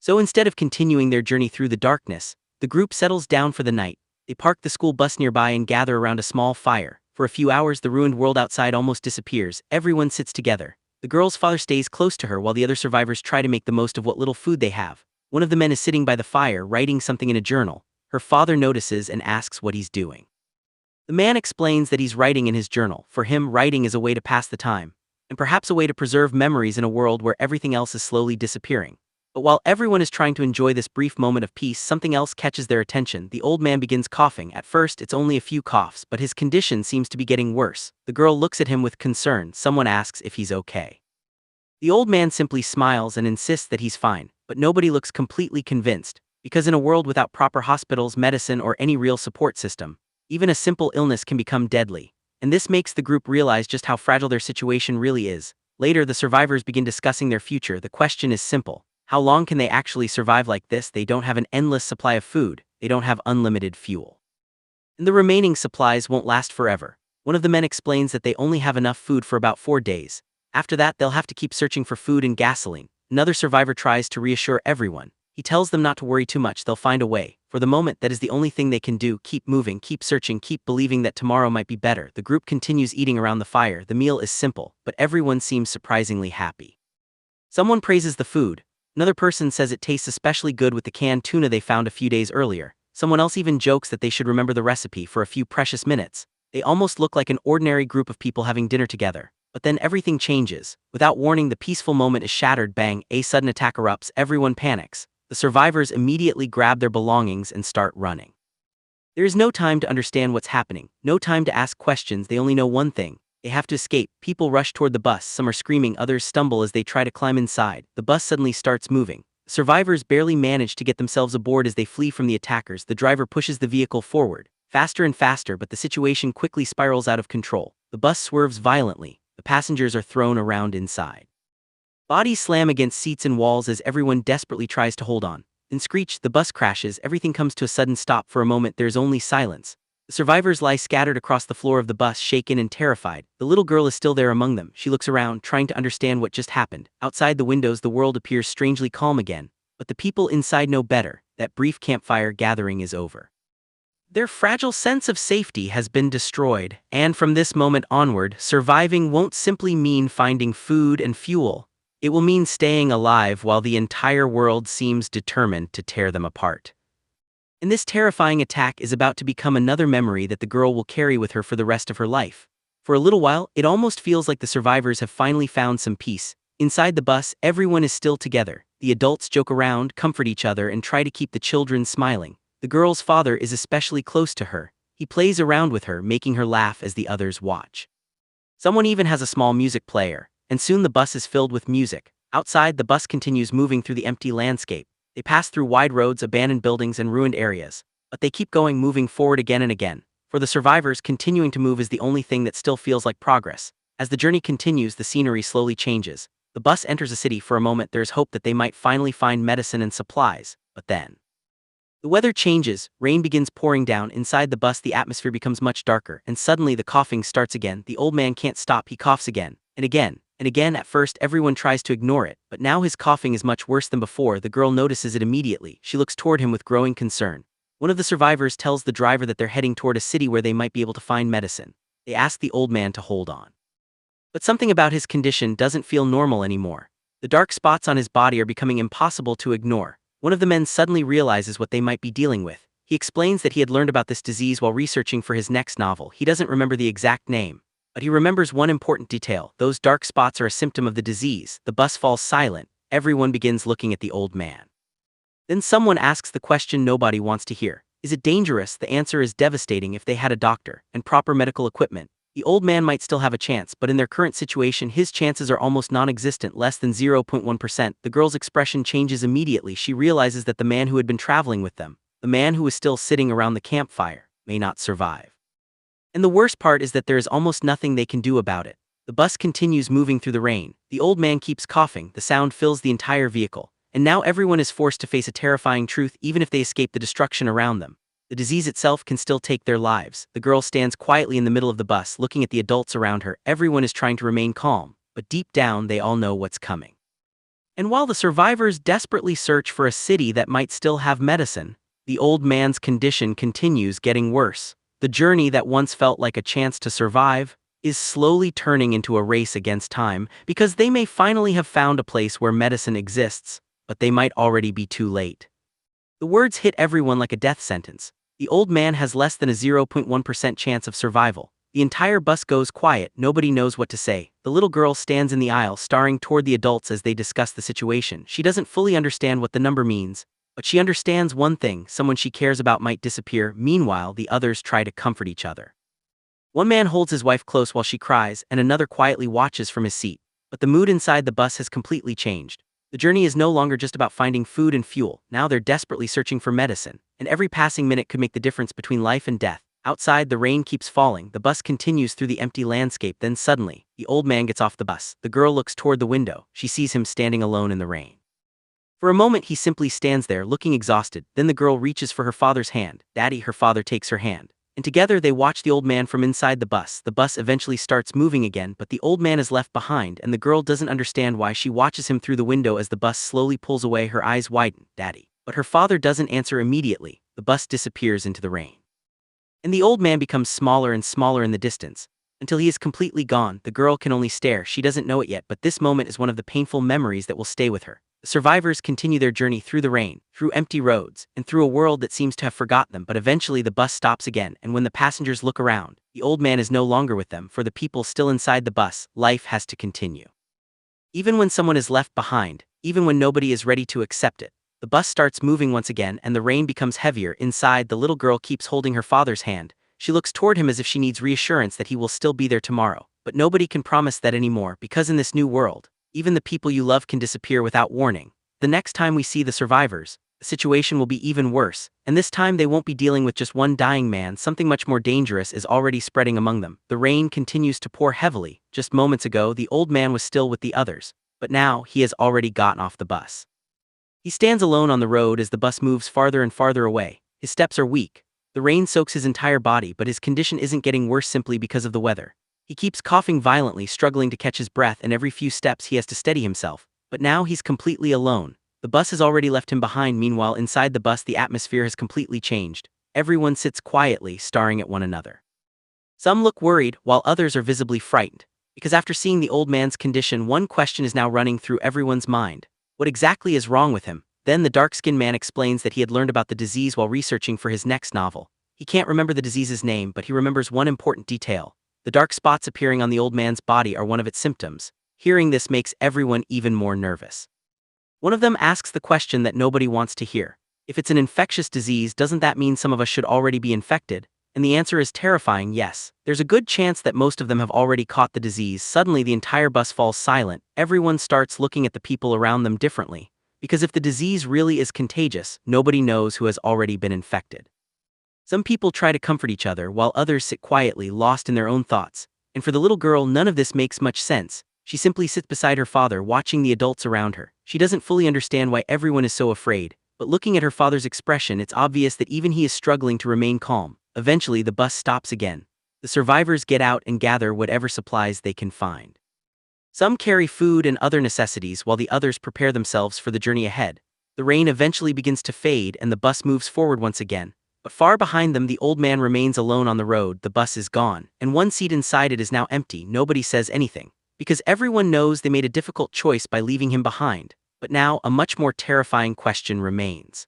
So instead of continuing their journey through the darkness, the group settles down for the night. They park the school bus nearby and gather around a small fire. For a few hours, the ruined world outside almost disappears. Everyone sits together. The girl's father stays close to her while the other survivors try to make the most of what little food they have. One of the men is sitting by the fire, writing something in a journal. Her father notices and asks what he's doing. The man explains that he's writing in his journal. For him, writing is a way to pass the time, and perhaps a way to preserve memories in a world where everything else is slowly disappearing. But while everyone is trying to enjoy this brief moment of peace, something else catches their attention. The old man begins coughing. At first, it's only a few coughs, but his condition seems to be getting worse. The girl looks at him with concern. Someone asks if he's okay. The old man simply smiles and insists that he's fine, but nobody looks completely convinced, because in a world without proper hospitals, medicine, or any real support system, even a simple illness can become deadly. And this makes the group realize just how fragile their situation really is. Later, the survivors begin discussing their future. The question is simple: how long can they actually survive like this? They don't have an endless supply of food, they don't have unlimited fuel, and the remaining supplies won't last forever. One of the men explains that they only have enough food for about 4 days. After that, they'll have to keep searching for food and gasoline. Another survivor tries to reassure everyone. He tells them not to worry too much, they'll find a way. For the moment, that is the only thing they can do: keep moving, keep searching, keep believing that tomorrow might be better. The group continues eating around the fire. The meal is simple, but everyone seems surprisingly happy. Someone praises the food. Another person says it tastes especially good with the canned tuna they found a few days earlier. Someone else even jokes that they should remember the recipe for a few precious minutes. They almost look like an ordinary group of people having dinner together. But then everything changes. Without warning, the peaceful moment is shattered. Bang! A sudden attack erupts. Everyone panics. The survivors immediately grab their belongings and start running. There is no time to understand what's happening, no time to ask questions. They only know one thing: they have to escape. People rush toward the bus. Some are screaming, others stumble as they try to climb inside. The bus suddenly starts moving. Survivors barely manage to get themselves aboard as they flee from the attackers. The driver pushes the vehicle forward, faster and faster, but the situation quickly spirals out of control. The bus swerves violently. The passengers are thrown around inside. Bodies slam against seats and walls as everyone desperately tries to hold on. Then screech, the bus crashes. Everything comes to a sudden stop. For a moment, there's only silence. The survivors lie scattered across the floor of the bus, shaken and terrified. The little girl is still there among them. She looks around, trying to understand what just happened. Outside the windows, the world appears strangely calm again. But the people inside know better. That brief campfire gathering is over. Their fragile sense of safety has been destroyed. And from this moment onward, surviving won't simply mean finding food and fuel. It will mean staying alive while the entire world seems determined to tear them apart. And this terrifying attack is about to become another memory that the girl will carry with her for the rest of her life. For a little while, it almost feels like the survivors have finally found some peace. Inside the bus, everyone is still together. The adults joke around, comfort each other, and try to keep the children smiling. The girl's father is especially close to her. He plays around with her, making her laugh as the others watch. Someone even has a small music player, and soon the bus is filled with music. Outside, the bus continues moving through the empty landscape. They pass through wide roads, abandoned buildings, and ruined areas. But they keep going, moving forward again and again. For the survivors, continuing to move is the only thing that still feels like progress. As the journey continues, the scenery slowly changes. The bus enters a city. For a moment, there is hope that they might finally find medicine and supplies. But then the weather changes, rain begins pouring down. Inside the bus, the atmosphere becomes much darker, and suddenly the coughing starts again. The old man can't stop, he coughs again, and again, and again. At first, everyone tries to ignore it, but now his coughing is much worse than before. The girl notices it immediately. She looks toward him with growing concern. One of the survivors tells the driver that they're heading toward a city where they might be able to find medicine. They ask the old man to hold on. But something about his condition doesn't feel normal anymore. The dark spots on his body are becoming impossible to ignore. One of the men suddenly realizes what they might be dealing with. He explains that he had learned about this disease while researching for his next novel. He doesn't remember the exact name, but he remembers one important detail. Those dark spots are a symptom of the disease. The bus falls silent. Everyone begins looking at the old man. Then someone asks the question nobody wants to hear. Is it dangerous? The answer is devastating. If they had a doctor and proper medical equipment, the old man might still have a chance, but in their current situation, his chances are almost non-existent, less than 0.1%. The girl's expression changes immediately. She realizes that the man who had been traveling with them, the man who was still sitting around the campfire, may not survive. And the worst part is that there is almost nothing they can do about it. The bus continues moving through the rain. The old man keeps coughing. The sound fills the entire vehicle. And now everyone is forced to face a terrifying truth. Even if they escape the destruction around them, the disease itself can still take their lives. The girl stands quietly in the middle of the bus, looking at the adults around her. Everyone is trying to remain calm, but deep down they all know what's coming. And while the survivors desperately search for a city that might still have medicine, the old man's condition continues getting worse. The journey that once felt like a chance to survive is slowly turning into a race against time, because they may finally have found a place where medicine exists, but they might already be too late. The words hit everyone like a death sentence. The old man has less than a 0.1% chance of survival. The entire bus goes quiet. Nobody knows what to say. The little girl stands in the aisle, staring toward the adults as they discuss the situation. She doesn't fully understand what the number means, but she understands one thing: someone she cares about might disappear. Meanwhile, the others try to comfort each other. One man holds his wife close while she cries, and another quietly watches from his seat. But the mood inside the bus has completely changed. The journey is no longer just about finding food and fuel. Now they're desperately searching for medicine, and every passing minute could make the difference between life and death. Outside, the rain keeps falling. The bus continues through the empty landscape. Then suddenly, the old man gets off the bus. The girl looks toward the window. She sees him standing alone in the rain. For a moment, he simply stands there, looking exhausted. Then the girl reaches for her father's hand. "Daddy," her father takes her hand. And together they watch the old man from inside the bus. The bus eventually starts moving again, but the old man is left behind, and the girl doesn't understand why. She watches him through the window as the bus slowly pulls away. Her eyes widen. "Daddy." But her father doesn't answer immediately. The bus disappears into the rain. And the old man becomes smaller and smaller in the distance, until he is completely gone. The girl can only stare. She doesn't know it yet, but this moment is one of the painful memories that will stay with her. The survivors continue their journey through the rain, through empty roads, and through a world that seems to have forgotten them. But eventually the bus stops again, and when the passengers look around, the old man is no longer with them. For the people still inside the bus, life has to continue. Even when someone is left behind, even when nobody is ready to accept it, the bus starts moving once again, and the rain becomes heavier. Inside, the little girl keeps holding her father's hand. She looks toward him as if she needs reassurance that he will still be there tomorrow. But nobody can promise that anymore, because in this new world, even the people you love can disappear without warning. The next time we see the survivors, the situation will be even worse, and this time they won't be dealing with just one dying man. Something much more dangerous is already spreading among them. The rain continues to pour heavily. Just moments ago, the old man was still with the others, but now he has already gotten off the bus. He stands alone on the road as the bus moves farther and farther away. His steps are weak. The rain soaks his entire body, but his condition isn't getting worse simply because of the weather. He keeps coughing violently, struggling to catch his breath, and every few steps he has to steady himself. But now he's completely alone. The bus has already left him behind. Meanwhile, inside the bus, the atmosphere has completely changed. Everyone sits quietly, staring at one another. Some look worried, while others are visibly frightened. Because after seeing the old man's condition, one question is now running through everyone's mind. What exactly is wrong with him? Then the dark-skinned man explains that he had learned about the disease while researching for his next novel. He can't remember the disease's name, but he remembers one important detail. The dark spots appearing on the old man's body are one of its symptoms. Hearing this makes everyone even more nervous. One of them asks the question that nobody wants to hear. If it's an infectious disease, doesn't that mean some of us should already be infected? And the answer is terrifying, yes. There's a good chance that most of them have already caught the disease. Suddenly the entire bus falls silent. Everyone starts looking at the people around them differently. Because if the disease really is contagious, nobody knows who has already been infected. Some people try to comfort each other while others sit quietly, lost in their own thoughts. And for the little girl, none of this makes much sense. She simply sits beside her father, watching the adults around her. She doesn't fully understand why everyone is so afraid, but looking at her father's expression, it's obvious that even he is struggling to remain calm. Eventually, the bus stops again. The survivors get out and gather whatever supplies they can find. Some carry food and other necessities while the others prepare themselves for the journey ahead. The rain eventually begins to fade and the bus moves forward once again. But far behind them, the old man remains alone on the road. The bus is gone, and one seat inside it is now empty. Nobody says anything, because everyone knows they made a difficult choice by leaving him behind. But now, a much more terrifying question remains.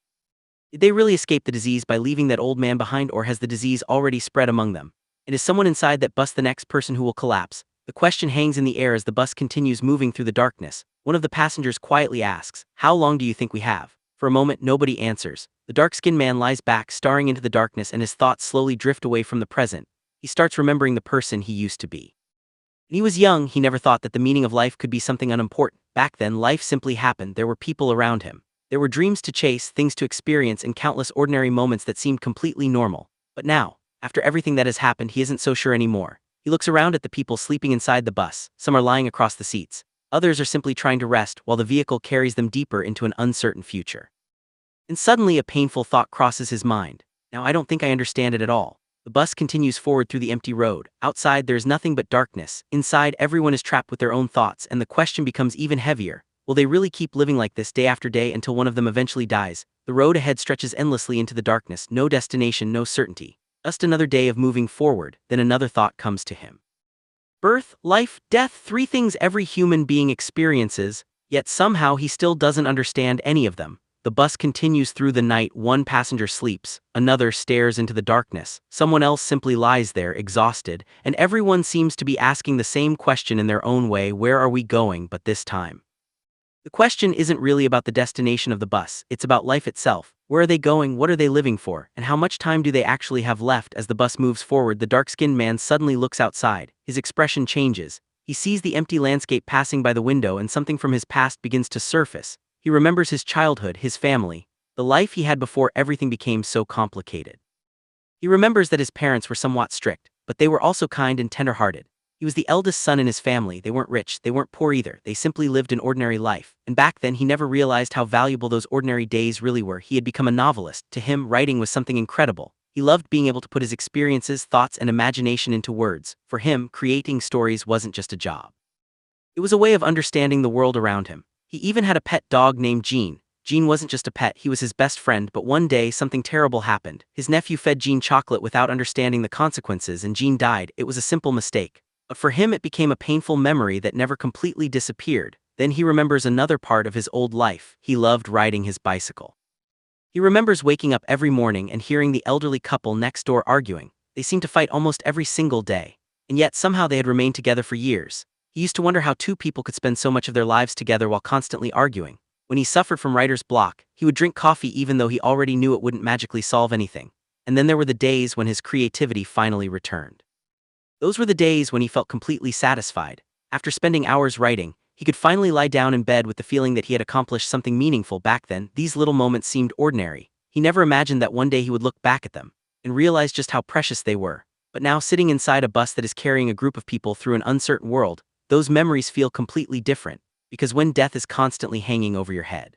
Did they really escape the disease by leaving that old man behind, or has the disease already spread among them? And is someone inside that bus the next person who will collapse? The question hangs in the air as the bus continues moving through the darkness. One of the passengers quietly asks, "How long do you think we have?" For a moment, nobody answers. The dark-skinned man lies back, staring into the darkness, and his thoughts slowly drift away from the present. He starts remembering the person he used to be. When he was young, he never thought that the meaning of life could be something unimportant. Back then, life simply happened. There were people around him. There were dreams to chase, things to experience, and countless ordinary moments that seemed completely normal. But now, after everything that has happened, he isn't so sure anymore. He looks around at the people sleeping inside the bus. Some are lying across the seats. Others are simply trying to rest, while the vehicle carries them deeper into an uncertain future. And suddenly a painful thought crosses his mind. Now I don't think I understand it at all. The bus continues forward through the empty road. Outside there is nothing but darkness. Inside everyone is trapped with their own thoughts, and the question becomes even heavier. Will they really keep living like this day after day until one of them eventually dies? The road ahead stretches endlessly into the darkness. No destination, no certainty. Just another day of moving forward. Then another thought comes to him. Birth, life, death, three things every human being experiences, yet somehow he still doesn't understand any of them. The bus continues through the night. One passenger sleeps, another stares into the darkness, someone else simply lies there, exhausted, and everyone seems to be asking the same question in their own way: where are we going? But this time, the question isn't really about the destination of the bus, it's about life itself. Where are they going? What are they living for? And how much time do they actually have left? As the bus moves forward, the dark-skinned man suddenly looks outside. His expression changes. He sees the empty landscape passing by the window, and something from his past begins to surface. He remembers his childhood, his family, the life he had before everything became so complicated. He remembers that his parents were somewhat strict, but they were also kind and tender-hearted. He was the eldest son in his family. They weren't rich, they weren't poor either. They simply lived an ordinary life. And back then he never realized how valuable those ordinary days really were. He had become a novelist. To him, writing was something incredible. He loved being able to put his experiences, thoughts, and imagination into words. For him, creating stories wasn't just a job. It was a way of understanding the world around him. He even had a pet dog named Gene. Gene wasn't just a pet, he was his best friend, but one day something terrible happened. His nephew fed Gene chocolate without understanding the consequences, and Gene died. It was a simple mistake. But for him it became a painful memory that never completely disappeared. Then he remembers another part of his old life. He loved riding his bicycle. He remembers waking up every morning and hearing the elderly couple next door arguing. They seemed to fight almost every single day. And yet somehow they had remained together for years. He used to wonder how two people could spend so much of their lives together while constantly arguing. When he suffered from writer's block, he would drink coffee even though he already knew it wouldn't magically solve anything. And then there were the days when his creativity finally returned. Those were the days when he felt completely satisfied. After spending hours writing, he could finally lie down in bed with the feeling that he had accomplished something meaningful. Back then, these little moments seemed ordinary. He never imagined that one day he would look back at them and realize just how precious they were. But now, sitting inside a bus that is carrying a group of people through an uncertain world, those memories feel completely different, because when death is constantly hanging over your head,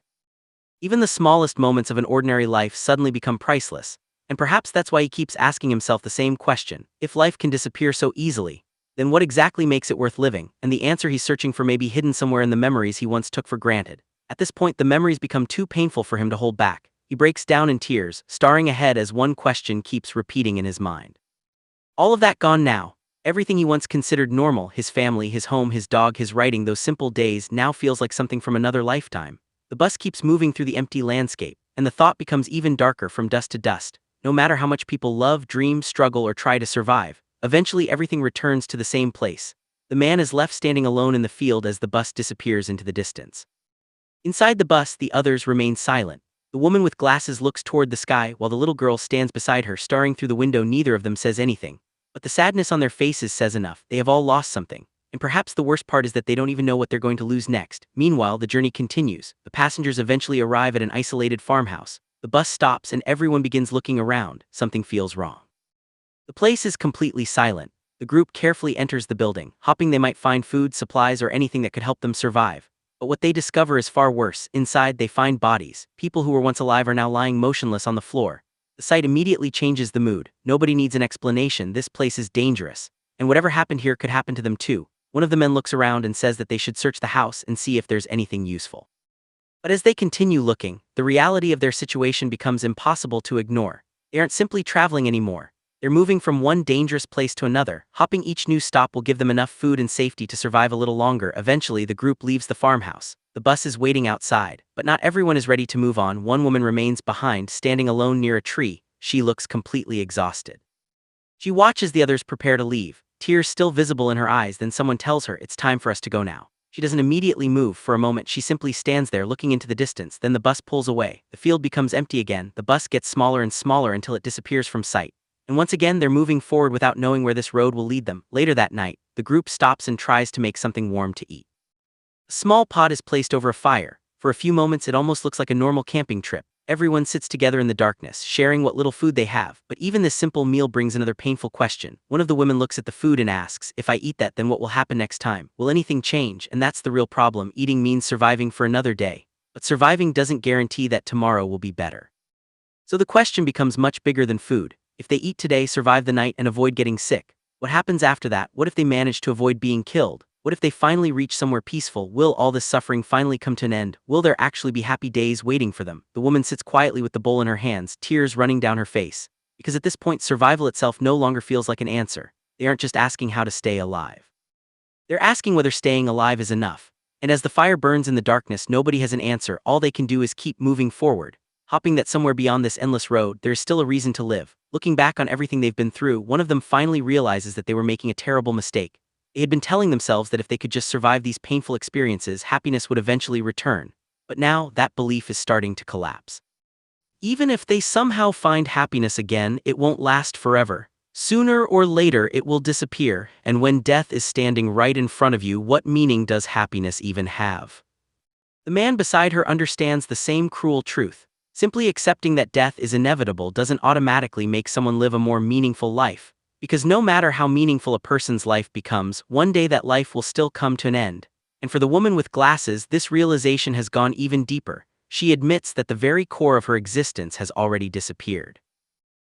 even the smallest moments of an ordinary life suddenly become priceless. And perhaps that's why he keeps asking himself the same question. If life can disappear so easily, then what exactly makes it worth living? And the answer he's searching for may be hidden somewhere in the memories he once took for granted. At this point, the memories become too painful for him to hold back. He breaks down in tears, staring ahead as one question keeps repeating in his mind. All of that gone now. Everything he once considered normal, his family, his home, his dog, his writing, those simple days, now feels like something from another lifetime. The bus keeps moving through the empty landscape, and the thought becomes even darker from dust to dust. No matter how much people love, dream, struggle, or try to survive, Eventually everything returns to the same place. The man is left standing alone in the field as the bus disappears into the distance. Inside the bus, the others remain silent. The woman with glasses looks toward the sky while the little girl stands beside her, staring through the window. Neither of them says anything, but the sadness on their faces says enough. They have all lost something. And perhaps the worst part is that they don't even know what they're going to lose next. Meanwhile, the journey continues. The passengers eventually arrive at an isolated farmhouse. The bus stops and everyone begins looking around. Something feels wrong. The place is completely silent. The group carefully enters the building, hoping they might find food, supplies, or anything that could help them survive. But what they discover is far worse. Inside, they find bodies. People who were once alive are now lying motionless on the floor. The sight immediately changes the mood. Nobody needs an explanation. This place is dangerous. And whatever happened here could happen to them too. One of the men looks around and says that they should search the house and see if there's anything useful. But as they continue looking, the reality of their situation becomes impossible to ignore. They aren't simply traveling anymore. They're moving from one dangerous place to another. Hopping each new stop will give them enough food and safety to survive a little longer. Eventually, the group leaves the farmhouse. The bus is waiting outside, but not everyone is ready to move on. One woman remains behind, standing alone near a tree. She looks completely exhausted. She watches the others prepare to leave, tears still visible in her eyes. Then someone tells her, "It's time for us to go now." She doesn't immediately move. For a moment, she simply stands there looking into the distance. Then the bus pulls away. The field becomes empty again. The bus gets smaller and smaller until it disappears from sight. And once again, they're moving forward without knowing where this road will lead them. Later that night, the group stops and tries to make something warm to eat. A small pot is placed over a fire. For a few moments, it almost looks like a normal camping trip. Everyone sits together in the darkness, sharing what little food they have. But even this simple meal brings another painful question. One of the women looks at the food and asks, "If I eat that, then what will happen next time? Will anything change?" And that's the real problem. Eating means surviving for another day. But surviving doesn't guarantee that tomorrow will be better. So the question becomes much bigger than food. If they eat today, survive the night, and avoid getting sick, what happens after that? What if they manage to avoid being killed? What if they finally reach somewhere peaceful? Will all this suffering finally come to an end? Will there actually be happy days waiting for them? The woman sits quietly with the bowl in her hands, tears running down her face. Because at this point, survival itself no longer feels like an answer. They aren't just asking how to stay alive. They're asking whether staying alive is enough. And as the fire burns in the darkness, nobody has an answer. All they can do is keep moving forward, hoping that somewhere beyond this endless road, there is still a reason to live. Looking back on everything they've been through, one of them finally realizes that they were making a terrible mistake. They had been telling themselves that if they could just survive these painful experiences, happiness would eventually return. But now, that belief is starting to collapse. Even if they somehow find happiness again, it won't last forever. Sooner or later, it will disappear, and when death is standing right in front of you, what meaning does happiness even have? The man beside her understands the same cruel truth. Simply accepting that death is inevitable doesn't automatically make someone live a more meaningful life. Because no matter how meaningful a person's life becomes, one day that life will still come to an end. And for the woman with glasses, this realization has gone even deeper. She admits that the very core of her existence has already disappeared.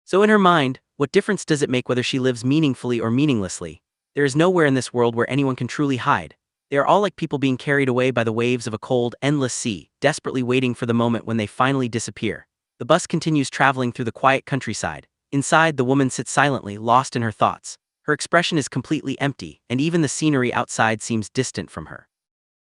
So in her mind, what difference does it make whether she lives meaningfully or meaninglessly? There is nowhere in this world where anyone can truly hide. They are all like people being carried away by the waves of a cold, endless sea, desperately waiting for the moment when they finally disappear. The bus continues traveling through the quiet countryside. Inside, the woman sits silently, lost in her thoughts. Her expression is completely empty, and even the scenery outside seems distant from her.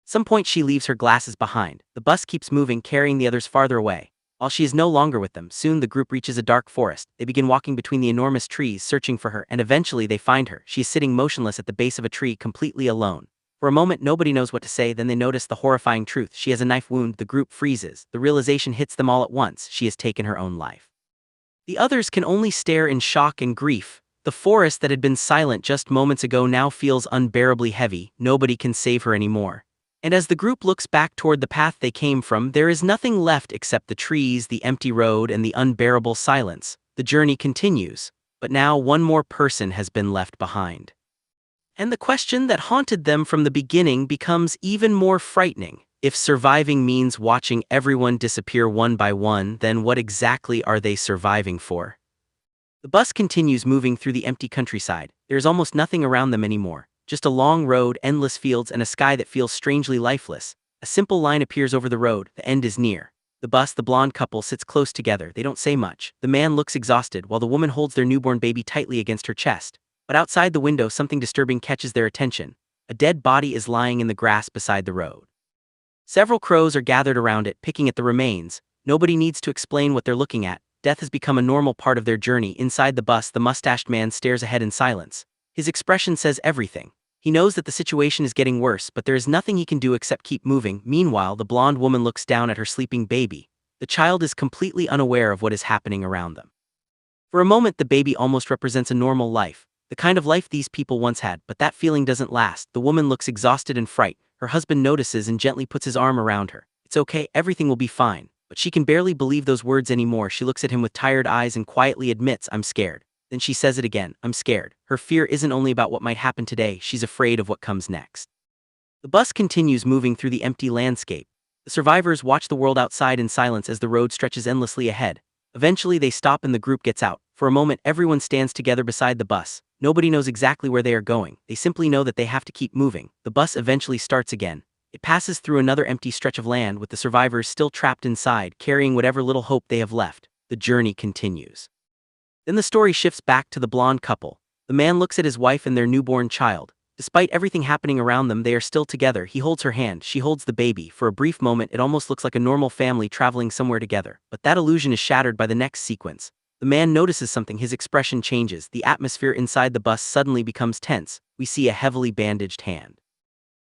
At some point, she leaves her glasses behind. The bus keeps moving, carrying the others farther away. While she is no longer with them, soon the group reaches a dark forest. They begin walking between the enormous trees, searching for her, and eventually they find her. She is sitting motionless at the base of a tree, completely alone. For a moment, nobody knows what to say. Then they notice the horrifying truth. She has a knife wound. The group freezes. The realization hits them all at once. She has taken her own life. The others can only stare in shock and grief. The forest that had been silent just moments ago now feels unbearably heavy. Nobody can save her anymore. And as the group looks back toward the path they came from, there is nothing left except the trees, the empty road, and the unbearable silence. The journey continues, but now one more person has been left behind. And the question that haunted them from the beginning becomes even more frightening. If surviving means watching everyone disappear one by one, then what exactly are they surviving for? The bus continues moving through the empty countryside. There is almost nothing around them anymore. Just a long road, endless fields, and a sky that feels strangely lifeless. A simple line appears over the road. The end is near. The bus, the blonde couple, sits close together. They don't say much. The man looks exhausted, while the woman holds their newborn baby tightly against her chest. But outside the window, something disturbing catches their attention. A dead body is lying in the grass beside the road. Several crows are gathered around it, picking at the remains. Nobody needs to explain what they're looking at. death has become a normal part of their journey. Inside the bus, the mustached man stares ahead in silence. His expression says everything. He knows that the situation is getting worse, but there is nothing he can do except keep moving. Meanwhile, the blonde woman looks down at her sleeping baby. The child is completely unaware of what is happening around them. For a moment, the baby almost represents a normal life, the kind of life these people once had, but that feeling doesn't last. The woman looks exhausted and frightened. Her husband notices and gently puts his arm around her. It's okay, everything will be fine. But she can barely believe those words anymore. She looks at him with tired eyes and quietly admits, I'm scared. Then she says it again, I'm scared. Her fear isn't only about what might happen today, she's afraid of what comes next. The bus continues moving through the empty landscape. The survivors watch the world outside in silence as the road stretches endlessly ahead. Eventually they stop and the group gets out. For a moment everyone stands together beside the bus. Nobody knows exactly where they are going. They simply know that they have to keep moving. The bus eventually starts again. It passes through another empty stretch of land with the survivors still trapped inside, carrying whatever little hope they have left. The journey continues. Then the story shifts back to the blonde couple. The man looks at his wife and their newborn child. Despite everything happening around them, they are still together. He holds her hand, she holds the baby. For a brief moment, it almost looks like a normal family traveling somewhere together. But that illusion is shattered by the next sequence. The man notices something, his expression changes. The atmosphere inside the bus suddenly becomes tense. We see a heavily bandaged hand.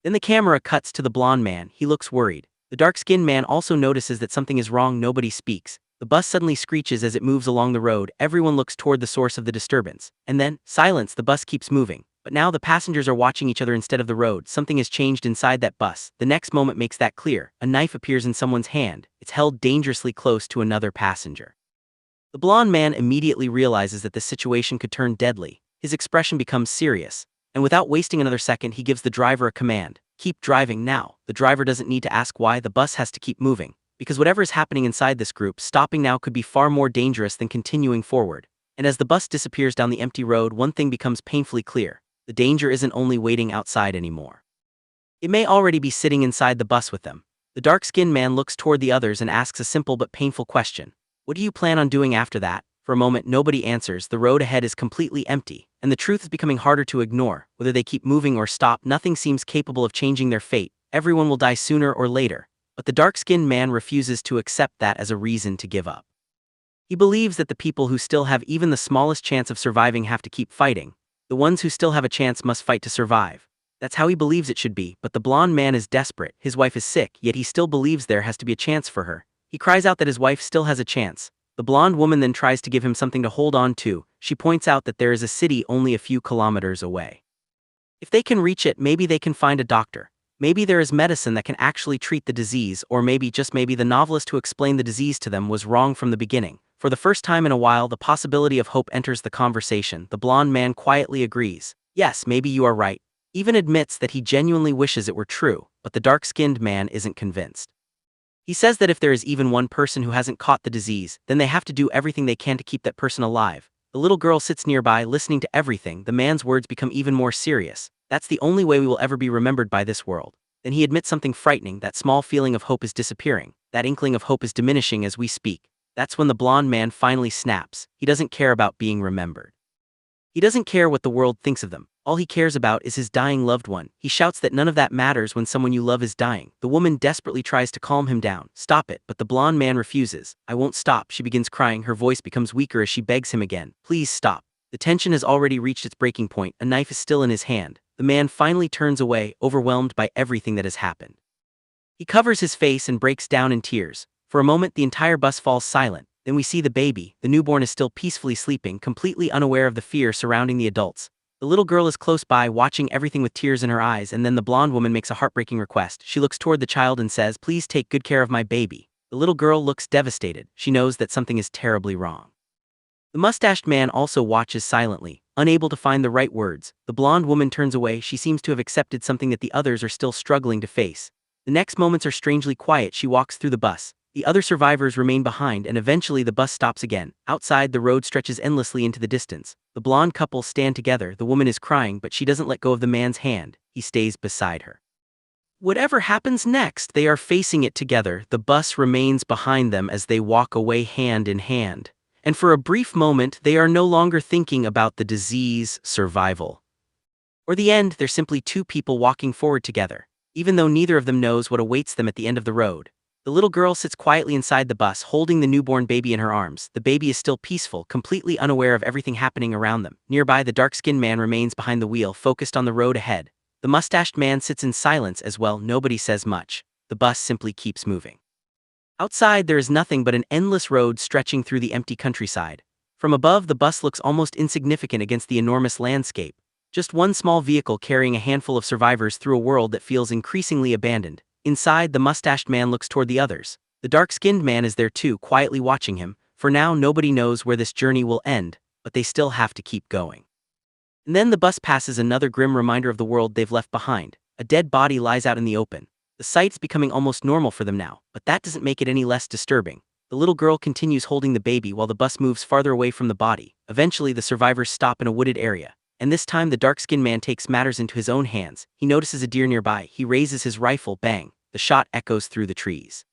Then the camera cuts to the blonde man. He looks worried. The dark-skinned man also notices that something is wrong. Nobody speaks. The bus suddenly screeches as it moves along the road. Everyone looks toward the source of the disturbance. And then, silence, the bus keeps moving. But now the passengers are watching each other instead of the road. Something has changed inside that bus. The next moment makes that clear. A knife appears in someone's hand. It's held dangerously close to another passenger. The blonde man immediately realizes that the situation could turn deadly. His expression becomes serious. And without wasting another second, he gives the driver a command. Keep driving now. The driver doesn't need to ask why. The bus has to keep moving. Because whatever is happening inside this group, stopping now could be far more dangerous than continuing forward. And as the bus disappears down the empty road, one thing becomes painfully clear. The danger isn't only waiting outside anymore. It may already be sitting inside the bus with them. The dark-skinned man looks toward the others and asks a simple but painful question. What do you plan on doing after that? For a moment, nobody answers. The road ahead is completely empty, and the truth is becoming harder to ignore. Whether they keep moving or stop, nothing seems capable of changing their fate. Everyone will die sooner or later. But the dark-skinned man refuses to accept that as a reason to give up. He believes that the people who still have even the smallest chance of surviving have to keep fighting. The ones who still have a chance must fight to survive. That's how he believes it should be, but the blonde man is desperate. His wife is sick, yet he still believes there has to be a chance for her. He cries out that his wife still has a chance. The blonde woman then tries to give him something to hold on to. She points out that there is a city only a few kilometers away. If they can reach it, maybe they can find a doctor. Maybe there is medicine that can actually treat the disease, or maybe, just maybe, the novelist who explained the disease to them was wrong from the beginning. For the first time in a while, the possibility of hope enters the conversation. The blonde man quietly agrees. Yes, maybe you are right. Even admits that he genuinely wishes it were true, but the dark-skinned man isn't convinced. He says that if there is even one person who hasn't caught the disease, then they have to do everything they can to keep that person alive. The little girl sits nearby, listening to everything. The man's words become even more serious. That's the only way we will ever be remembered by this world. Then he admits something frightening. That small feeling of hope is disappearing. That inkling of hope is diminishing as we speak. That's when the blonde man finally snaps. He doesn't care about being remembered. He doesn't care what the world thinks of them. All he cares about is his dying loved one. He shouts that none of that matters when someone you love is dying. The woman desperately tries to calm him down. Stop it, but the blonde man refuses. I won't stop. She begins crying. Her voice becomes weaker as she begs him again. Please stop. The tension has already reached its breaking point. A knife is still in his hand. The man finally turns away, overwhelmed by everything that has happened. He covers his face and breaks down in tears. For a moment, the entire bus falls silent. Then we see the baby. The newborn is still peacefully sleeping, completely unaware of the fear surrounding the adults. The little girl is close by, watching everything with tears in her eyes, and then the blonde woman makes a heartbreaking request. She looks toward the child and says, "Please take good care of my baby." The little girl looks devastated. She knows that something is terribly wrong. The mustached man also watches silently, unable to find the right words. The blonde woman turns away. She seems to have accepted something that the others are still struggling to face. The next moments are strangely quiet. She walks through the bus. The other survivors remain behind, and eventually the bus stops again. Outside, the road stretches endlessly into the distance. The blonde couple stand together. The woman is crying, but she doesn't let go of the man's hand. He stays beside her. Whatever happens next, they are facing it together. The bus remains behind them as they walk away hand in hand. And for a brief moment, they are no longer thinking about the disease, survival, or the end. They're simply two people walking forward together. Even though neither of them knows what awaits them at the end of the road, The little girl sits quietly inside the bus, holding the newborn baby in her arms. The baby is still peaceful, completely unaware of everything happening around them. Nearby, the dark-skinned man remains behind the wheel, focused on the road ahead. The mustached man sits in silence as well. Nobody says much. The bus simply keeps moving. Outside, there is nothing but an endless road stretching through the empty countryside. From above, the bus looks almost insignificant against the enormous landscape. Just one small vehicle carrying a handful of survivors through a world that feels increasingly abandoned. Inside, the mustached man looks toward the others. The dark-skinned man is there too, quietly watching him. For now, nobody knows where this journey will end, but they still have to keep going. And then the bus passes another grim reminder of the world they've left behind. A dead body lies out in the open. The sight's becoming almost normal for them now, but that doesn't make it any less disturbing. The little girl continues holding the baby while the bus moves farther away from the body. Eventually, the survivors stop in a wooded area. And this time, the dark-skinned man takes matters into his own hands. He notices a deer nearby. He raises his rifle. Bang! The shot echoes through the trees.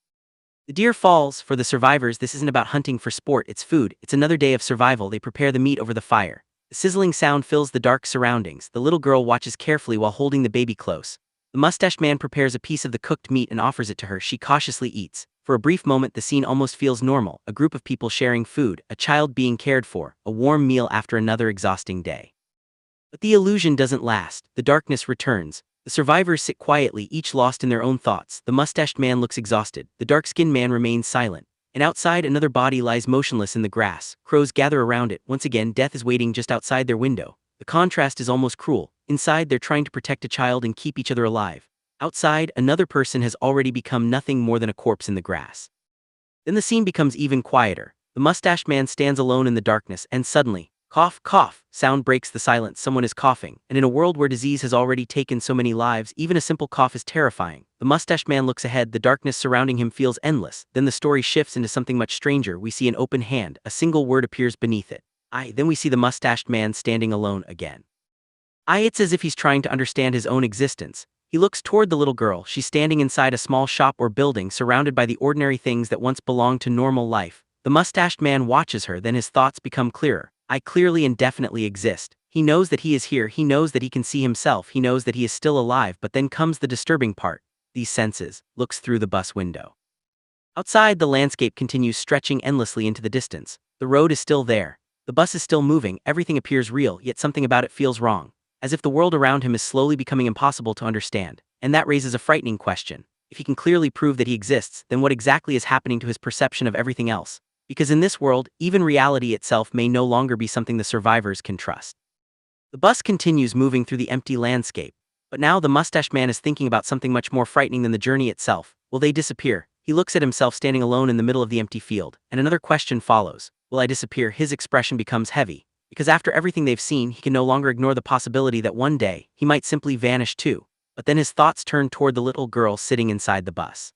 The deer falls. For the survivors, this isn't about hunting for sport, it's food. It's another day of survival. They prepare the meat over the fire. The sizzling sound fills the dark surroundings. The little girl watches carefully while holding the baby close. The mustached man prepares a piece of the cooked meat and offers it to her. She cautiously eats. For a brief moment, the scene almost feels normal. A group of people sharing food, a child being cared for, a warm meal after another exhausting day. But the illusion doesn't last. The darkness returns. The survivors sit quietly, each lost in their own thoughts. The mustached man looks exhausted. The dark-skinned man remains silent. And outside, another body lies motionless in the grass. Crows gather around it. Once again, death is waiting just outside their window. The contrast is almost cruel. Inside, they're trying to protect a child and keep each other alive. Outside, another person has already become nothing more than a corpse in the grass. Then the scene becomes even quieter. The mustached man stands alone in the darkness, and suddenly, cough, cough, sound breaks the silence. Someone is coughing, and in a world where disease has already taken so many lives, even a simple cough is terrifying. The mustached man looks ahead. The darkness surrounding him feels endless. Then the story shifts into something much stranger. We see an open hand. A single word appears beneath it. Then we see the mustached man standing alone again. It's as if he's trying to understand his own existence. He looks toward the little girl. She's standing inside a small shop or building, surrounded by the ordinary things that once belonged to normal life. The mustached man watches her. Then his thoughts become clearer. I clearly and definitely exist. He knows that he is here. He knows that he can see himself. He knows that he is still alive. But then comes the disturbing part. These senses. Looks through the bus window. Outside, the landscape continues, stretching endlessly into the distance. The road is still there. The bus is still moving. Everything appears real, yet something about it feels wrong. As if the world around him is slowly becoming impossible to understand. And that raises a frightening question. If he can clearly prove that he exists, then what exactly is happening to his perception of everything else? Because in this world, even reality itself may no longer be something the survivors can trust. The bus continues moving through the empty landscape. But now the mustached man is thinking about something much more frightening than the journey itself. Will they disappear? He looks at himself standing alone in the middle of the empty field, and another question follows. Will I disappear? His expression becomes heavy. Because after everything they've seen, he can no longer ignore the possibility that one day, he might simply vanish too. But then his thoughts turn toward the little girl sitting inside the bus.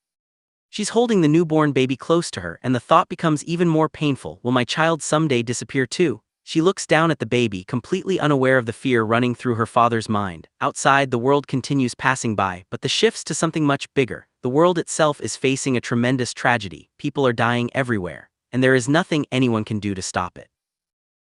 She's holding the newborn baby close to her, and the thought becomes even more painful. Will my child someday disappear too? She looks down at the baby, completely unaware of the fear running through her father's mind. Outside, the world continues passing by, but the shifts to something much bigger. The world itself is facing a tremendous tragedy. People are dying everywhere, and there is nothing anyone can do to stop it.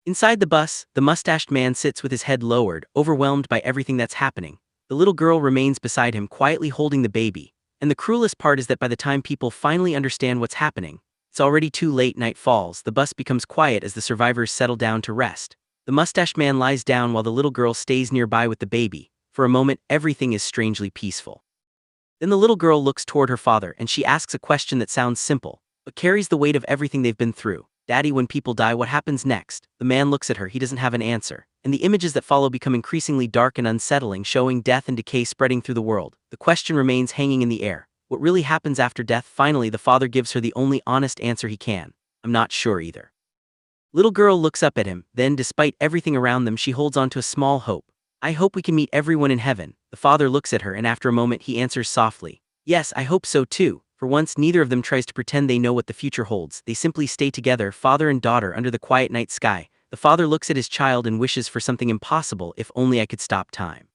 Inside the bus, the mustached man sits with his head lowered, overwhelmed by everything that's happening. The little girl remains beside him, quietly holding the baby. And the cruelest part is that by the time people finally understand what's happening, it's already too late. Night falls. The bus becomes quiet as the survivors settle down to rest. The mustached man lies down while the little girl stays nearby with the baby. For a moment, everything is strangely peaceful. Then the little girl looks toward her father, and she asks a question that sounds simple, but carries the weight of everything they've been through. Daddy, when people die, what happens next? The man looks at her. He doesn't have an answer. And the images that follow become increasingly dark and unsettling, showing death and decay spreading through the world. The question remains hanging in the air. What really happens after death? Finally, the father gives her the only honest answer he can. I'm not sure either. Little girl looks up at him. Then, despite everything around them, she holds on to a small hope. I hope we can meet everyone in heaven. The father looks at her, and after a moment he answers softly. Yes, I hope so too. For once, neither of them tries to pretend they know what the future holds. They simply stay together, father and daughter, under the quiet night sky. The father looks at his child and wishes for something impossible. If only I could stop time.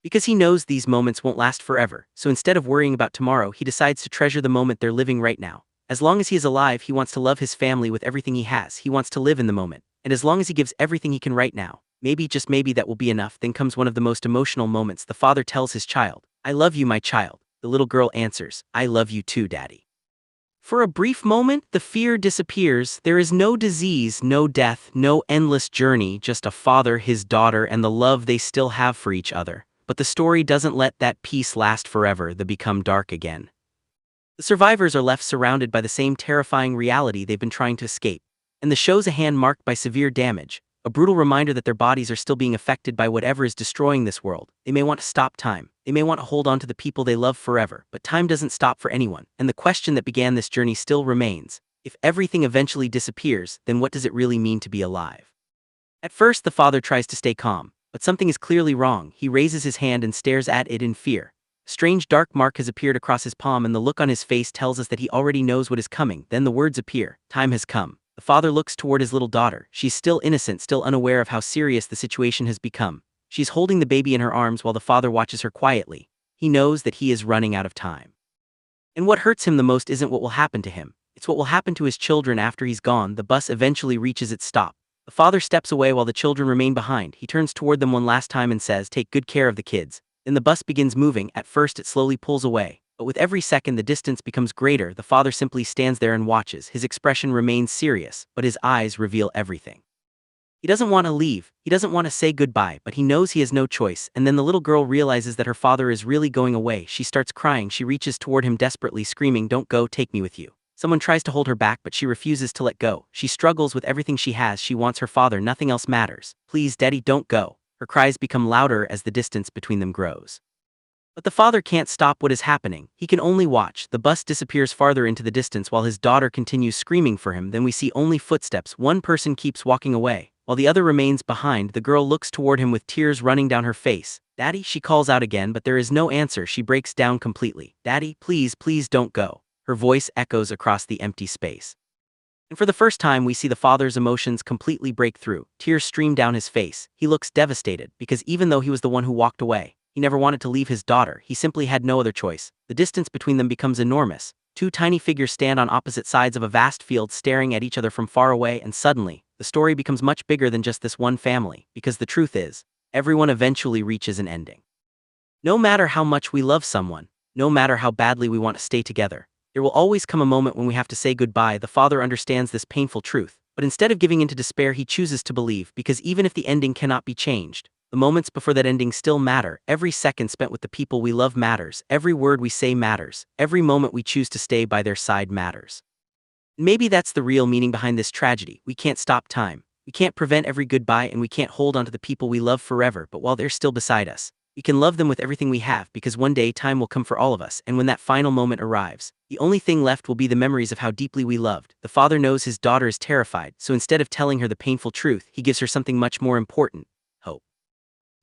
Because he knows these moments won't last forever, so instead of worrying about tomorrow, he decides to treasure the moment they're living right now. As long as he is alive, he wants to love his family with everything he has. He wants to live in the moment. And as long as he gives everything he can right now, maybe, just maybe, that will be enough. Then comes one of the most emotional moments. The father tells his child, I love you, my child. The little girl answers, I love you too, Daddy. For a brief moment, the fear disappears. There is no disease, no death, no endless journey, just a father, his daughter, and the love they still have for each other. But the story doesn't let that peace last forever. They become dark again. The survivors are left surrounded by the same terrifying reality they've been trying to escape. And the show's a hand marked by severe damage, a brutal reminder that their bodies are still being affected by whatever is destroying this world. They may want to stop time. They may want to hold on to the people they love forever, but time doesn't stop for anyone. And the question that began this journey still remains. If everything eventually disappears, then what does it really mean to be alive? At first, the father tries to stay calm, but something is clearly wrong. He raises his hand and stares at it in fear. A strange dark mark has appeared across his palm, and the look on his face tells us that he already knows what is coming. Then the words appear. Time has come. The father looks toward his little daughter. She's still innocent, still unaware of how serious the situation has become. She's holding the baby in her arms while the father watches her quietly. He knows that he is running out of time. And what hurts him the most isn't what will happen to him. It's what will happen to his children after he's gone. The bus eventually reaches its stop. The father steps away while the children remain behind. He turns toward them one last time and says, "Take good care of the kids." Then the bus begins moving. At first it slowly pulls away, but with every second the distance becomes greater. The father simply stands there and watches. His expression remains serious, but his eyes reveal everything. He doesn't want to leave, he doesn't want to say goodbye, but he knows he has no choice. And then the little girl realizes that her father is really going away. She starts crying. She reaches toward him desperately, screaming, "Don't go, take me with you." Someone tries to hold her back, but she refuses to let go. She struggles with everything she has. She wants her father. Nothing else matters. "Please, Daddy, don't go." Her cries become louder as the distance between them grows. But the father can't stop what is happening. He can only watch. The bus disappears farther into the distance while his daughter continues screaming for him. Then we see only footsteps. One person keeps walking away, while the other remains behind. The girl looks toward him with tears running down her face. "Daddy," she calls out again, but there is no answer. She breaks down completely. "Daddy, please, please don't go." Her voice echoes across the empty space. And for the first time, we see the father's emotions completely break through. Tears stream down his face. He looks devastated, because even though he was the one who walked away, he never wanted to leave his daughter. He simply had no other choice. The distance between them becomes enormous. Two tiny figures stand on opposite sides of a vast field, staring at each other from far away, and suddenly, the story becomes much bigger than just this one family, because the truth is, everyone eventually reaches an ending. No matter how much we love someone, no matter how badly we want to stay together, there will always come a moment when we have to say goodbye. The father understands this painful truth, but instead of giving in to despair, he chooses to believe, because even if the ending cannot be changed, the moments before that ending still matter. Every second spent with the people we love matters. Every word we say matters. Every moment we choose to stay by their side matters. Maybe that's the real meaning behind this tragedy. We can't stop time. We can't prevent every goodbye, and we can't hold on to the people we love forever, but while they're still beside us, we can love them with everything we have, because one day time will come for all of us, and when that final moment arrives, the only thing left will be the memories of how deeply we loved. The father knows his daughter is terrified, so instead of telling her the painful truth, he gives her something much more important: hope.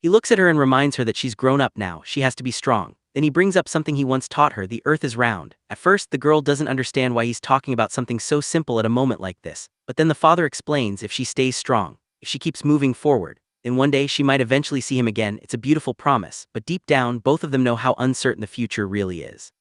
He looks at her and reminds her that she's grown up now. She has to be strong. Then he brings up something he once taught her: the earth is round. At first, the girl doesn't understand why he's talking about something so simple at a moment like this, but then the father explains, if she stays strong, if she keeps moving forward, then one day she might eventually see him again. It's a beautiful promise, but deep down, both of them know how uncertain the future really is.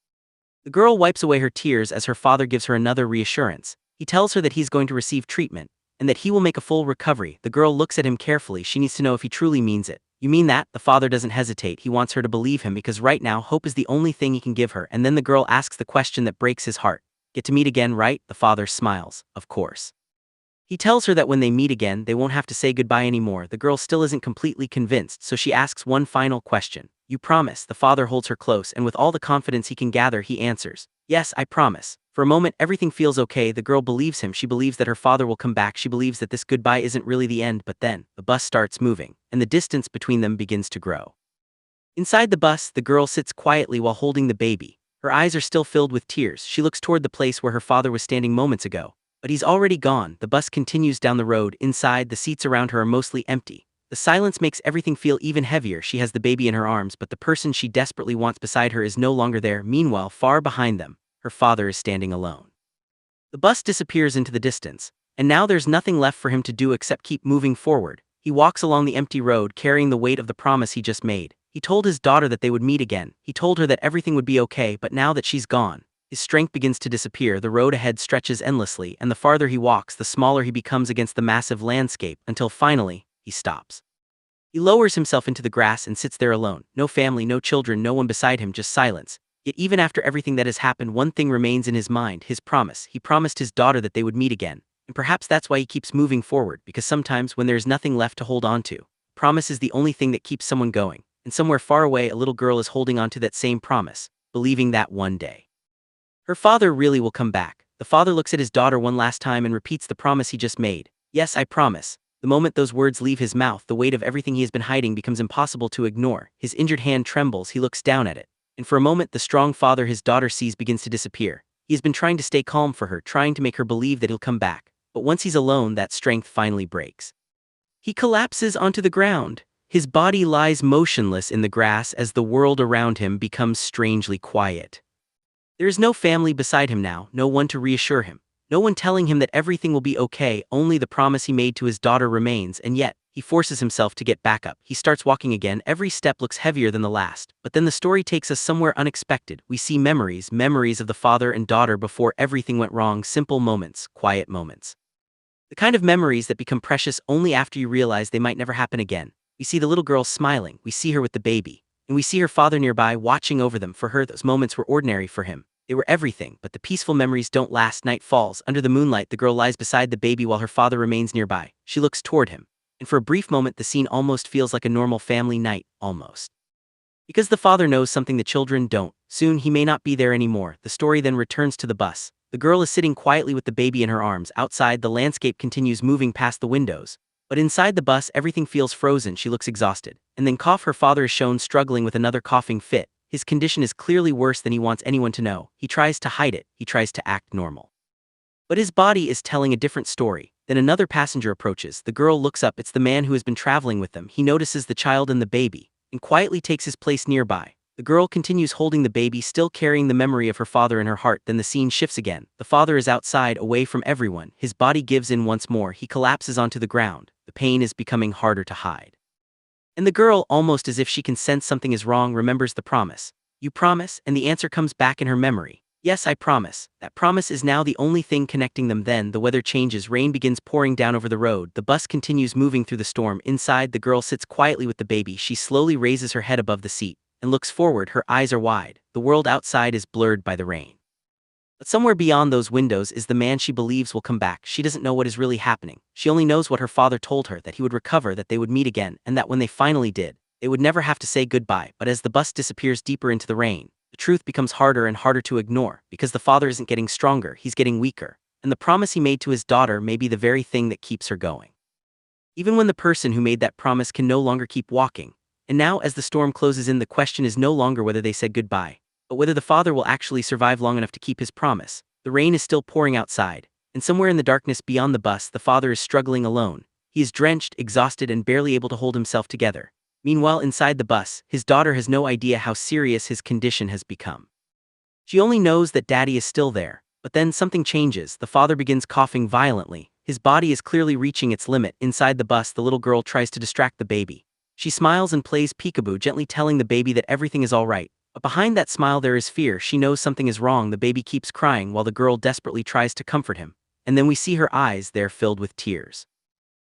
The girl wipes away her tears as her father gives her another reassurance. He tells her that he's going to receive treatment, and that he will make a full recovery. The girl looks at him carefully. She needs to know if he truly means it. "You mean that?" The father doesn't hesitate. He wants her to believe him, because right now, hope is the only thing he can give her. And then the girl asks the question that breaks his heart. "Get to meet again, right?" The father smiles. "Of course." He tells her that when they meet again, they won't have to say goodbye anymore. The girl still isn't completely convinced, so she asks one final question. "You promise?" The father holds her close, and with all the confidence he can gather, he answers, "Yes, I promise." For a moment, everything feels okay. The girl believes him. She believes that her father will come back. She believes that this goodbye isn't really the end. But then, the bus starts moving, and the distance between them begins to grow. Inside the bus, the girl sits quietly while holding the baby. Her eyes are still filled with tears. She looks toward the place where her father was standing moments ago, but he's already gone. The bus continues down the road. Inside, the seats around her are mostly empty. The silence makes everything feel even heavier. She has the baby in her arms, but the person she desperately wants beside her is no longer there. Meanwhile, far behind them, her father is standing alone. The bus disappears into the distance, and now there's nothing left for him to do except keep moving forward. He walks along the empty road, carrying the weight of the promise he just made. He told his daughter that they would meet again. He told her that everything would be okay, but now that she's gone, his strength begins to disappear. The road ahead stretches endlessly, and the farther he walks, the smaller he becomes against the massive landscape, until finally, he stops. He lowers himself into the grass and sits there alone. No family, no children, no one beside him, just silence. Yet even after everything that has happened, one thing remains in his mind: his promise. He promised his daughter that they would meet again. And perhaps that's why he keeps moving forward, because sometimes when there's nothing left to hold on to, promise is the only thing that keeps someone going. And somewhere far away, a little girl is holding on to that same promise, believing that one day her father really will come back. The father looks at his daughter one last time and repeats the promise he just made. Yes, I promise. The moment those words leave his mouth, the weight of everything he has been hiding becomes impossible to ignore. His injured hand trembles, he looks down at it. And for a moment, the strong father his daughter sees begins to disappear. He has been trying to stay calm for her, trying to make her believe that he'll come back. But once he's alone, that strength finally breaks. He collapses onto the ground. His body lies motionless in the grass as the world around him becomes strangely quiet. There is no family beside him now, no one to reassure him, no one telling him that everything will be okay. Only the promise he made to his daughter remains, and yet, he forces himself to get back up. He starts walking again. Every step looks heavier than the last, but then the story takes us somewhere unexpected. We see memories of the father and daughter before everything went wrong, simple moments, quiet moments. The kind of memories that become precious only after you realize they might never happen again. We see the little girl smiling, we see her with the baby, and we see her father nearby watching over them. For her, those moments were ordinary. For him, they were everything. But the peaceful memories don't last. Night falls. Under the moonlight, the girl lies beside the baby while her father remains nearby. She looks toward him, and for a brief moment the scene almost feels like a normal family night, almost. Because the father knows something the children don't. Soon he may not be there anymore. The story then returns to the bus. The girl is sitting quietly with the baby in her arms. Outside, the landscape continues moving past the windows. But inside the bus, everything feels frozen. She looks exhausted. And then her father is shown struggling with another coughing fit. His condition is clearly worse than he wants anyone to know. He tries to hide it. He tries to act normal. But his body is telling a different story. Then another passenger approaches. The girl looks up. It's the man who has been traveling with them. He notices the child and the baby, and quietly takes his place nearby. The girl continues holding the baby, still carrying the memory of her father in her heart. Then the scene shifts again. The father is outside, away from everyone. His body gives in once more. He collapses onto the ground. The pain is becoming harder to hide. And the girl, almost as if she can sense something is wrong, remembers the promise. You promise? And the answer comes back in her memory. Yes, I promise. That promise is now the only thing connecting them. Then the weather changes. Rain begins pouring down over the road. The bus continues moving through the storm. Inside, the girl sits quietly with the baby. She slowly raises her head above the seat and looks forward. Her eyes are wide. The world outside is blurred by the rain. But somewhere beyond those windows is the man she believes will come back. She doesn't know what is really happening. She only knows what her father told her, that he would recover, that they would meet again, and that when they finally did, they would never have to say goodbye. But as the bus disappears deeper into the rain, the truth becomes harder and harder to ignore, because the father isn't getting stronger, he's getting weaker. And the promise he made to his daughter may be the very thing that keeps her going. Even when the person who made that promise can no longer keep walking. And now, as the storm closes in, the question is no longer whether they said goodbye, but whether the father will actually survive long enough to keep his promise. The rain is still pouring outside, and somewhere in the darkness beyond the bus, the father is struggling alone. He is drenched, exhausted, and barely able to hold himself together. Meanwhile, inside the bus, his daughter has no idea how serious his condition has become. She only knows that daddy is still there. But then something changes. The father begins coughing violently. His body is clearly reaching its limit. Inside the bus, the little girl tries to distract the baby. She smiles and plays peekaboo, gently telling the baby that everything is all right. But behind that smile there is fear. She knows something is wrong. The baby keeps crying while the girl desperately tries to comfort him. And then we see her eyes, they're filled with tears.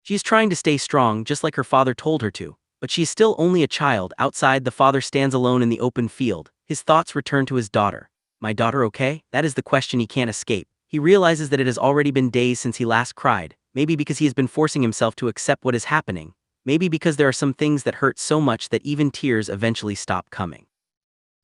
She is trying to stay strong, just like her father told her to. But she is still only a child. Outside, the father stands alone in the open field. His thoughts return to his daughter. My daughter okay? That is the question he can't escape. He realizes that it has already been days since he last cried. Maybe because he has been forcing himself to accept what is happening. Maybe because there are some things that hurt so much that even tears eventually stop coming.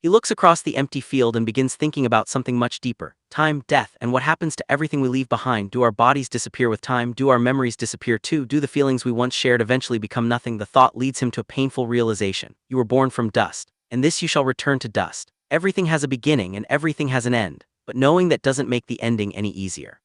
He looks across the empty field and begins thinking about something much deeper. Time, death, and what happens to everything we leave behind. Do our bodies disappear with time? Do our memories disappear too? Do the feelings we once shared eventually become nothing? The thought leads him to a painful realization. You were born from dust, and this you shall return to dust. Everything has a beginning and everything has an end, but knowing that doesn't make the ending any easier.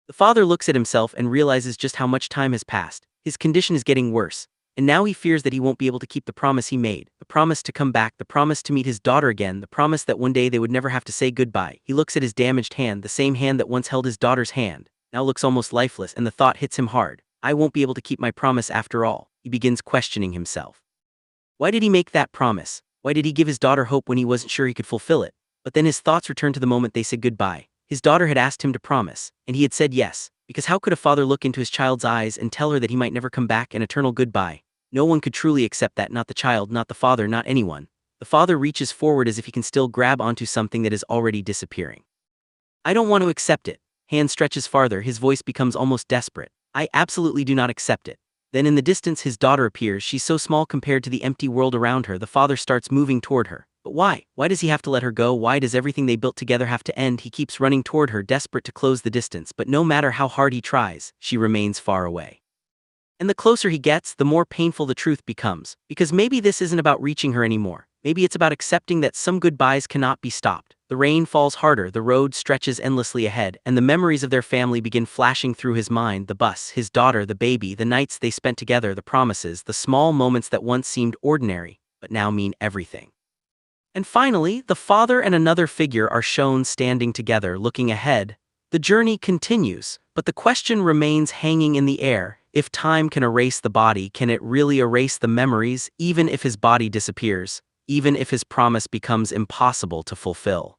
The father looks at himself and realizes just how much time has passed. His condition is getting worse. And now he fears that he won't be able to keep the promise he made, the promise to come back, the promise to meet his daughter again, the promise that one day they would never have to say goodbye. He looks at his damaged hand, the same hand that once held his daughter's hand, now looks almost lifeless, and the thought hits him hard. I won't be able to keep my promise after all. He begins questioning himself. Why did he make that promise? Why did he give his daughter hope when he wasn't sure he could fulfill it? But then his thoughts return to the moment they said goodbye. His daughter had asked him to promise, and he had said yes, because how could a father look into his child's eyes and tell her that he might never come back, an eternal goodbye? No one could truly accept that, not the child, not the father, not anyone. The father reaches forward as if he can still grab onto something that is already disappearing. I don't want to accept it. Hand stretches farther, his voice becomes almost desperate. I absolutely do not accept it. Then in the distance his daughter appears. She's so small compared to the empty world around her. The father starts moving toward her. But why? Why does he have to let her go? Why does everything they built together have to end? He keeps running toward her, desperate to close the distance, but no matter how hard he tries, she remains far away. And the closer he gets, the more painful the truth becomes, because maybe this isn't about reaching her anymore. Maybe it's about accepting that some goodbyes cannot be stopped. The rain falls harder, the road stretches endlessly ahead, and the memories of their family begin flashing through his mind: the bus, his daughter, the baby, the nights they spent together, the promises, the small moments that once seemed ordinary, but now mean everything. And finally, the father and another figure are shown standing together, looking ahead. The journey continues, but the question remains hanging in the air: if time can erase the body, can it really erase the memories, even if his body disappears? Even if his promise becomes impossible to fulfill?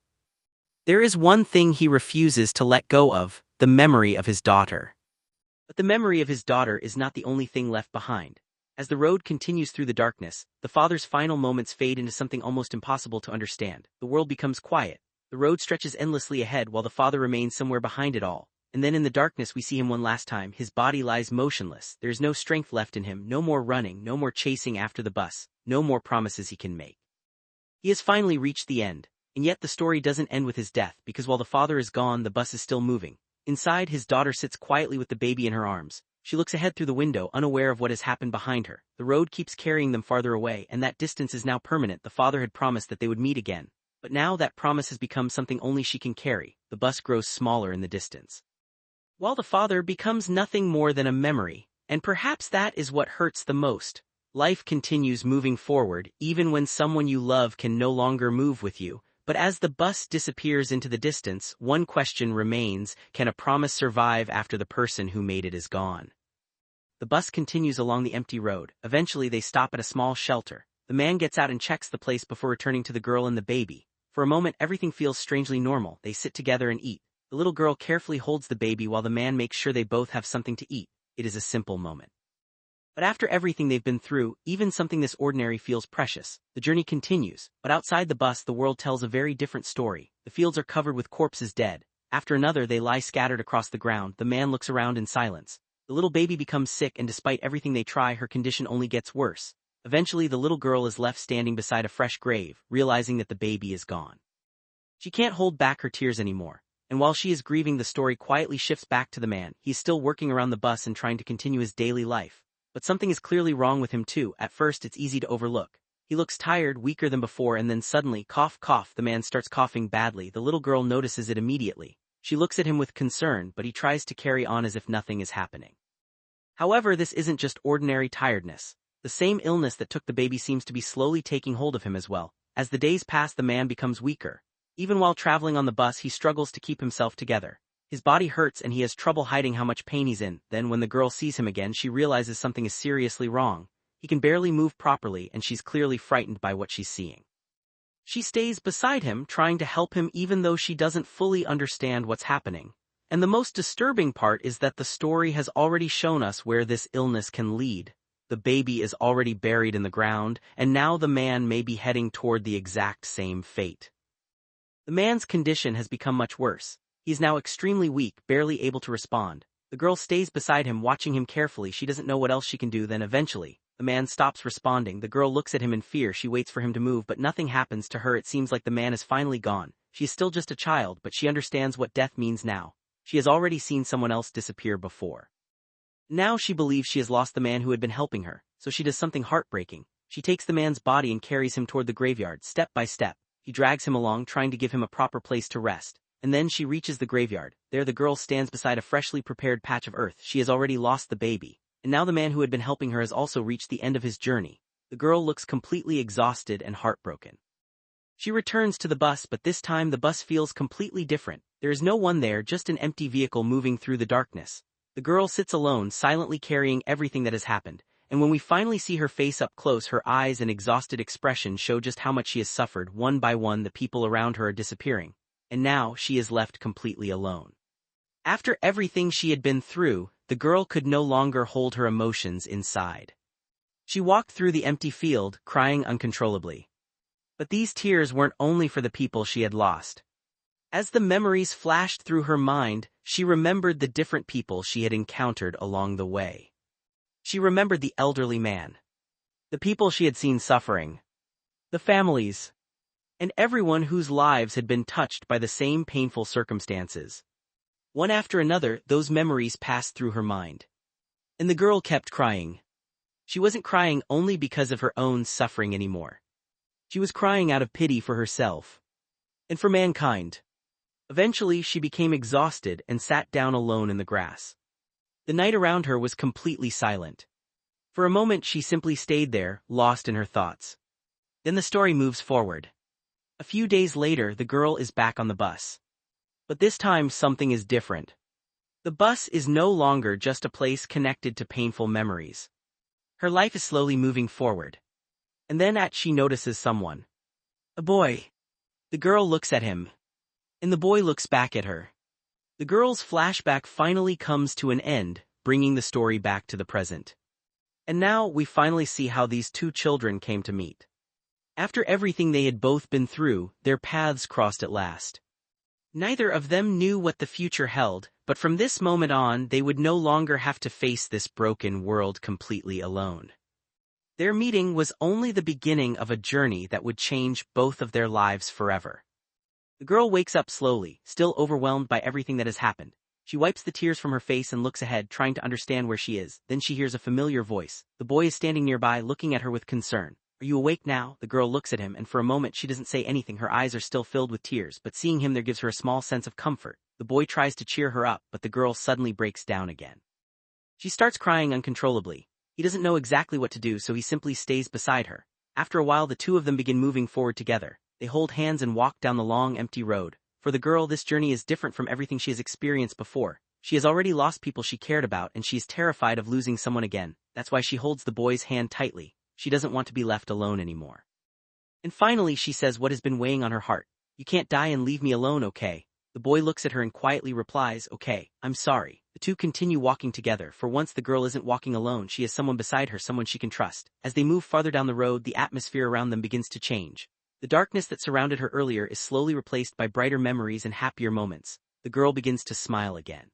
There is one thing he refuses to let go of: the memory of his daughter. But the memory of his daughter is not the only thing left behind. As the road continues through the darkness, the father's final moments fade into something almost impossible to understand. The world becomes quiet. The road stretches endlessly ahead while the father remains somewhere behind it all. And then in the darkness we see him one last time. His body lies motionless. There is no strength left in him, no more running, no more chasing after the bus, no more promises he can make. He has finally reached the end, and yet the story doesn't end with his death, because while the father is gone, the bus is still moving. Inside, his daughter sits quietly with the baby in her arms. She looks ahead through the window, unaware of what has happened behind her. The road keeps carrying them farther away, and that distance is now permanent. The father had promised that they would meet again, but now that promise has become something only she can carry. The bus grows smaller in the distance, while the father becomes nothing more than a memory. And perhaps that is what hurts the most. Life continues moving forward, even when someone you love can no longer move with you. But as the bus disappears into the distance, one question remains: can a promise survive after the person who made it is gone? The bus continues along the empty road. Eventually they stop at a small shelter. The man gets out and checks the place before returning to the girl and the baby. For a moment everything feels strangely normal. They sit together and eat. The little girl carefully holds the baby while the man makes sure they both have something to eat. It is a simple moment. But after everything they've been through, even something this ordinary feels precious. The journey continues, but outside the bus the world tells a very different story. The fields are covered with corpses, dead. After another they lie scattered across the ground. The man looks around in silence. The little baby becomes sick, and despite everything they try, her condition only gets worse. Eventually the little girl is left standing beside a fresh grave, realizing that the baby is gone. She can't hold back her tears anymore. And while she is grieving, the story quietly shifts back to the man. He's still working around the bus and trying to continue his daily life. But something is clearly wrong with him too. At first it's easy to overlook. He looks tired, weaker than before, and then suddenly, cough, cough, the man starts coughing badly. The little girl notices it immediately. She looks at him with concern, but he tries to carry on as if nothing is happening. However, this isn't just ordinary tiredness. The same illness that took the baby seems to be slowly taking hold of him as well. As the days pass, the man becomes weaker. Even while traveling on the bus, he struggles to keep himself together. His body hurts and he has trouble hiding how much pain he's in. Then when the girl sees him again, she realizes something is seriously wrong. He can barely move properly, and she's clearly frightened by what she's seeing. She stays beside him, trying to help him even though she doesn't fully understand what's happening. And the most disturbing part is that the story has already shown us where this illness can lead. The baby is already buried in the ground, and now the man may be heading toward the exact same fate. The man's condition has become much worse. He is now extremely weak, barely able to respond. The girl stays beside him, watching him carefully. She doesn't know what else she can do. Then eventually, the man stops responding. The girl looks at him in fear. She waits for him to move, but nothing happens to her. It seems like the man is finally gone. She is still just a child, but she understands what death means now. She has already seen someone else disappear before. Now she believes she has lost the man who had been helping her, so she does something heartbreaking. She takes the man's body and carries him toward the graveyard, step by step. He drags him along, trying to give him a proper place to rest. And then she reaches the graveyard. There the girl stands beside a freshly prepared patch of earth. She has already lost the baby. And now the man who had been helping her has also reached the end of his journey. The girl looks completely exhausted and heartbroken. She returns to the bus, but this time the bus feels completely different. There is no one there, just an empty vehicle moving through the darkness. The girl sits alone, silently carrying everything that has happened. And when we finally see her face up close, her eyes and exhausted expression show just how much she has suffered. One by one, the people around her are disappearing. And now she is left completely alone. After everything she had been through, the girl could no longer hold her emotions inside. She walked through the empty field, crying uncontrollably. But these tears weren't only for the people she had lost. As the memories flashed through her mind, she remembered the different people she had encountered along the way. She remembered the elderly man, the people she had seen suffering, the families, and everyone whose lives had been touched by the same painful circumstances. One after another, those memories passed through her mind. And the girl kept crying. She wasn't crying only because of her own suffering anymore. She was crying out of pity for herself and for mankind. Eventually, she became exhausted and sat down alone in the grass. The night around her was completely silent. For a moment, she simply stayed there, lost in her thoughts. Then the story moves forward. A few days later, the girl is back on the bus. But this time, something is different. The bus is no longer just a place connected to painful memories. Her life is slowly moving forward. And then she notices someone. A boy. The girl looks at him. And the boy looks back at her. The girl's flashback finally comes to an end, bringing the story back to the present. And now we finally see how these two children came to meet. After everything they had both been through, their paths crossed at last. Neither of them knew what the future held, but from this moment on they would no longer have to face this broken world completely alone. Their meeting was only the beginning of a journey that would change both of their lives forever. The girl wakes up slowly, still overwhelmed by everything that has happened. She wipes the tears from her face and looks ahead, trying to understand where she is. Then she hears a familiar voice. The boy is standing nearby, looking at her with concern. Are you awake now? The girl looks at him, and for a moment she doesn't say anything. Her eyes are still filled with tears, but seeing him there gives her a small sense of comfort. The boy tries to cheer her up, but the girl suddenly breaks down again. She starts crying uncontrollably. He doesn't know exactly what to do, so he simply stays beside her. After a while, the two of them begin moving forward together. They hold hands and walk down the long, empty road. For the girl, this journey is different from everything she has experienced before. She has already lost people she cared about, and she is terrified of losing someone again. That's why she holds the boy's hand tightly. She doesn't want to be left alone anymore. And finally, she says what has been weighing on her heart. You can't die and leave me alone, okay? The boy looks at her and quietly replies, okay, I'm sorry. The two continue walking together. For once, the girl isn't walking alone. She has someone beside her, someone she can trust. As they move farther down the road, the atmosphere around them begins to change. The darkness that surrounded her earlier is slowly replaced by brighter memories and happier moments. The girl begins to smile again.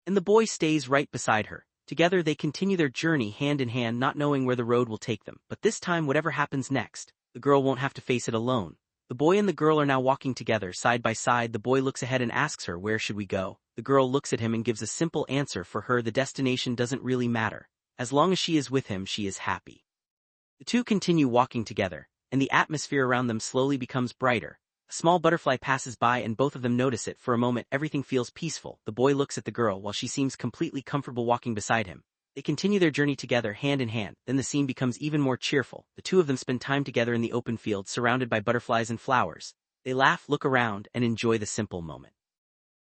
And the boy stays right beside her. Together they continue their journey hand in hand, not knowing where the road will take them. But this time, whatever happens next, the girl won't have to face it alone. The boy and the girl are now walking together, side by side. The boy looks ahead and asks her, where should we go? The girl looks at him and gives a simple answer. For her, the destination doesn't really matter. As long as she is with him, she is happy. The two continue walking together, and the atmosphere around them slowly becomes brighter. A small butterfly passes by and both of them notice it. For a moment, everything feels peaceful. The boy looks at the girl while she seems completely comfortable walking beside him. They continue their journey together hand in hand. Then the scene becomes even more cheerful. The two of them spend time together in the open field, surrounded by butterflies and flowers. They laugh, look around, and enjoy the simple moment.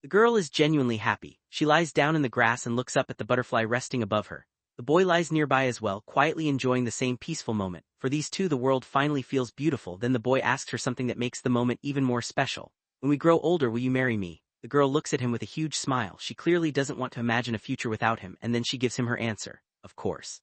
The girl is genuinely happy. She lies down in the grass and looks up at the butterfly resting above her. The boy lies nearby as well, quietly enjoying the same peaceful moment. For these two, the world finally feels beautiful. Then the boy asks her something that makes the moment even more special. When we grow older, will you marry me? The girl looks at him with a huge smile. She clearly doesn't want to imagine a future without him, and then she gives him her answer. Of course.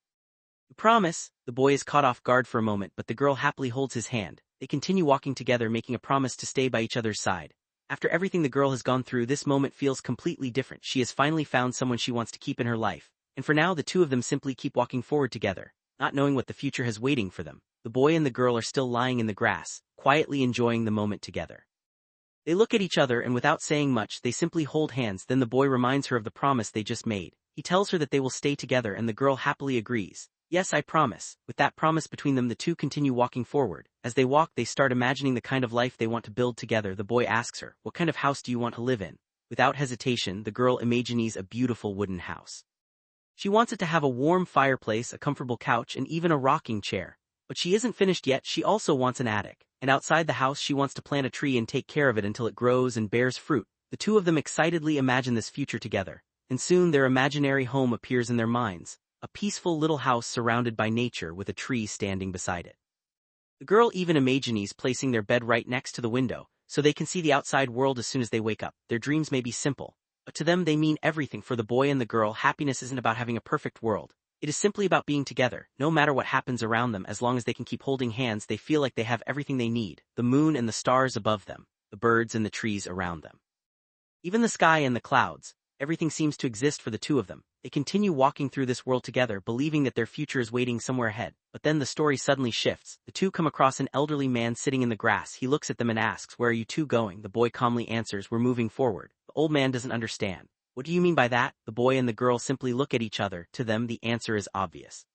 You promise? The boy is caught off guard for a moment, but the girl happily holds his hand. They continue walking together, making a promise to stay by each other's side. After everything the girl has gone through, this moment feels completely different. She has finally found someone she wants to keep in her life. And for now, the two of them simply keep walking forward together, not knowing what the future has waiting for them. The boy and the girl are still lying in the grass, quietly enjoying the moment together. They look at each other and without saying much, they simply hold hands. Then the boy reminds her of the promise they just made. He tells her that they will stay together and the girl happily agrees. Yes, I promise. With that promise between them, the two continue walking forward. As they walk, they start imagining the kind of life they want to build together. The boy asks her, what kind of house do you want to live in? Without hesitation, the girl imagines a beautiful wooden house. She wants it to have a warm fireplace, a comfortable couch, and even a rocking chair. But she isn't finished yet. She also wants an attic. And outside the house, she wants to plant a tree and take care of it until it grows and bears fruit. The two of them excitedly imagine this future together. And soon their imaginary home appears in their minds. A peaceful little house surrounded by nature with a tree standing beside it. The girl even imagines placing their bed right next to the window, so they can see the outside world as soon as they wake up. Their dreams may be simple, but to them they mean everything. For the boy and the girl, happiness isn't about having a perfect world. It is simply about being together, no matter what happens around them. As long as they can keep holding hands, they feel like they have everything they need, the moon and the stars above them, the birds and the trees around them. Even the sky and the clouds, everything seems to exist for the two of them. They continue walking through this world together, believing that their future is waiting somewhere ahead. But then the story suddenly shifts. The two come across an elderly man sitting in the grass. He looks at them and asks, "Where are you two going?" The boy calmly answers, "We're moving forward." The old man doesn't understand. "What do you mean by that?" The boy and the girl simply look at each other. To them, the answer is obvious.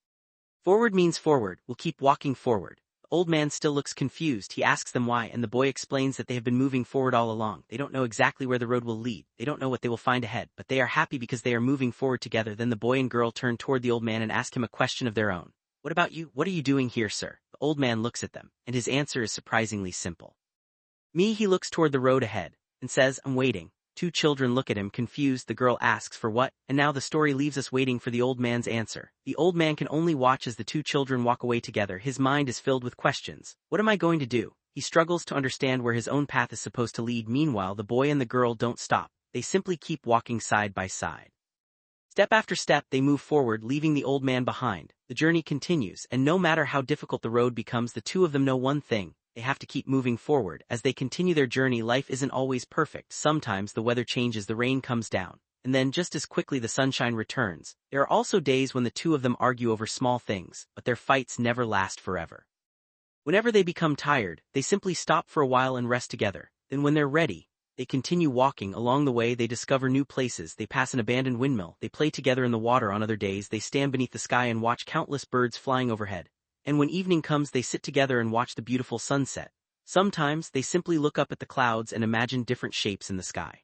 Forward means forward. We'll keep walking forward. The old man still looks confused. He asks them why, and the boy explains that they have been moving forward all along. They don't know exactly where the road will lead. They don't know what they will find ahead, but they are happy because they are moving forward together. Then the boy and girl turn toward the old man and ask him a question of their own. "What about you? What are you doing here, sir?" The old man looks at them, and his answer is surprisingly simple. "Me." He looks toward the road ahead and says, "I'm waiting." Two children look at him confused. The girl asks for what, and now the story leaves us waiting for the old man's answer. The old man can only watch as the two children walk away together. His mind is filled with questions. What am I going to do? He struggles to understand where his own path is supposed to lead. Meanwhile, the boy and the girl don't stop. They simply keep walking side by side. Step after step, they move forward, leaving the old man behind. The journey continues, and no matter how difficult the road becomes, the two of them know one thing. They have to keep moving forward. As they continue their journey, life isn't always perfect. Sometimes the weather changes, the rain comes down, and then just as quickly the sunshine returns. There are also days when the two of them argue over small things, but their fights never last forever. Whenever they become tired, they simply stop for a while and rest together. Then when they're ready, they continue walking. Along the way, they discover new places. They pass an abandoned windmill. They play together in the water. On other days, they stand beneath the sky and watch countless birds flying overhead. And when evening comes, they sit together and watch the beautiful sunset. Sometimes, they simply look up at the clouds and imagine different shapes in the sky.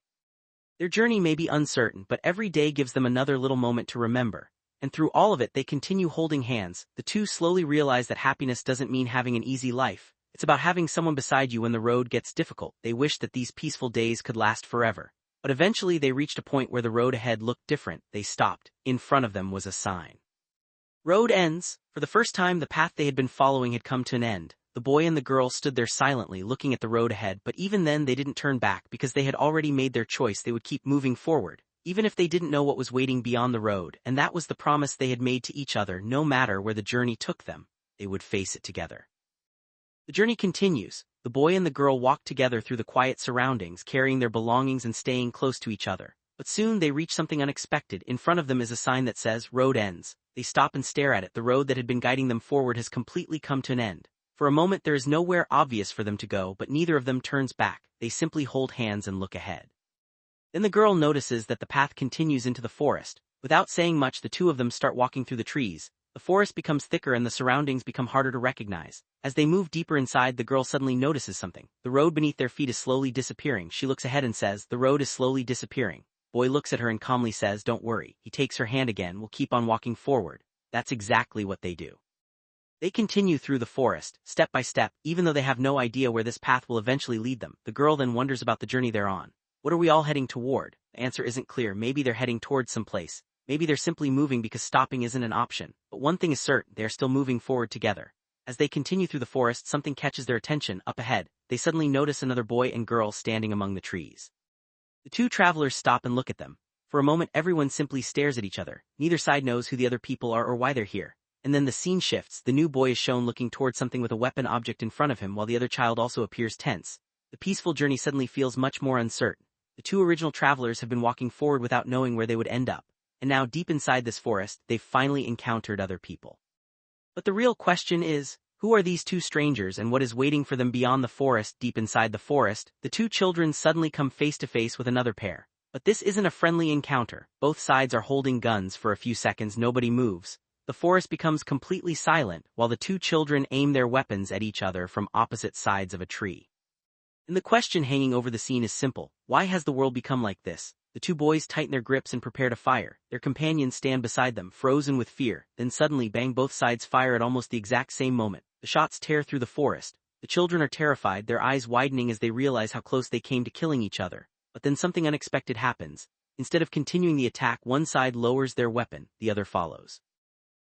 Their journey may be uncertain, but every day gives them another little moment to remember. And through all of it, they continue holding hands. The two slowly realize that happiness doesn't mean having an easy life. It's about having someone beside you when the road gets difficult. They wish that these peaceful days could last forever. But eventually they reached a point where the road ahead looked different. They stopped. In front of them was a sign. Road ends. For the first time, the path they had been following had come to an end. The boy and the girl stood there silently looking at the road ahead, but even then they didn't turn back because they had already made their choice. They would keep moving forward, even if they didn't know what was waiting beyond the road, and that was the promise they had made to each other. No matter where the journey took them, they would face it together. The journey continues. The boy and the girl walk together through the quiet surroundings, carrying their belongings and staying close to each other. But soon they reach something unexpected. In front of them is a sign that says, "Road ends." They stop and stare at it. The road that had been guiding them forward has completely come to an end. For a moment there is nowhere obvious for them to go, but neither of them turns back. They simply hold hands and look ahead. Then the girl notices that the path continues into the forest. Without saying much, the two of them start walking through the trees. The forest becomes thicker and the surroundings become harder to recognize. As they move deeper inside, the girl suddenly notices something. The road beneath their feet is slowly disappearing. She looks ahead and says, "The road is slowly disappearing." Boy looks at her and calmly says, "Don't worry." He takes her hand again. "We'll keep on walking forward." That's exactly what they do. They continue through the forest, step by step, even though they have no idea where this path will eventually lead them. The girl then wonders about the journey they're on. What are we all heading toward? The answer isn't clear. Maybe they're heading towards some place. Maybe they're simply moving because stopping isn't an option. But one thing is certain, they are still moving forward together. As they continue through the forest, something catches their attention. Up ahead, they suddenly notice another boy and girl standing among the trees. The two travelers stop and look at them. For a moment, everyone simply stares at each other. Neither side knows who the other people are or why they're here. And then the scene shifts. The new boy is shown looking towards something with a weapon object in front of him, while the other child also appears tense. The peaceful journey suddenly feels much more uncertain. The two original travelers have been walking forward without knowing where they would end up. And now, deep inside this forest, they've finally encountered other people. But the real question is, who are these two strangers and what is waiting for them beyond the forest? Deep inside the forest, the two children suddenly come face to face with another pair. But this isn't a friendly encounter. Both sides are holding guns. For a few seconds, nobody moves. The forest becomes completely silent, while the two children aim their weapons at each other from opposite sides of a tree. And the question hanging over the scene is simple. Why has the world become like this? The two boys tighten their grips and prepare to fire. Their companions stand beside them, frozen with fear. Then suddenly, bang, both sides fire at almost the exact same moment. The shots tear through the forest. The children are terrified, their eyes widening as they realize how close they came to killing each other. But then something unexpected happens. Instead of continuing the attack, one side lowers their weapon, the other follows.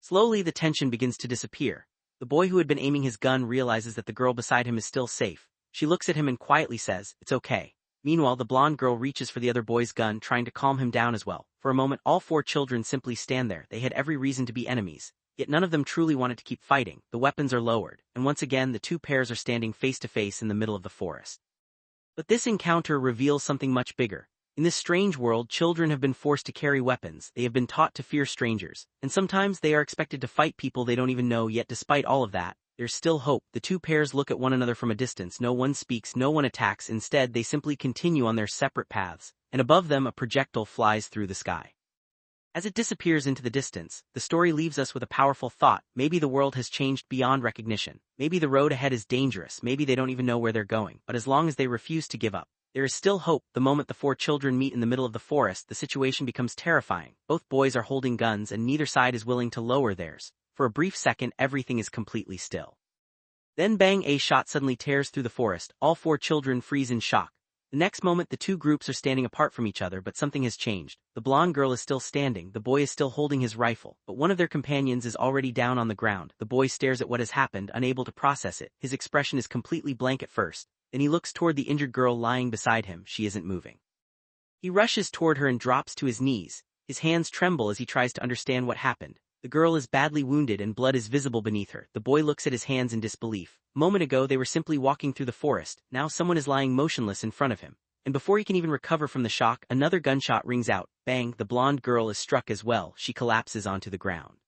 Slowly, the tension begins to disappear. The boy who had been aiming his gun realizes that the girl beside him is still safe. She looks at him and quietly says, "It's okay. Meanwhile, the blonde girl reaches for the other boy's gun, trying to calm him down as well. For a moment, all four children simply stand there. They had every reason to be enemies, yet none of them truly wanted to keep fighting. The weapons are lowered, and once again the two pairs are standing face to face in the middle of the forest. But this encounter reveals something much bigger. In this strange world, children have been forced to carry weapons, they have been taught to fear strangers, and sometimes they are expected to fight people they don't even know. Yet despite all of that, there's still hope. The two pairs look at one another from a distance. No one speaks, no one attacks. Instead, they simply continue on their separate paths, and above them a projectile flies through the sky. As it disappears into the distance, the story leaves us with a powerful thought. Maybe the world has changed beyond recognition. Maybe the road ahead is dangerous. Maybe they don't even know where they're going. But as long as they refuse to give up, there is still hope. The moment the four children meet in the middle of the forest, the situation becomes terrifying. Both boys are holding guns and neither side is willing to lower theirs. For a brief second, everything is completely still. Then bang, a shot suddenly tears through the forest. All four children freeze in shock. The next moment, the two groups are standing apart from each other, but something has changed. The blonde girl is still standing, the boy is still holding his rifle, but one of their companions is already down on the ground. The boy stares at what has happened, unable to process it. His expression is completely blank at first. Then he looks toward the injured girl lying beside him. She isn't moving. He rushes toward her and drops to his knees. His hands tremble as he tries to understand what happened. The girl is badly wounded and blood is visible beneath her. The boy looks at his hands in disbelief. A moment ago they were simply walking through the forest, now someone is lying motionless in front of him. And before he can even recover from the shock, another gunshot rings out. Bang, the blonde girl is struck as well. She collapses onto the ground.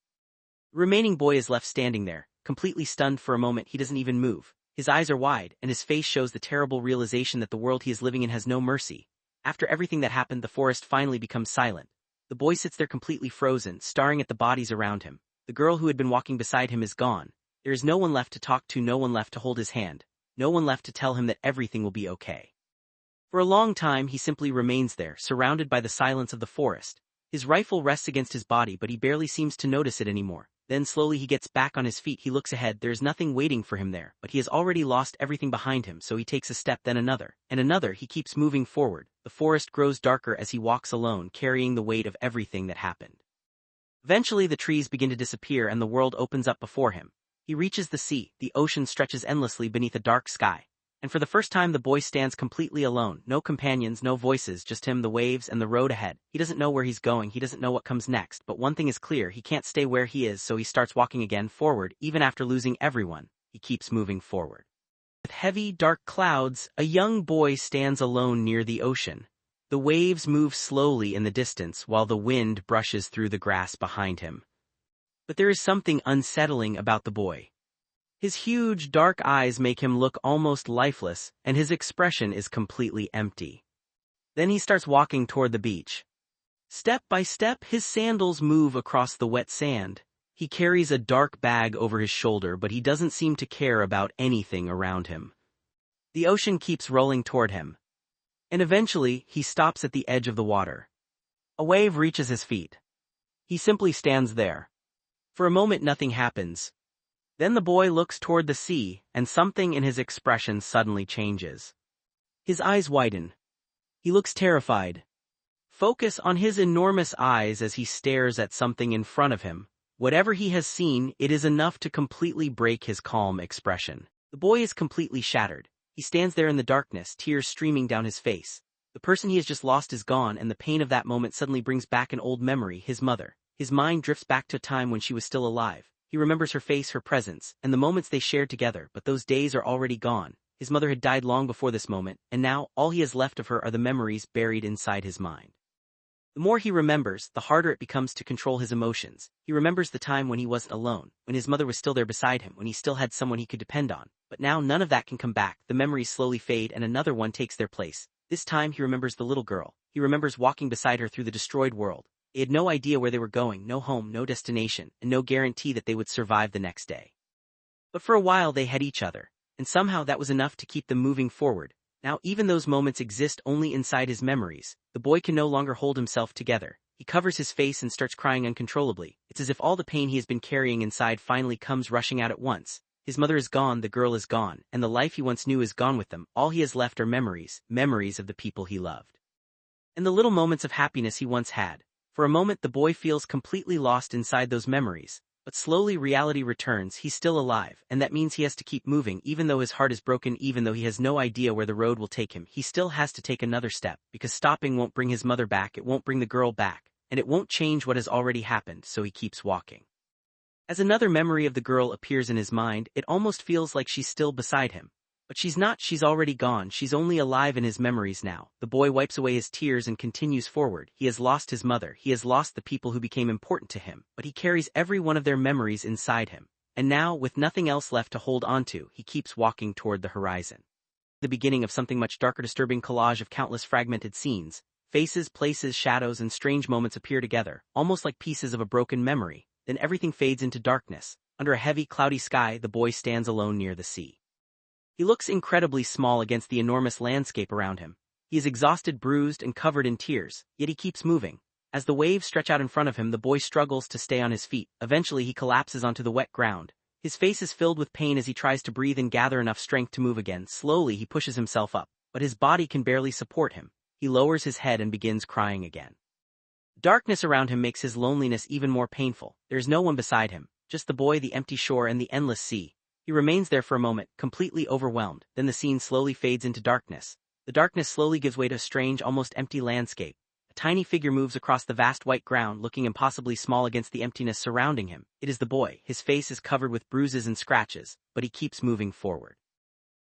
The remaining boy is left standing there, completely stunned. For a moment he doesn't even move. His eyes are wide, and his face shows the terrible realization that the world he is living in has no mercy. After everything that happened, the forest finally becomes silent. The boy sits there completely frozen, staring at the bodies around him. The girl who had been walking beside him is gone. There is no one left to talk to, no one left to hold his hand, no one left to tell him that everything will be okay. For a long time he simply remains there, surrounded by the silence of the forest. His rifle rests against his body, but he barely seems to notice it anymore. Then slowly he gets back on his feet. He looks ahead. There is nothing waiting for him there, but he has already lost everything behind him, so he takes a step, then another, and another. He keeps moving forward. The forest grows darker as he walks alone, carrying the weight of everything that happened. Eventually the trees begin to disappear and the world opens up before him. He reaches the sea. The ocean stretches endlessly beneath a dark sky. And for the first time the boy stands completely alone. No companions, no voices, just him, the waves, and the road ahead. He doesn't know where he's going, he doesn't know what comes next, but one thing is clear, he can't stay where he is, so he starts walking again, forward. Even after losing everyone, he keeps moving forward. With heavy, dark clouds, a young boy stands alone near the ocean. The waves move slowly in the distance while the wind brushes through the grass behind him. But there is something unsettling about the boy. His huge, dark eyes make him look almost lifeless, and his expression is completely empty. Then he starts walking toward the beach. Step by step, his sandals move across the wet sand. He carries a dark bag over his shoulder, but he doesn't seem to care about anything around him. The ocean keeps rolling toward him. And eventually, he stops at the edge of the water. A wave reaches his feet. He simply stands there. For a moment nothing happens. Then the boy looks toward the sea, and something in his expression suddenly changes. His eyes widen. He looks terrified. Focus on his enormous eyes as he stares at something in front of him. Whatever he has seen, it is enough to completely break his calm expression. The boy is completely shattered. He stands there in the darkness, tears streaming down his face. The person he has just lost is gone, and the pain of that moment suddenly brings back an old memory, his mother. His mind drifts back to a time when she was still alive. He remembers her face, her presence, and the moments they shared together, but those days are already gone. His mother had died long before this moment, and now, all he has left of her are the memories buried inside his mind. The more he remembers, the harder it becomes to control his emotions. He remembers the time when he wasn't alone, when his mother was still there beside him, when he still had someone he could depend on. But now none of that can come back. The memories slowly fade and another one takes their place. This time he remembers the little girl. He remembers walking beside her through the destroyed world. They had no idea where they were going, no home, no destination, and no guarantee that they would survive the next day. But for a while they had each other, and somehow that was enough to keep them moving forward. Now even those moments exist only inside his memories. The boy can no longer hold himself together. He covers his face and starts crying uncontrollably. It's as if all the pain he has been carrying inside finally comes rushing out at once. His mother is gone, the girl is gone, and the life he once knew is gone with them. All he has left are memories, memories of the people he loved. And the little moments of happiness he once had. For a moment the boy feels completely lost inside those memories. But slowly reality returns, he's still alive, and that means he has to keep moving even though his heart is broken, even though he has no idea where the road will take him. He still has to take another step, because stopping won't bring his mother back, it won't bring the girl back, and it won't change what has already happened, so he keeps walking. As another memory of the girl appears in his mind, it almost feels like she's still beside him. But she's not, she's already gone, she's only alive in his memories now. The boy wipes away his tears and continues forward. He has lost his mother, he has lost the people who became important to him, but he carries every one of their memories inside him. And now, with nothing else left to hold onto, he keeps walking toward the horizon. The beginning of something much darker, disturbing collage of countless fragmented scenes. Faces, places, shadows, and strange moments appear together, almost like pieces of a broken memory. Then everything fades into darkness. Under a heavy, cloudy sky, the boy stands alone near the sea. He looks incredibly small against the enormous landscape around him. He is exhausted, bruised, and covered in tears, yet he keeps moving. As the waves stretch out in front of him, the boy struggles to stay on his feet. Eventually, he collapses onto the wet ground. His face is filled with pain as he tries to breathe and gather enough strength to move again. Slowly, he pushes himself up, but his body can barely support him. He lowers his head and begins crying again. Darkness around him makes his loneliness even more painful. There is no one beside him, just the boy, the empty shore, and the endless sea. He remains there for a moment, completely overwhelmed. Then the scene slowly fades into darkness. The darkness slowly gives way to a strange, almost empty landscape. A tiny figure moves across the vast white ground, looking impossibly small against the emptiness surrounding him. It is the boy. His face is covered with bruises and scratches, but he keeps moving forward.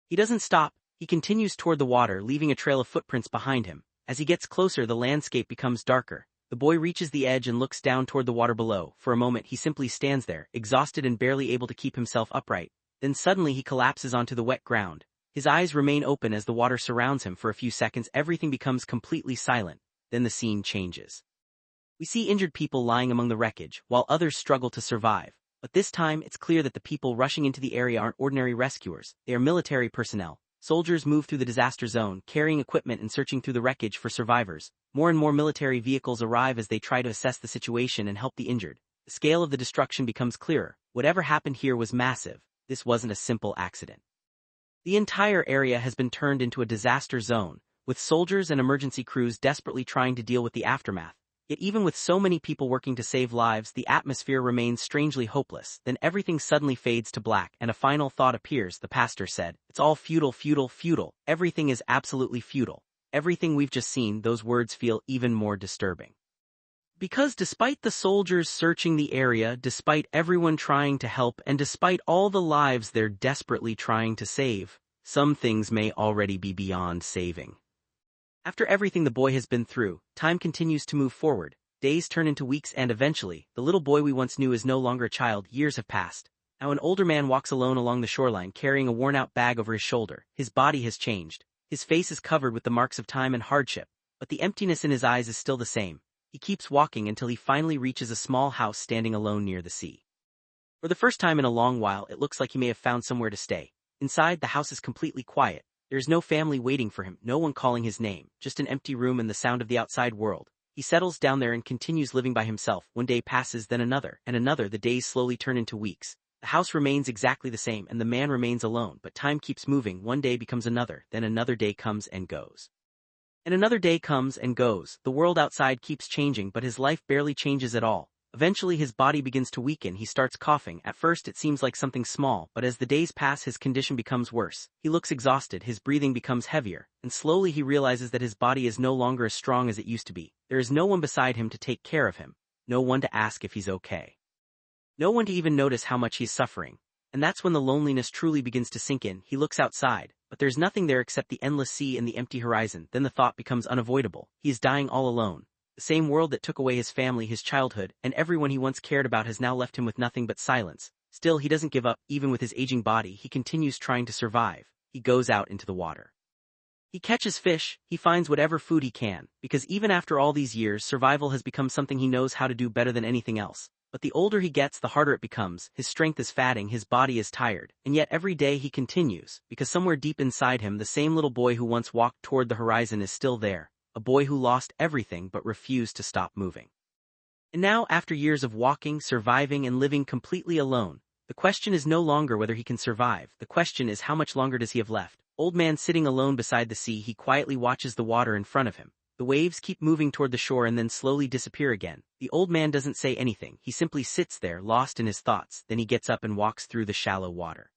He doesn't stop. He continues toward the water, leaving a trail of footprints behind him. As he gets closer, the landscape becomes darker. The boy reaches the edge and looks down toward the water below. For a moment, he simply stands there, exhausted and barely able to keep himself upright. Then suddenly he collapses onto the wet ground. His eyes remain open as the water surrounds him. For a few seconds, everything becomes completely silent. Then the scene changes. We see injured people lying among the wreckage, while others struggle to survive. But this time, it's clear that the people rushing into the area aren't ordinary rescuers. They are military personnel. Soldiers move through the disaster zone, carrying equipment and searching through the wreckage for survivors. More and more military vehicles arrive as they try to assess the situation and help the injured. The scale of the destruction becomes clearer. Whatever happened here was massive. This wasn't a simple accident. The entire area has been turned into a disaster zone, with soldiers and emergency crews desperately trying to deal with the aftermath. Yet even with so many people working to save lives, the atmosphere remains strangely hopeless. Then everything suddenly fades to black, and a final thought appears. The pastor said, "It's all futile, futile, futile. Everything is absolutely futile." Everything we've just seen, those words feel even more disturbing. Because despite the soldiers searching the area, despite everyone trying to help, and despite all the lives they're desperately trying to save, some things may already be beyond saving. After everything the boy has been through, time continues to move forward. Days turn into weeks, and eventually, the little boy we once knew is no longer a child. Years have passed. Now an older man walks alone along the shoreline, carrying a worn-out bag over his shoulder. His body has changed. His face is covered with the marks of time and hardship, but the emptiness in his eyes is still the same. He keeps walking until he finally reaches a small house standing alone near the sea. For the first time in a long while, it looks like he may have found somewhere to stay. Inside, the house is completely quiet. There is no family waiting for him, no one calling his name, just an empty room and the sound of the outside world. He settles down there and continues living by himself. One day passes, then another, and another. The days slowly turn into weeks. The house remains exactly the same, and the man remains alone, but time keeps moving. One day becomes another, then another day comes and goes. And another day comes and goes. The world outside keeps changing, but his life barely changes at all. Eventually his body begins to weaken. He starts coughing. At first it seems like something small, but as the days pass his condition becomes worse. He looks exhausted, his breathing becomes heavier, and slowly he realizes that his body is no longer as strong as it used to be. There is no one beside him to take care of him, no one to ask if he's okay. No one to even notice how much he's suffering. And that's when the loneliness truly begins to sink in. He looks outside, but there's nothing there except the endless sea and the empty horizon. Then the thought becomes unavoidable. He is dying all alone. The same world that took away his family, his childhood, and everyone he once cared about has now left him with nothing but silence. Still, he doesn't give up. Even with his aging body, he continues trying to survive. He goes out into the water. He catches fish, he finds whatever food he can, because even after all these years, survival has become something he knows how to do better than anything else. But the older he gets, the harder it becomes. His strength is fading, his body is tired, and yet every day he continues, because somewhere deep inside him, the same little boy who once walked toward the horizon is still there. A boy who lost everything but refused to stop moving. And now, after years of walking, surviving, and living completely alone, the question is no longer whether he can survive. The question is how much longer does he have left. Old man sitting alone beside the sea, he quietly watches the water in front of him. The waves keep moving toward the shore and then slowly disappear again. The old man doesn't say anything, he simply sits there, lost in his thoughts, then he gets up and walks through the shallow water.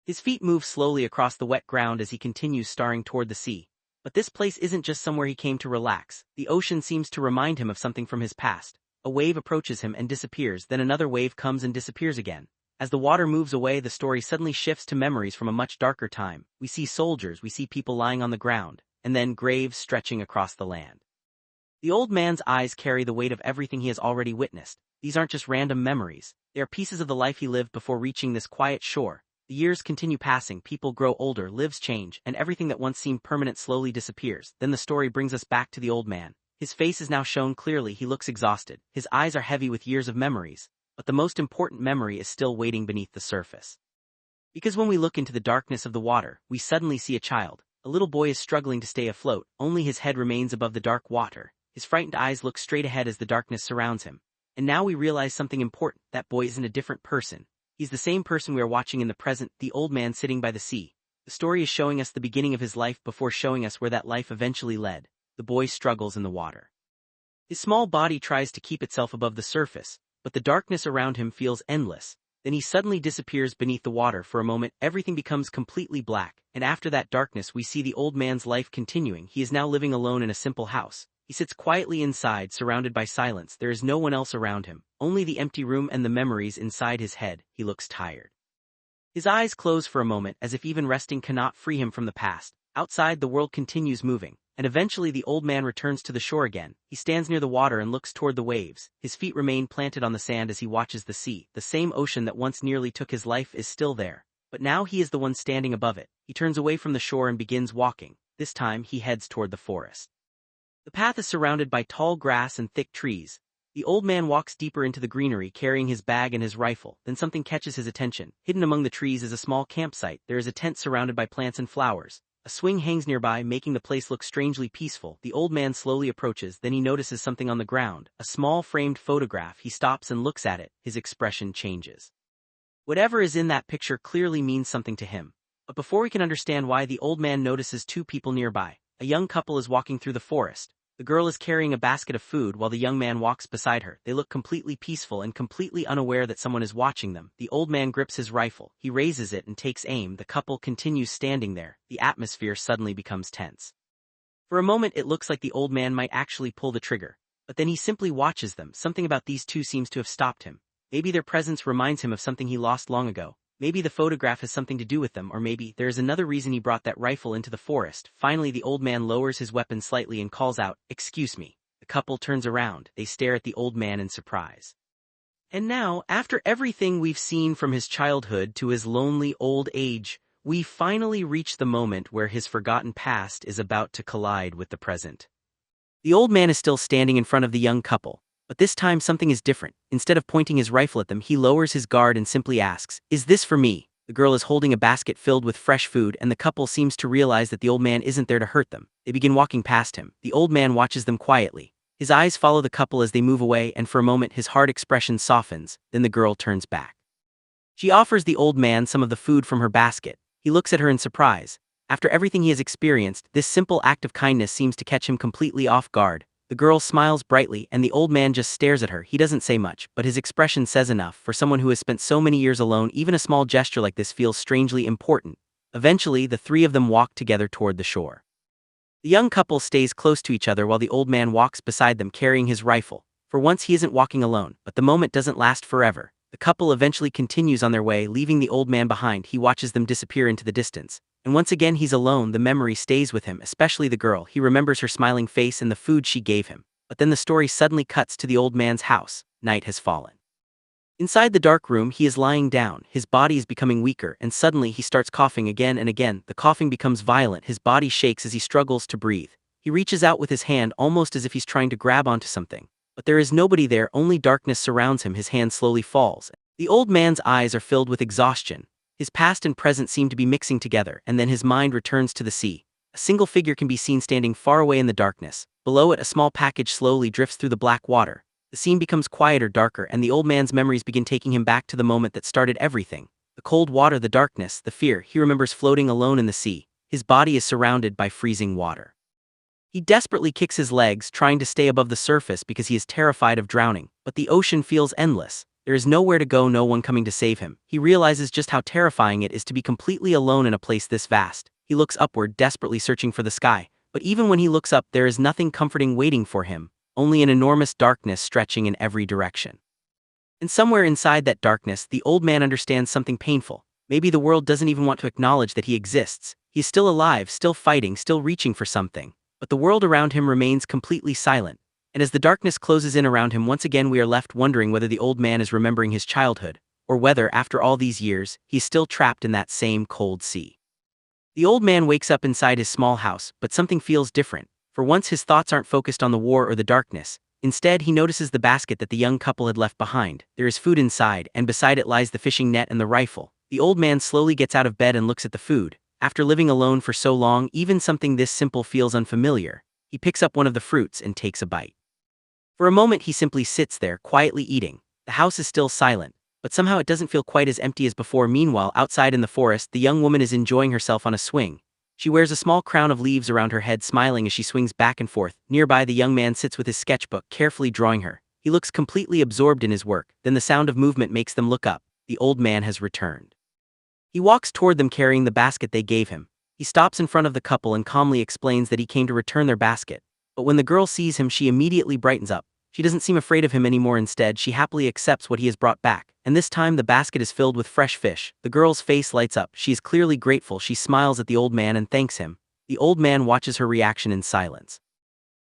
His feet move slowly across the wet ground as he continues staring toward the sea. But this place isn't just somewhere he came to relax. The ocean seems to remind him of something from his past. A wave approaches him and disappears, then another wave comes and disappears again. As the water moves away, the story suddenly shifts to memories from a much darker time. We see soldiers, we see people lying on the ground, and then graves stretching across the land. The old man's eyes carry the weight of everything he has already witnessed. These aren't just random memories. They are pieces of the life he lived before reaching this quiet shore. The years continue passing, people grow older, lives change, and everything that once seemed permanent slowly disappears. Then the story brings us back to the old man. His face is now shown clearly, he looks exhausted. His eyes are heavy with years of memories, but the most important memory is still waiting beneath the surface. Because when we look into the darkness of the water, we suddenly see a child. A little boy is struggling to stay afloat, only his head remains above the dark water. His frightened eyes look straight ahead as the darkness surrounds him. And now we realize something important, that boy isn't a different person. He's the same person we are watching in the present, the old man sitting by the sea. The story is showing us the beginning of his life before showing us where that life eventually led. The boy struggles in the water. His small body tries to keep itself above the surface, but the darkness around him feels endless. Then he suddenly disappears beneath the water. For a moment, everything becomes completely black, and after that darkness we see the old man's life continuing. He is now living alone in a simple house. He sits quietly inside, surrounded by silence. There is no one else around him, only the empty room and the memories inside his head. He looks tired. His eyes close for a moment, as if even resting cannot free him from the past. Outside, the world continues moving, and eventually the old man returns to the shore again. He stands near the water and looks toward the waves. His feet remain planted on the sand as he watches the sea. The same ocean that once nearly took his life is still there, but now he is the one standing above it. He turns away from the shore and begins walking. This time he heads toward the forest. The path is surrounded by tall grass and thick trees. The old man walks deeper into the greenery, carrying his bag and his rifle. Then something catches his attention. Hidden among the trees is a small campsite. There is a tent surrounded by plants and flowers. A swing hangs nearby, making the place look strangely peaceful. The old man slowly approaches, then he notices something on the ground, a small framed photograph. He stops and looks at it. His expression changes. Whatever is in that picture clearly means something to him. But before we can understand why, the old man notices two people nearby. A young couple is walking through the forest. The girl is carrying a basket of food while the young man walks beside her. They look completely peaceful and completely unaware that someone is watching them. The old man grips his rifle. He raises it and takes aim. The couple continues standing there. The atmosphere suddenly becomes tense. For a moment it looks like the old man might actually pull the trigger, but then he simply watches them. Something about these two seems to have stopped him. Maybe their presence reminds him of something he lost long ago. Maybe the photograph has something to do with them, or maybe there is another reason he brought that rifle into the forest. Finally, the old man lowers his weapon slightly and calls out, "Excuse me." The couple turns around. They stare at the old man in surprise. And now, after everything we've seen from his childhood to his lonely old age, we finally reach the moment where his forgotten past is about to collide with the present. The old man is still standing in front of the young couple. But this time something is different. Instead of pointing his rifle at them, he lowers his guard and simply asks, "Is this for me?" The girl is holding a basket filled with fresh food, and the couple seems to realize that the old man isn't there to hurt them. They begin walking past him. The old man watches them quietly. His eyes follow the couple as they move away, and for a moment his hard expression softens. Then the girl turns back. She offers the old man some of the food from her basket. He looks at her in surprise. After everything he has experienced, this simple act of kindness seems to catch him completely off guard. The girl smiles brightly, and the old man just stares at her. He doesn't say much, but his expression says enough. For someone who has spent so many years alone, even a small gesture like this feels strangely important. Eventually, the three of them walk together toward the shore. The young couple stays close to each other while the old man walks beside them carrying his rifle. For once he isn't walking alone, but the moment doesn't last forever. The couple eventually continues on their way, leaving the old man behind. He watches them disappear into the distance. And once again he's alone. The memory stays with him, especially the girl. He remembers her smiling face and the food she gave him. But then the story suddenly cuts to the old man's house. Night has fallen. Inside the dark room, he is lying down. His body is becoming weaker, and suddenly he starts coughing again and again. The coughing becomes violent. His body shakes as he struggles to breathe. He reaches out with his hand, almost as if he's trying to grab onto something. But there is nobody there, only darkness surrounds him. His hand slowly falls. The old man's eyes are filled with exhaustion. His past and present seem to be mixing together, and then his mind returns to the sea. A single figure can be seen standing far away in the darkness. Below it, a small package slowly drifts through the black water. The scene becomes quieter, darker, and the old man's memories begin taking him back to the moment that started everything. The cold water, the darkness, the fear. He remembers floating alone in the sea. His body is surrounded by freezing water. He desperately kicks his legs, trying to stay above the surface because he is terrified of drowning, but the ocean feels endless. There is nowhere to go, no one coming to save him. He realizes just how terrifying it is to be completely alone in a place this vast. He looks upward, desperately searching for the sky, but even when he looks up, there is nothing comforting waiting for him, only an enormous darkness stretching in every direction. And somewhere inside that darkness, the old man understands something painful. Maybe the world doesn't even want to acknowledge that he exists. He's still alive, still fighting, still reaching for something. But the world around him remains completely silent. And as the darkness closes in around him, once again we are left wondering whether the old man is remembering his childhood, or whether, after all these years, he's still trapped in that same cold sea. The old man wakes up inside his small house, but something feels different. For once his thoughts aren't focused on the war or the darkness. Instead, he notices the basket that the young couple had left behind. There is food inside, and beside it lies the fishing net and the rifle. The old man slowly gets out of bed and looks at the food. After living alone for so long, even something this simple feels unfamiliar. He picks up one of the fruits and takes a bite. For a moment he simply sits there, quietly eating. The house is still silent, but somehow it doesn't feel quite as empty as before. Meanwhile, outside in the forest, the young woman is enjoying herself on a swing. She wears a small crown of leaves around her head, smiling as she swings back and forth. Nearby, the young man sits with his sketchbook, carefully drawing her. He looks completely absorbed in his work. Then the sound of movement makes them look up. The old man has returned. He walks toward them carrying the basket they gave him. He stops in front of the couple and calmly explains that he came to return their basket. But when the girl sees him, she immediately brightens up. She doesn't seem afraid of him anymore. Instead, she happily accepts what he has brought back. And this time the basket is filled with fresh fish. The girl's face lights up. She is clearly grateful. She smiles at the old man and thanks him. The old man watches her reaction in silence.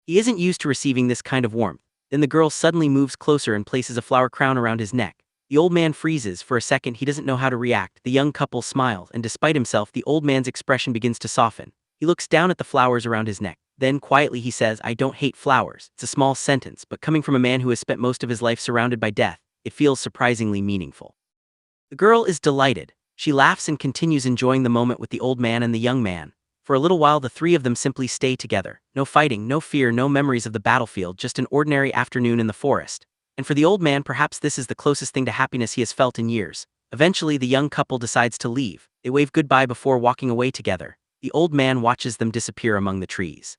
He isn't used to receiving this kind of warmth. Then the girl suddenly moves closer and places a flower crown around his neck. The old man freezes. For a second, he doesn't know how to react. The young couple smiles, and despite himself, the old man's expression begins to soften. He looks down at the flowers around his neck. Then quietly he says, "I don't hate flowers." It's a small sentence, but coming from a man who has spent most of his life surrounded by death, it feels surprisingly meaningful. The girl is delighted. She laughs and continues enjoying the moment with the old man and the young man. For a little while the three of them simply stay together. No fighting, no fear, no memories of the battlefield, just an ordinary afternoon in the forest. And for the old man, perhaps this is the closest thing to happiness he has felt in years. Eventually the young couple decides to leave. They wave goodbye before walking away together. The old man watches them disappear among the trees.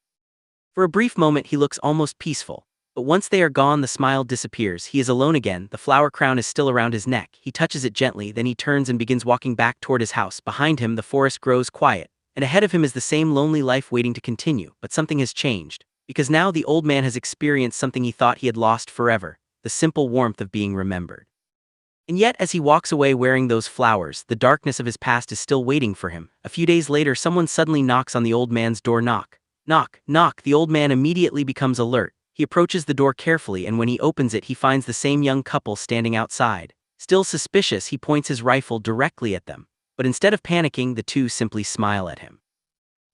For a brief moment he looks almost peaceful, but once they are gone the smile disappears. He is alone again. The flower crown is still around his neck. He touches it gently, then he turns and begins walking back toward his house. Behind him the forest grows quiet, and ahead of him is the same lonely life waiting to continue. But something has changed, because now the old man has experienced something he thought he had lost forever, the simple warmth of being remembered. And yet as he walks away wearing those flowers, the darkness of his past is still waiting for him. A few days later someone suddenly knocks on the old man's door. Knock. Knock, knock. The old man immediately becomes alert. He approaches the door carefully, and when he opens it he finds the same young couple standing outside. Still suspicious, he points his rifle directly at them. But instead of panicking, the two simply smile at him.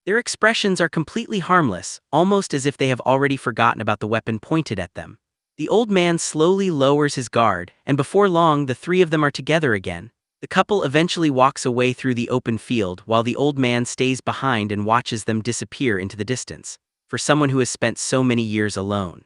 Their expressions are completely harmless, almost as if they have already forgotten about the weapon pointed at them. The old man slowly lowers his guard, and before long the three of them are together again. The couple eventually walks away through the open field while the old man stays behind and watches them disappear into the distance. For someone who has spent so many years alone,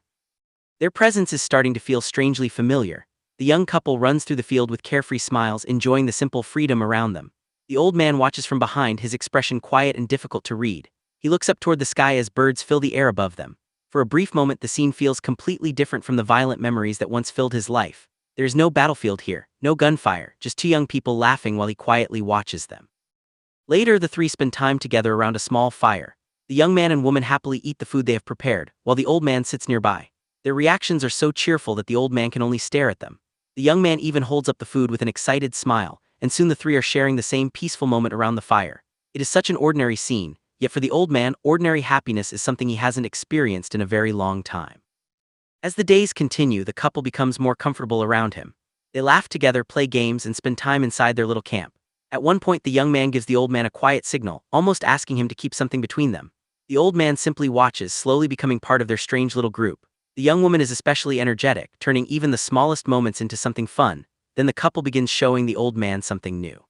their presence is starting to feel strangely familiar. The young couple runs through the field with carefree smiles, enjoying the simple freedom around them. The old man watches from behind, his expression quiet and difficult to read. He looks up toward the sky as birds fill the air above them. For a brief moment the scene feels completely different from the violent memories that once filled his life. There is no battlefield here, no gunfire, just two young people laughing while he quietly watches them. Later the three spend time together around a small fire. The young man and woman happily eat the food they have prepared, while the old man sits nearby. Their reactions are so cheerful that the old man can only stare at them. The young man even holds up the food with an excited smile, and soon the three are sharing the same peaceful moment around the fire. It is such an ordinary scene, yet for the old man, ordinary happiness is something he hasn't experienced in a very long time. As the days continue, the couple becomes more comfortable around him. They laugh together, play games, and spend time inside their little camp. At one point the young man gives the old man a quiet signal, almost asking him to keep something between them. The old man simply watches, slowly becoming part of their strange little group. The young woman is especially energetic, turning even the smallest moments into something fun. Then the couple begins showing the old man something new.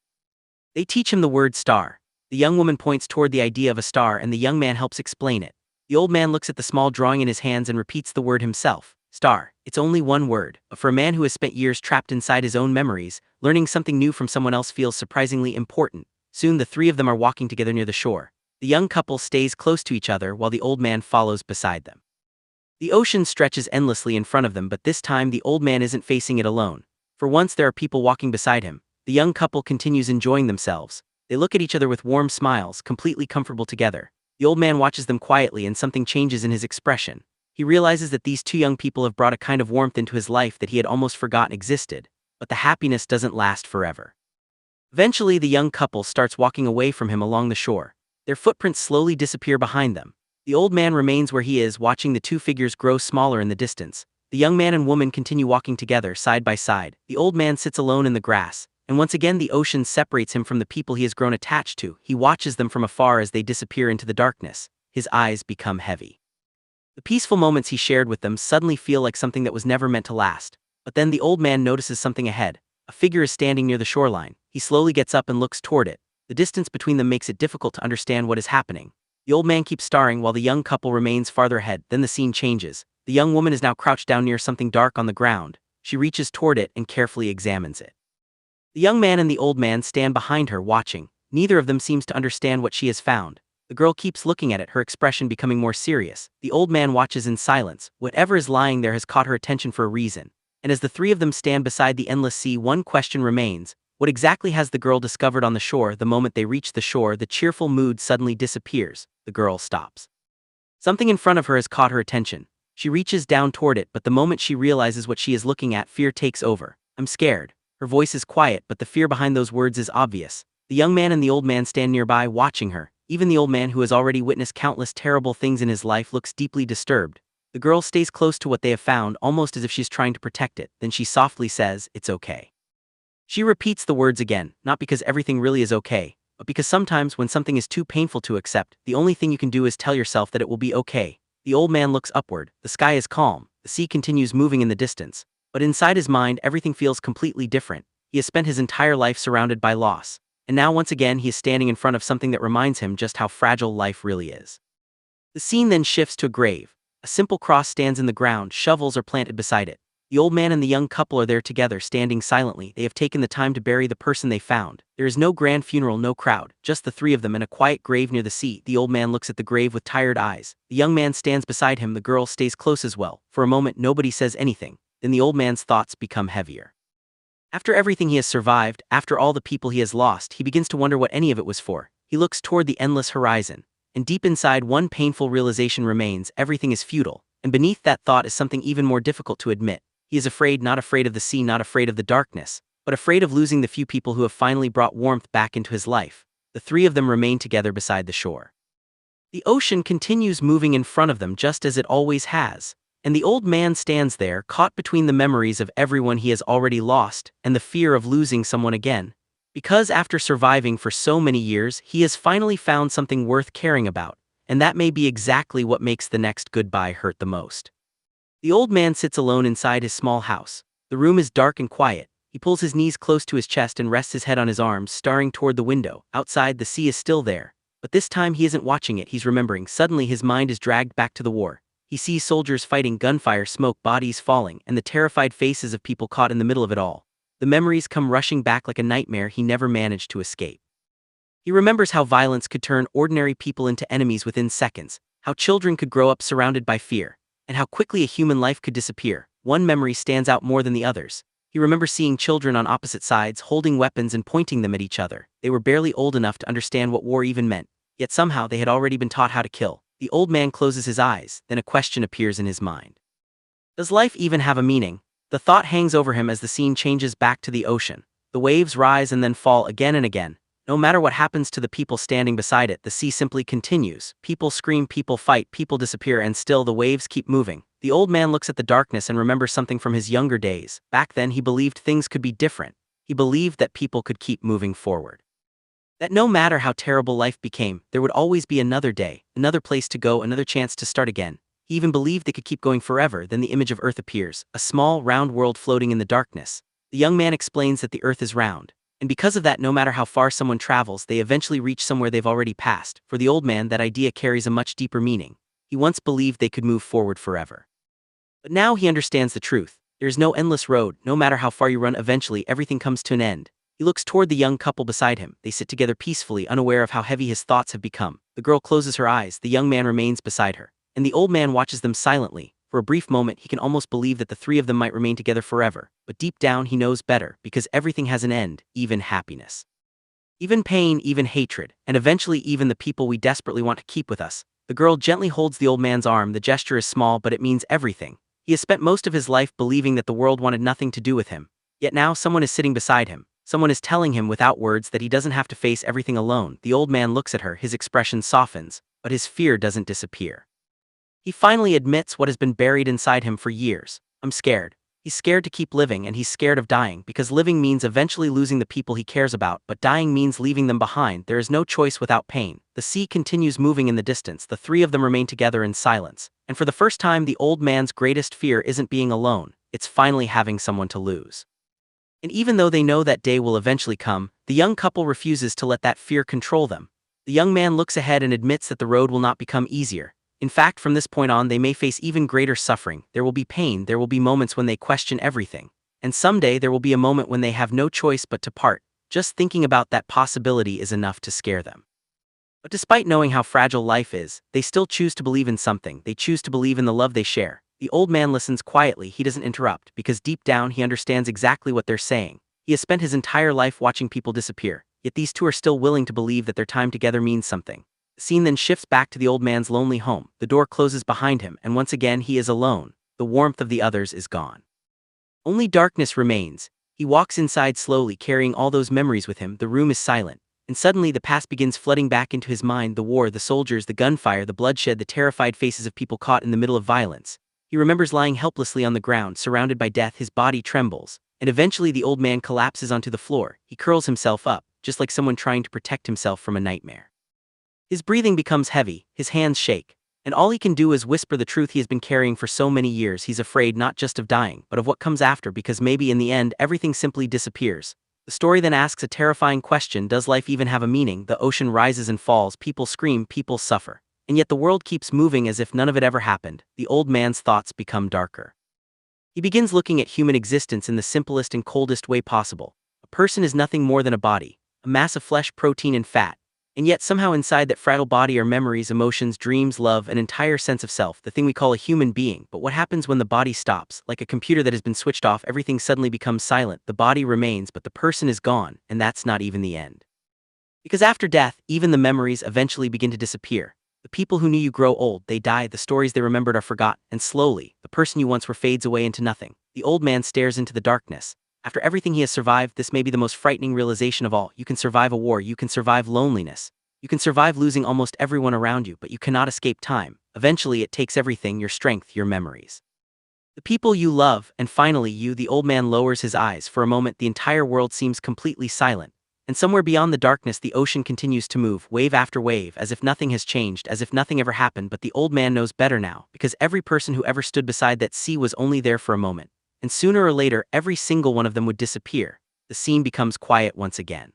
They teach him the word star. The young woman points toward the idea of a star and the young man helps explain it. The old man looks at the small drawing in his hands and repeats the word himself. Star. It's only one word, but for a man who has spent years trapped inside his own memories, learning something new from someone else feels surprisingly important. Soon the three of them are walking together near the shore. The young couple stays close to each other while the old man follows beside them. The ocean stretches endlessly in front of them, but this time the old man isn't facing it alone. For once there are people walking beside him. The young couple continues enjoying themselves. They look at each other with warm smiles, completely comfortable together. The old man watches them quietly and something changes in his expression. He realizes that these two young people have brought a kind of warmth into his life that he had almost forgotten existed. But the happiness doesn't last forever. Eventually the young couple starts walking away from him along the shore. Their footprints slowly disappear behind them. The old man remains where he is, watching the two figures grow smaller in the distance. The young man and woman continue walking together, side by side. The old man sits alone in the grass, and once again the ocean separates him from the people he has grown attached to. He watches them from afar as they disappear into the darkness. His eyes become heavy. The peaceful moments he shared with them suddenly feel like something that was never meant to last. But then the old man notices something ahead. A figure is standing near the shoreline. He slowly gets up and looks toward it. The distance between them makes it difficult to understand what is happening. The old man keeps staring while the young couple remains farther ahead. Then the scene changes. The young woman is now crouched down near something dark on the ground. She reaches toward it and carefully examines it. The young man and the old man stand behind her watching. Neither of them seems to understand what she has found. The girl keeps looking at it, her expression becoming more serious. The old man watches in silence. Whatever is lying there has caught her attention for a reason. And as the three of them stand beside the endless sea, one question remains. What exactly has the girl discovered on the shore? The moment they reach the shore, the cheerful mood suddenly disappears. The girl stops. Something in front of her has caught her attention. She reaches down toward it, but the moment she realizes what she is looking at, fear takes over. "I'm scared." Her voice is quiet, but the fear behind those words is obvious. The young man and the old man stand nearby, watching her. Even the old man, who has already witnessed countless terrible things in his life, looks deeply disturbed. The girl stays close to what they have found, almost as if she's trying to protect it. Then she softly says, "It's okay." She repeats the words again, not because everything really is okay, but because sometimes when something is too painful to accept, the only thing you can do is tell yourself that it will be okay. The old man looks upward. The sky is calm. The sea continues moving in the distance. But inside his mind, everything feels completely different. He has spent his entire life surrounded by loss. And now once again he is standing in front of something that reminds him just how fragile life really is. The scene then shifts to a grave. A simple cross stands in the ground, shovels are planted beside it. The old man and the young couple are there together, standing silently. They have taken the time to bury the person they found. There is no grand funeral, no crowd, just the three of them in a quiet grave near the sea. The old man looks at the grave with tired eyes. The young man stands beside him, the girl stays close as well. For a moment nobody says anything, then the old man's thoughts become heavier. After everything he has survived, after all the people he has lost, he begins to wonder what any of it was for. He looks toward the endless horizon, and deep inside one painful realization remains: everything is futile. And beneath that thought is something even more difficult to admit. He is afraid, not afraid of the sea, not afraid of the darkness, but afraid of losing the few people who have finally brought warmth back into his life. The three of them remain together beside the shore. The ocean continues moving in front of them just as it always has. And the old man stands there, caught between the memories of everyone he has already lost and the fear of losing someone again. Because after surviving for so many years, he has finally found something worth caring about, and that may be exactly what makes the next goodbye hurt the most. The old man sits alone inside his small house. The room is dark and quiet. He pulls his knees close to his chest and rests his head on his arms, staring toward the window. Outside, the sea is still there, but this time he isn't watching it, he's remembering. Suddenly his mind is dragged back to the war. He sees soldiers fighting, gunfire, smoke, bodies falling, and the terrified faces of people caught in the middle of it all. The memories come rushing back like a nightmare he never managed to escape. He remembers how violence could turn ordinary people into enemies within seconds, how children could grow up surrounded by fear, and how quickly a human life could disappear. One memory stands out more than the others. He remembers seeing children on opposite sides holding weapons and pointing them at each other. They were barely old enough to understand what war even meant, yet somehow they had already been taught how to kill. The old man closes his eyes, then a question appears in his mind. Does life even have a meaning? The thought hangs over him as the scene changes back to the ocean. The waves rise and then fall again and again. No matter what happens to the people standing beside it, the sea simply continues. People scream, people fight, people disappear, and still the waves keep moving. The old man looks at the darkness and remembers something from his younger days. Back then he believed things could be different. He believed that people could keep moving forward. That no matter how terrible life became, there would always be another day, another place to go, another chance to start again. He even believed they could keep going forever. Then the image of Earth appears, a small, round world floating in the darkness. The young man explains that the Earth is round, and because of that, no matter how far someone travels, they eventually reach somewhere they've already passed. For the old man, that idea carries a much deeper meaning. He once believed they could move forward forever. But now he understands the truth. There is no endless road. No matter how far you run, eventually everything comes to an end. He looks toward the young couple beside him. They sit together peacefully, unaware of how heavy his thoughts have become. The girl closes her eyes, the young man remains beside her, and the old man watches them silently. For a brief moment he can almost believe that the three of them might remain together forever, but deep down he knows better, because everything has an end, even happiness. Even pain, even hatred, and eventually even the people we desperately want to keep with us. The girl gently holds the old man's arm. The gesture is small, but it means everything. He has spent most of his life believing that the world wanted nothing to do with him. Yet now someone is sitting beside him. Someone is telling him without words that he doesn't have to face everything alone. The old man looks at her, his expression softens, but his fear doesn't disappear. He finally admits what has been buried inside him for years. I'm scared. He's scared to keep living, and he's scared of dying, because living means eventually losing the people he cares about, but dying means leaving them behind. There is no choice without pain. The sea continues moving in the distance. The three of them remain together in silence. And for the first time, the old man's greatest fear isn't being alone, it's finally having someone to lose. And even though they know that day will eventually come, the young couple refuses to let that fear control them. The young man looks ahead and admits that the road will not become easier. In fact, from this point on, they may face even greater suffering. There will be pain, there will be moments when they question everything. And someday there will be a moment when they have no choice but to part. Just thinking about that possibility is enough to scare them. But despite knowing how fragile life is, they still choose to believe in something. They choose to believe in the love they share. The old man listens quietly. He doesn't interrupt, because deep down he understands exactly what they're saying. He has spent his entire life watching people disappear, yet these two are still willing to believe that their time together means something. The scene then shifts back to the old man's lonely home. The door closes behind him, and once again he is alone. The warmth of the others is gone. Only darkness remains. He walks inside slowly, carrying all those memories with him. The room is silent, and suddenly the past begins flooding back into his mind. The war, the soldiers, the gunfire, the bloodshed, the terrified faces of people caught in the middle of violence. He remembers lying helplessly on the ground, surrounded by death. His body trembles, and eventually the old man collapses onto the floor. He curls himself up, just like someone trying to protect himself from a nightmare. His breathing becomes heavy, his hands shake, and all he can do is whisper the truth he has been carrying for so many years. He's afraid not just of dying, but of what comes after, because maybe in the end everything simply disappears. The story then asks a terrifying question: does life even have a meaning? The ocean rises and falls, people scream, people suffer, and yet the world keeps moving as if none of it ever happened. The old man's thoughts become darker. He begins looking at human existence in the simplest and coldest way possible. A person is nothing more than a body, a mass of flesh, protein, and fat. And yet somehow inside that fragile body are memories, emotions, dreams, love, an entire sense of self, the thing we call a human being. But what happens when the body stops? Like a computer that has been switched off, everything suddenly becomes silent. The body remains, but the person is gone, and that's not even the end. Because after death, even the memories eventually begin to disappear. The people who knew you grow old, they die, the stories they remembered are forgotten, and slowly, the person you once were fades away into nothing. The old man stares into the darkness. After everything he has survived, this may be the most frightening realization of all. You can survive a war, you can survive loneliness. You can survive losing almost everyone around you, but you cannot escape time. Eventually it takes everything: your strength, your memories, the people you love, and finally you. The old man lowers his eyes. For a moment the entire world seems completely silent, and somewhere beyond the darkness the ocean continues to move, wave after wave, as if nothing has changed, as if nothing ever happened. But the old man knows better now, because every person who ever stood beside that sea was only there for a moment, and sooner or later every single one of them would disappear. The scene becomes quiet once again.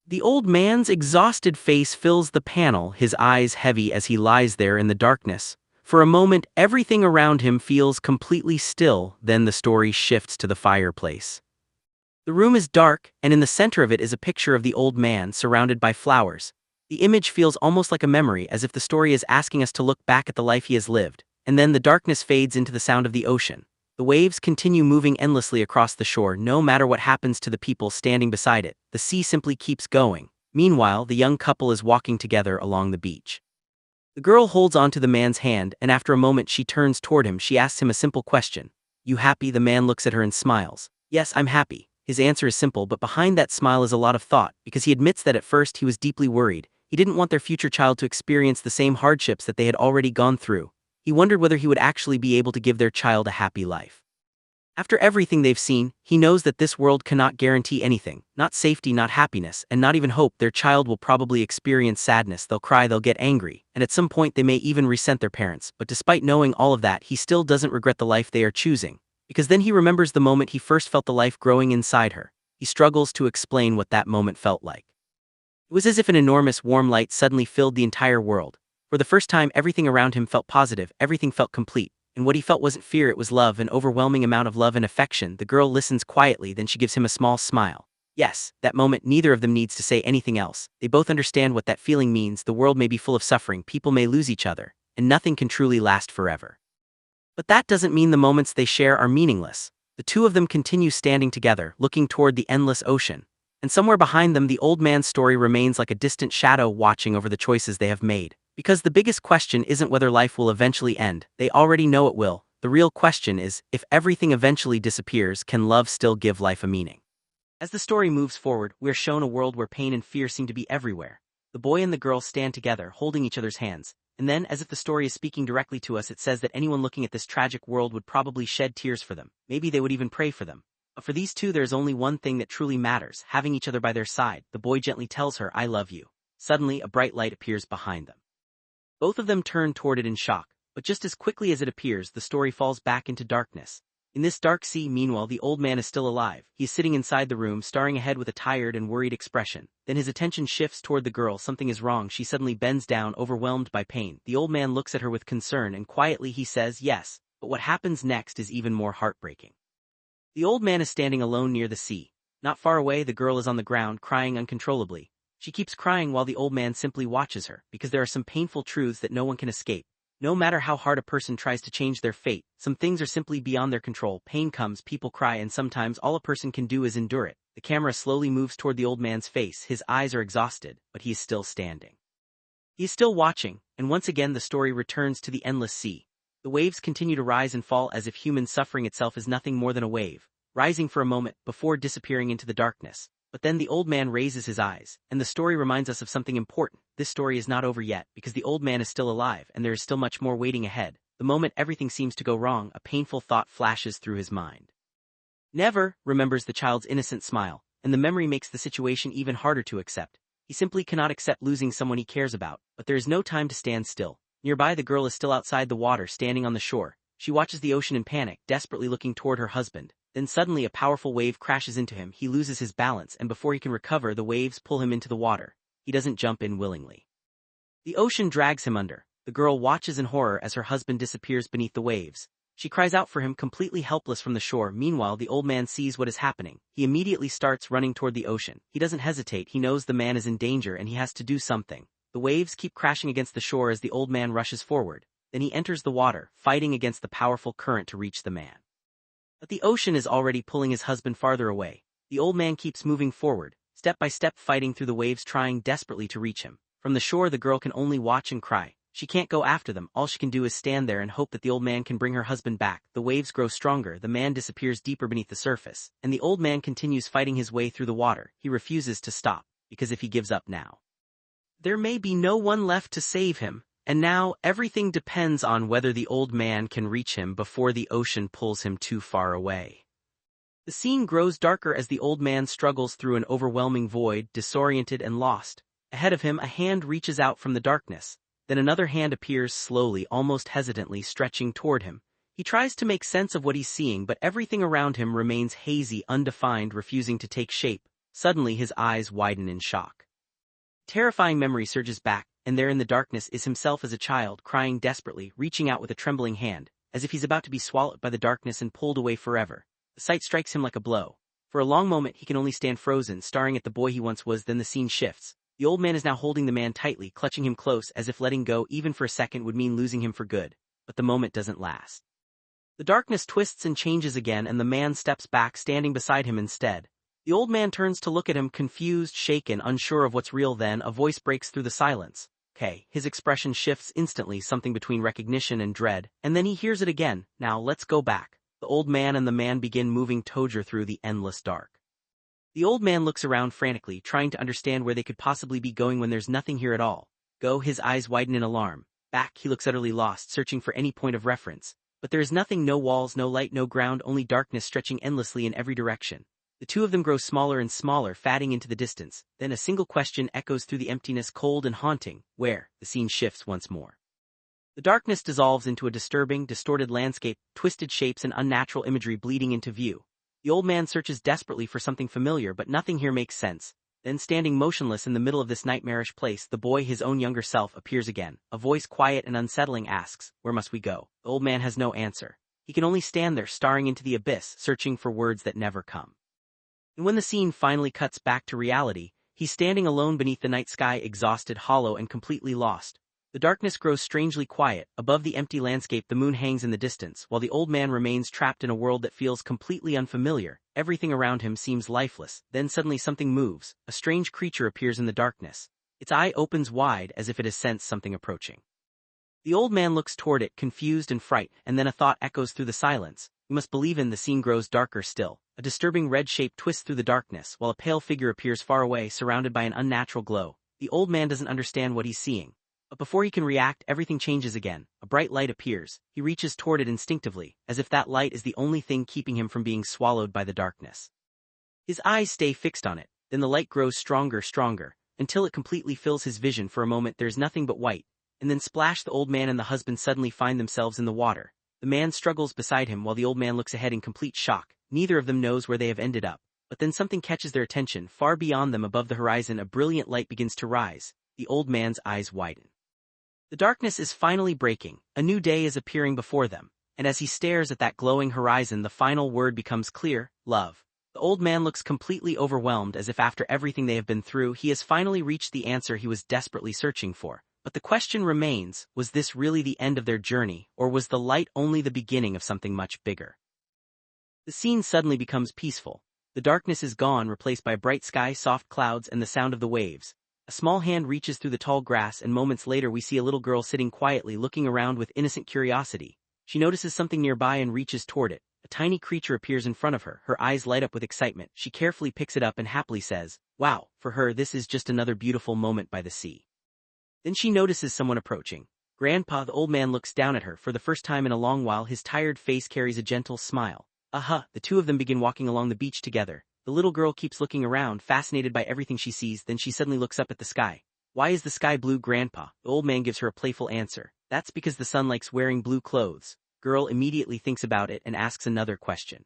The old man's exhausted face fills the panel, his eyes heavy as he lies there in the darkness. For a moment, everything around him feels completely still. Then the story shifts to the fireplace. The room is dark, and in the center of it is a picture of the old man surrounded by flowers. The image feels almost like a memory, as if the story is asking us to look back at the life he has lived. And then the darkness fades into the sound of the ocean. The waves continue moving endlessly across the shore. No matter what happens to the people standing beside it, the sea simply keeps going. Meanwhile, the young couple is walking together along the beach. The girl holds onto the man's hand, and after a moment she turns toward him. She asks him a simple question: "You happy?" The man looks at her and smiles. "Yes, I'm happy." His answer is simple, but behind that smile is a lot of thought, because he admits that at first he was deeply worried. He didn't want their future child to experience the same hardships that they had already gone through. He wondered whether he would actually be able to give their child a happy life. After everything they've seen, he knows that this world cannot guarantee anything, not safety, not happiness, and not even hope. Their child will probably experience sadness, they'll cry, they'll get angry, and at some point they may even resent their parents. But despite knowing all of that, he still doesn't regret the life they are choosing, because then he remembers the moment he first felt the life growing inside her. He struggles to explain what that moment felt like. It was as if an enormous warm light suddenly filled the entire world. For the first time, everything around him felt positive, everything felt complete. And what he felt wasn't fear, it was love, an overwhelming amount of love and affection. The girl listens quietly, then she gives him a small smile. Yes, that moment neither of them needs to say anything else. They both understand what that feeling means. The world may be full of suffering, people may lose each other, and nothing can truly last forever. But that doesn't mean the moments they share are meaningless. The two of them continue standing together, looking toward the endless ocean. And somewhere behind them, the old man's story remains like a distant shadow watching over the choices they have made. Because the biggest question isn't whether life will eventually end, they already know it will. The real question is, if everything eventually disappears, can love still give life a meaning? As the story moves forward, we are shown a world where pain and fear seem to be everywhere. The boy and the girl stand together, holding each other's hands. And then, as if the story is speaking directly to us, it says that anyone looking at this tragic world would probably shed tears for them. Maybe they would even pray for them. But for these two, there is only one thing that truly matters, having each other by their side. The boy gently tells her, "I love you." Suddenly, a bright light appears behind them. Both of them turn toward it in shock, but just as quickly as it appears, the story falls back into darkness. In this dark sea, meanwhile, the old man is still alive. He is sitting inside the room, staring ahead with a tired and worried expression. Then his attention shifts toward the girl. Something is wrong. She suddenly bends down, overwhelmed by pain. The old man looks at her with concern, and quietly he says, "Yes." But what happens next is even more heartbreaking. The old man is standing alone near the sea. Not far away, the girl is on the ground, crying uncontrollably. She keeps crying while the old man simply watches her, because there are some painful truths that no one can escape. No matter how hard a person tries to change their fate, some things are simply beyond their control. Pain comes, people cry, and sometimes all a person can do is endure it. The camera slowly moves toward the old man's face. His eyes are exhausted, but he is still standing. He is still watching, and once again the story returns to the endless sea. The waves continue to rise and fall as if human suffering itself is nothing more than a wave, rising for a moment before disappearing into the darkness. But then the old man raises his eyes, and the story reminds us of something important. This story is not over yet, because the old man is still alive, and there is still much more waiting ahead. The moment everything seems to go wrong, a painful thought flashes through his mind. "Never," remembers the child's innocent smile, and the memory makes the situation even harder to accept. He simply cannot accept losing someone he cares about, but there is no time to stand still. Nearby, the girl is still outside the water, standing on the shore. She watches the ocean in panic, desperately looking toward her husband. Then suddenly a powerful wave crashes into him. He loses his balance, and before he can recover, the waves pull him into the water. He doesn't jump in willingly. The ocean drags him under. The girl watches in horror as her husband disappears beneath the waves. She cries out for him, completely helpless from the shore. Meanwhile, the old man sees what is happening. He immediately starts running toward the ocean. He doesn't hesitate. He knows the man is in danger and he has to do something. The waves keep crashing against the shore as the old man rushes forward. Then he enters the water, fighting against the powerful current to reach the man. But the ocean is already pulling his husband farther away. The old man keeps moving forward, step by step, fighting through the waves, trying desperately to reach him. From the shore, the girl can only watch and cry. She can't go after them. All she can do is stand there and hope that the old man can bring her husband back. The waves grow stronger, the man disappears deeper beneath the surface, and the old man continues fighting his way through the water. He refuses to stop, because if he gives up now, there may be no one left to save him. And now, everything depends on whether the old man can reach him before the ocean pulls him too far away. The scene grows darker as the old man struggles through an overwhelming void, disoriented and lost. Ahead of him, a hand reaches out from the darkness. Then another hand appears slowly, almost hesitantly, stretching toward him. He tries to make sense of what he's seeing, but everything around him remains hazy, undefined, refusing to take shape. Suddenly, his eyes widen in shock. Terrifying memory surges back. And there in the darkness is himself as a child, crying desperately, reaching out with a trembling hand, as if he's about to be swallowed by the darkness and pulled away forever. The sight strikes him like a blow. For a long moment he can only stand frozen, staring at the boy he once was. Then the scene shifts. The old man is now holding the man tightly, clutching him close, as if letting go even for a second would mean losing him for good. But the moment doesn't last. The darkness twists and changes again, and the man steps back, standing beside him instead. The old man turns to look at him, confused, shaken, unsure of what's real. Then a voice breaks through the silence. "Okay." His expression shifts instantly, something between recognition and dread, and then he hears it again. "Now let's go back." The old man and the man begin moving together through the endless dark. The old man looks around frantically, trying to understand where they could possibly be going when there's nothing here at all. Go, his eyes widen in alarm. Back, he looks utterly lost, searching for any point of reference. But there is nothing, no walls, no light, no ground, only darkness stretching endlessly in every direction. The two of them grow smaller and smaller, fading into the distance. Then a single question echoes through the emptiness, cold and haunting. Where? The scene shifts once more. The darkness dissolves into a disturbing, distorted landscape, twisted shapes and unnatural imagery bleeding into view. The old man searches desperately for something familiar, but nothing here makes sense. Then, standing motionless in the middle of this nightmarish place, the boy, his own younger self, appears again. A voice, quiet and unsettling, asks, "Where must we go?" The old man has no answer. He can only stand there, staring into the abyss, searching for words that never come. And when the scene finally cuts back to reality, he's standing alone beneath the night sky, exhausted, hollow, and completely lost. The darkness grows strangely quiet. Above the empty landscape, the moon hangs in the distance, while the old man remains trapped in a world that feels completely unfamiliar. Everything around him seems lifeless. Then suddenly something moves. A strange creature appears in the darkness. Its eye opens wide as if it has sensed something approaching. The old man looks toward it, confused and frightened, and then a thought echoes through the silence. You must believe in. The scene grows darker still. A disturbing red shape twists through the darkness, while a pale figure appears far away, surrounded by an unnatural glow. The old man doesn't understand what he's seeing. But before he can react, everything changes again. A bright light appears. He reaches toward it instinctively, as if that light is the only thing keeping him from being swallowed by the darkness. His eyes stay fixed on it. Then the light grows stronger, until it completely fills his vision. For a moment there's nothing but white. And then splash! The old man and the husband suddenly find themselves in the water. The man struggles beside him while the old man looks ahead in complete shock. Neither of them knows where they have ended up. But then something catches their attention. Far beyond them, above the horizon, a brilliant light begins to rise. The old man's eyes widen. The darkness is finally breaking. A new day is appearing before them. And as he stares at that glowing horizon, the final word becomes clear: love. The old man looks completely overwhelmed, as if after everything they have been through, he has finally reached the answer he was desperately searching for. But the question remains, was this really the end of their journey, or was the light only the beginning of something much bigger? The scene suddenly becomes peaceful. The darkness is gone, replaced by bright sky, soft clouds, and the sound of the waves. A small hand reaches through the tall grass, and moments later we see a little girl sitting quietly, looking around with innocent curiosity. She notices something nearby and reaches toward it. A tiny creature appears in front of her. Her eyes light up with excitement. She carefully picks it up and happily says, "Wow." For her, this is just another beautiful moment by the sea. Then she notices someone approaching. Grandpa. The old man looks down at her. For the first time in a long while, his tired face carries a gentle smile. The two of them begin walking along the beach together. The little girl keeps looking around, fascinated by everything she sees. Then she suddenly looks up at the sky. "Why is the sky blue, Grandpa?" The old man gives her a playful answer. "That's because the sun likes wearing blue clothes." Girl immediately thinks about it and asks another question.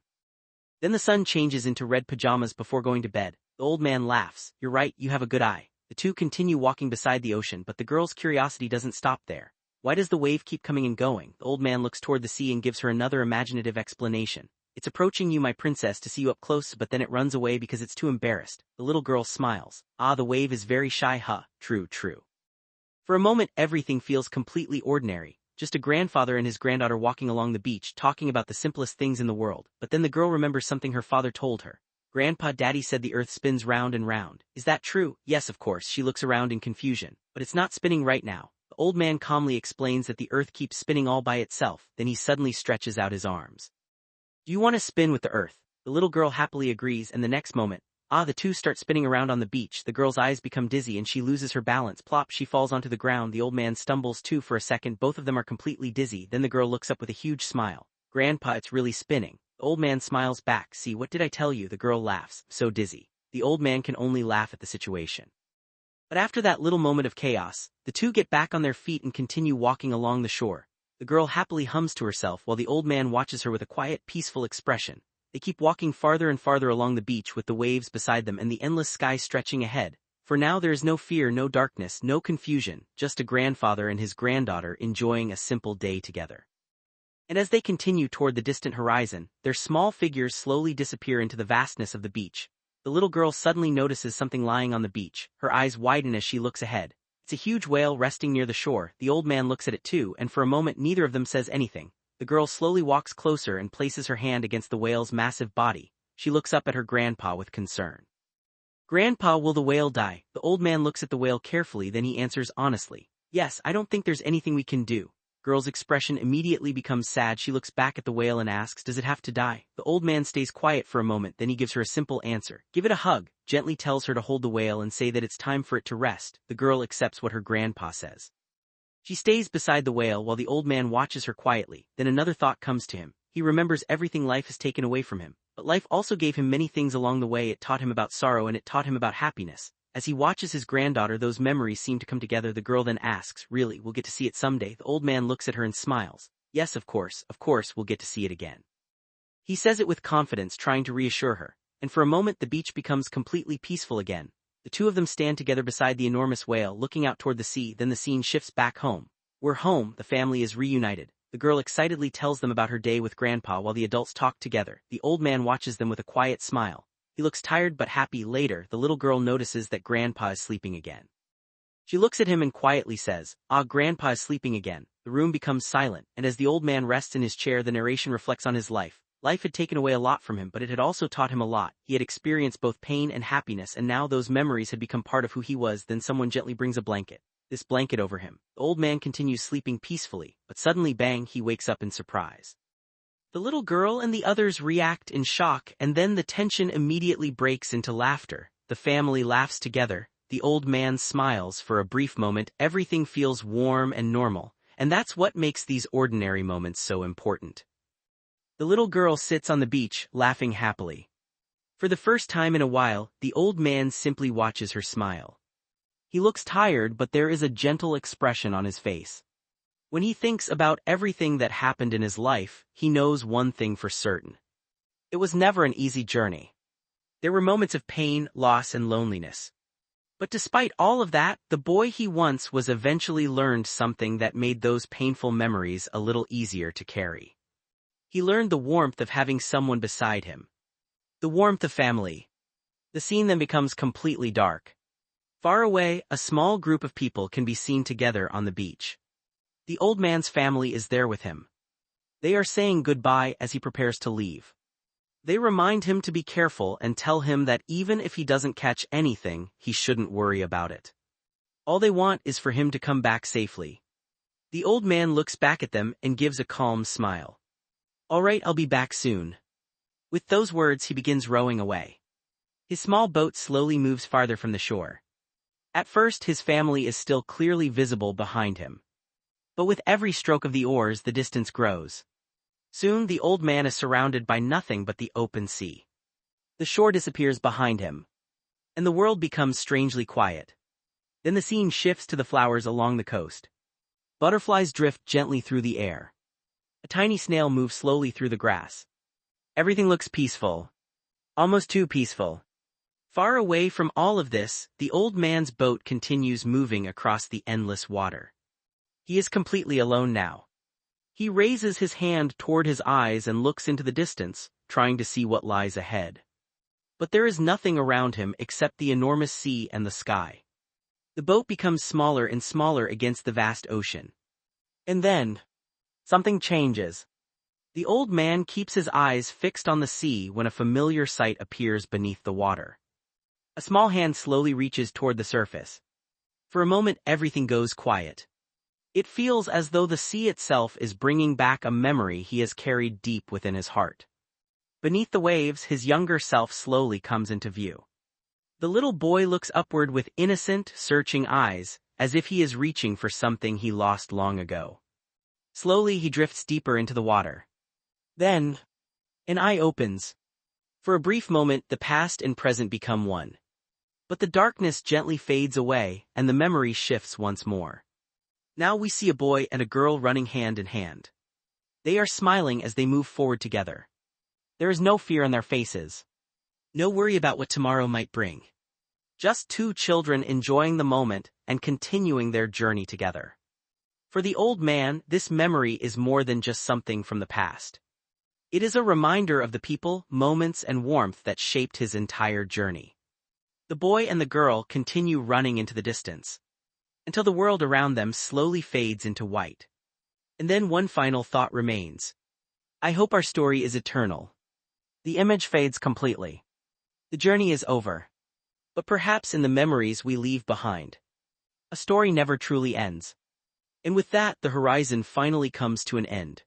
Then the sun changes into red pajamas before going to bed. The old man laughs. "You're right, you have a good eye." The two continue walking beside the ocean, but the girl's curiosity doesn't stop there. Why does the wave keep coming and going? The old man looks toward the sea and gives her another imaginative explanation. "It's approaching you, my princess, to see you up close, but then it runs away because it's too embarrassed." The little girl smiles. The wave is very shy, huh? True. For a moment everything feels completely ordinary. Just a grandfather and his granddaughter walking along the beach, talking about the simplest things in the world. But then the girl remembers something her father told her. "Grandpa, Daddy said the earth spins round and round. Is that true?" "Yes, of course." She looks around in confusion. "But it's not spinning right now." The old man calmly explains that the earth keeps spinning all by itself. Then he suddenly stretches out his arms. "Do you want to spin with the earth?" The little girl happily agrees, and the next moment, the two start spinning around on the beach. The girl's eyes become dizzy and she loses her balance. Plop, she falls onto the ground. The old man stumbles too. For a second both of them are completely dizzy. Then the girl looks up with a huge smile. "Grandpa, it's really spinning." The old man smiles back. "See, what did I tell you?" The girl laughs. "So dizzy." The old man can only laugh at the situation. But after that little moment of chaos, the two get back on their feet and continue walking along the shore. The girl happily hums to herself while the old man watches her with a quiet, peaceful expression. They keep walking farther and farther along the beach with the waves beside them and the endless sky stretching ahead. For now there is no fear, no darkness, no confusion, just a grandfather and his granddaughter enjoying a simple day together. And as they continue toward the distant horizon, their small figures slowly disappear into the vastness of the beach. The little girl suddenly notices something lying on the beach. Her eyes widen as she looks ahead. It's a huge whale resting near the shore. The old man looks at it too, and for a moment neither of them says anything. The girl slowly walks closer and places her hand against the whale's massive body. She looks up at her grandpa with concern. "Grandpa, will the whale die?" The old man looks at the whale carefully, then he answers honestly. "Yes, I don't think there's anything we can do." Girl's expression immediately becomes sad. She looks back at the whale and asks, "Does it have to die?" The old man stays quiet for a moment, then he gives her a simple answer. "Give it a hug," gently tells her to hold the whale and say that it's time for it to rest. The girl accepts what her grandpa says. She stays beside the whale while the old man watches her quietly. Then another thought comes to him. He remembers everything life has taken away from him. But life also gave him many things along the way. It taught him about sorrow and it taught him about happiness. As he watches his granddaughter, those memories seem to come together. The girl then asks, "Really, we'll get to see it someday?" The old man looks at her and smiles. "Yes, of course, we'll get to see it again." He says it with confidence, trying to reassure her. And for a moment the beach becomes completely peaceful again. The two of them stand together beside the enormous whale, looking out toward the sea. Then the scene shifts back home. We're home, the family is reunited. The girl excitedly tells them about her day with Grandpa while the adults talk together. The old man watches them with a quiet smile. He looks tired but happy. Later, the little girl notices that Grandpa is sleeping again. She looks at him and quietly says, "Ah, Grandpa is sleeping again." The room becomes silent, and as the old man rests in his chair, the narration reflects on his life. Life had taken away a lot from him, but it had also taught him a lot. He had experienced both pain and happiness, and now those memories had become part of who he was. Then someone gently brings a blanket. This blanket over him. The old man continues sleeping peacefully, but suddenly bang, he wakes up in surprise. The little girl and the others react in shock, and then the tension immediately breaks into laughter. The family laughs together. The old man smiles. For a brief moment, everything feels warm and normal, and that's what makes these ordinary moments so important. The little girl sits on the beach, laughing happily. For the first time in a while, the old man simply watches her smile. He looks tired, but there is a gentle expression on his face. When he thinks about everything that happened in his life, he knows one thing for certain. It was never an easy journey. There were moments of pain, loss, and loneliness. But despite all of that, the boy he once was eventually learned something that made those painful memories a little easier to carry. He learned the warmth of having someone beside him. The warmth of family. The scene then becomes completely dark. Far away, a small group of people can be seen together on the beach. The old man's family is there with him. They are saying goodbye as he prepares to leave. They remind him to be careful and tell him that even if he doesn't catch anything, he shouldn't worry about it. All they want is for him to come back safely. The old man looks back at them and gives a calm smile. "All right, I'll be back soon." With those words, he begins rowing away. His small boat slowly moves farther from the shore. At first, his family is still clearly visible behind him. But with every stroke of the oars, the distance grows. Soon, the old man is surrounded by nothing but the open sea. The shore disappears behind him, and the world becomes strangely quiet. Then the scene shifts to the flowers along the coast. Butterflies drift gently through the air. A tiny snail moves slowly through the grass. Everything looks peaceful. Almost too peaceful. Far away from all of this, the old man's boat continues moving across the endless water. He is completely alone now. He raises his hand toward his eyes and looks into the distance, trying to see what lies ahead. But there is nothing around him except the enormous sea and the sky. The boat becomes smaller and smaller against the vast ocean. And then, something changes. The old man keeps his eyes fixed on the sea when a familiar sight appears beneath the water. A small hand slowly reaches toward the surface. For a moment, everything goes quiet. It feels as though the sea itself is bringing back a memory he has carried deep within his heart. Beneath the waves, his younger self slowly comes into view. The little boy looks upward with innocent, searching eyes, as if he is reaching for something he lost long ago. Slowly, he drifts deeper into the water. Then, an eye opens. For a brief moment, the past and present become one. But the darkness gently fades away, and the memory shifts once more. Now we see a boy and a girl running hand in hand. They are smiling as they move forward together. There is no fear on their faces. No worry about what tomorrow might bring. Just two children enjoying the moment and continuing their journey together. For the old man, this memory is more than just something from the past. It is a reminder of the people, moments, and warmth that shaped his entire journey. The boy and the girl continue running into the distance, until the world around them slowly fades into white. And then one final thought remains. I hope our story is eternal. The image fades completely. The journey is over. But perhaps in the memories we leave behind. A story never truly ends. And with that, the horizon finally comes to an end.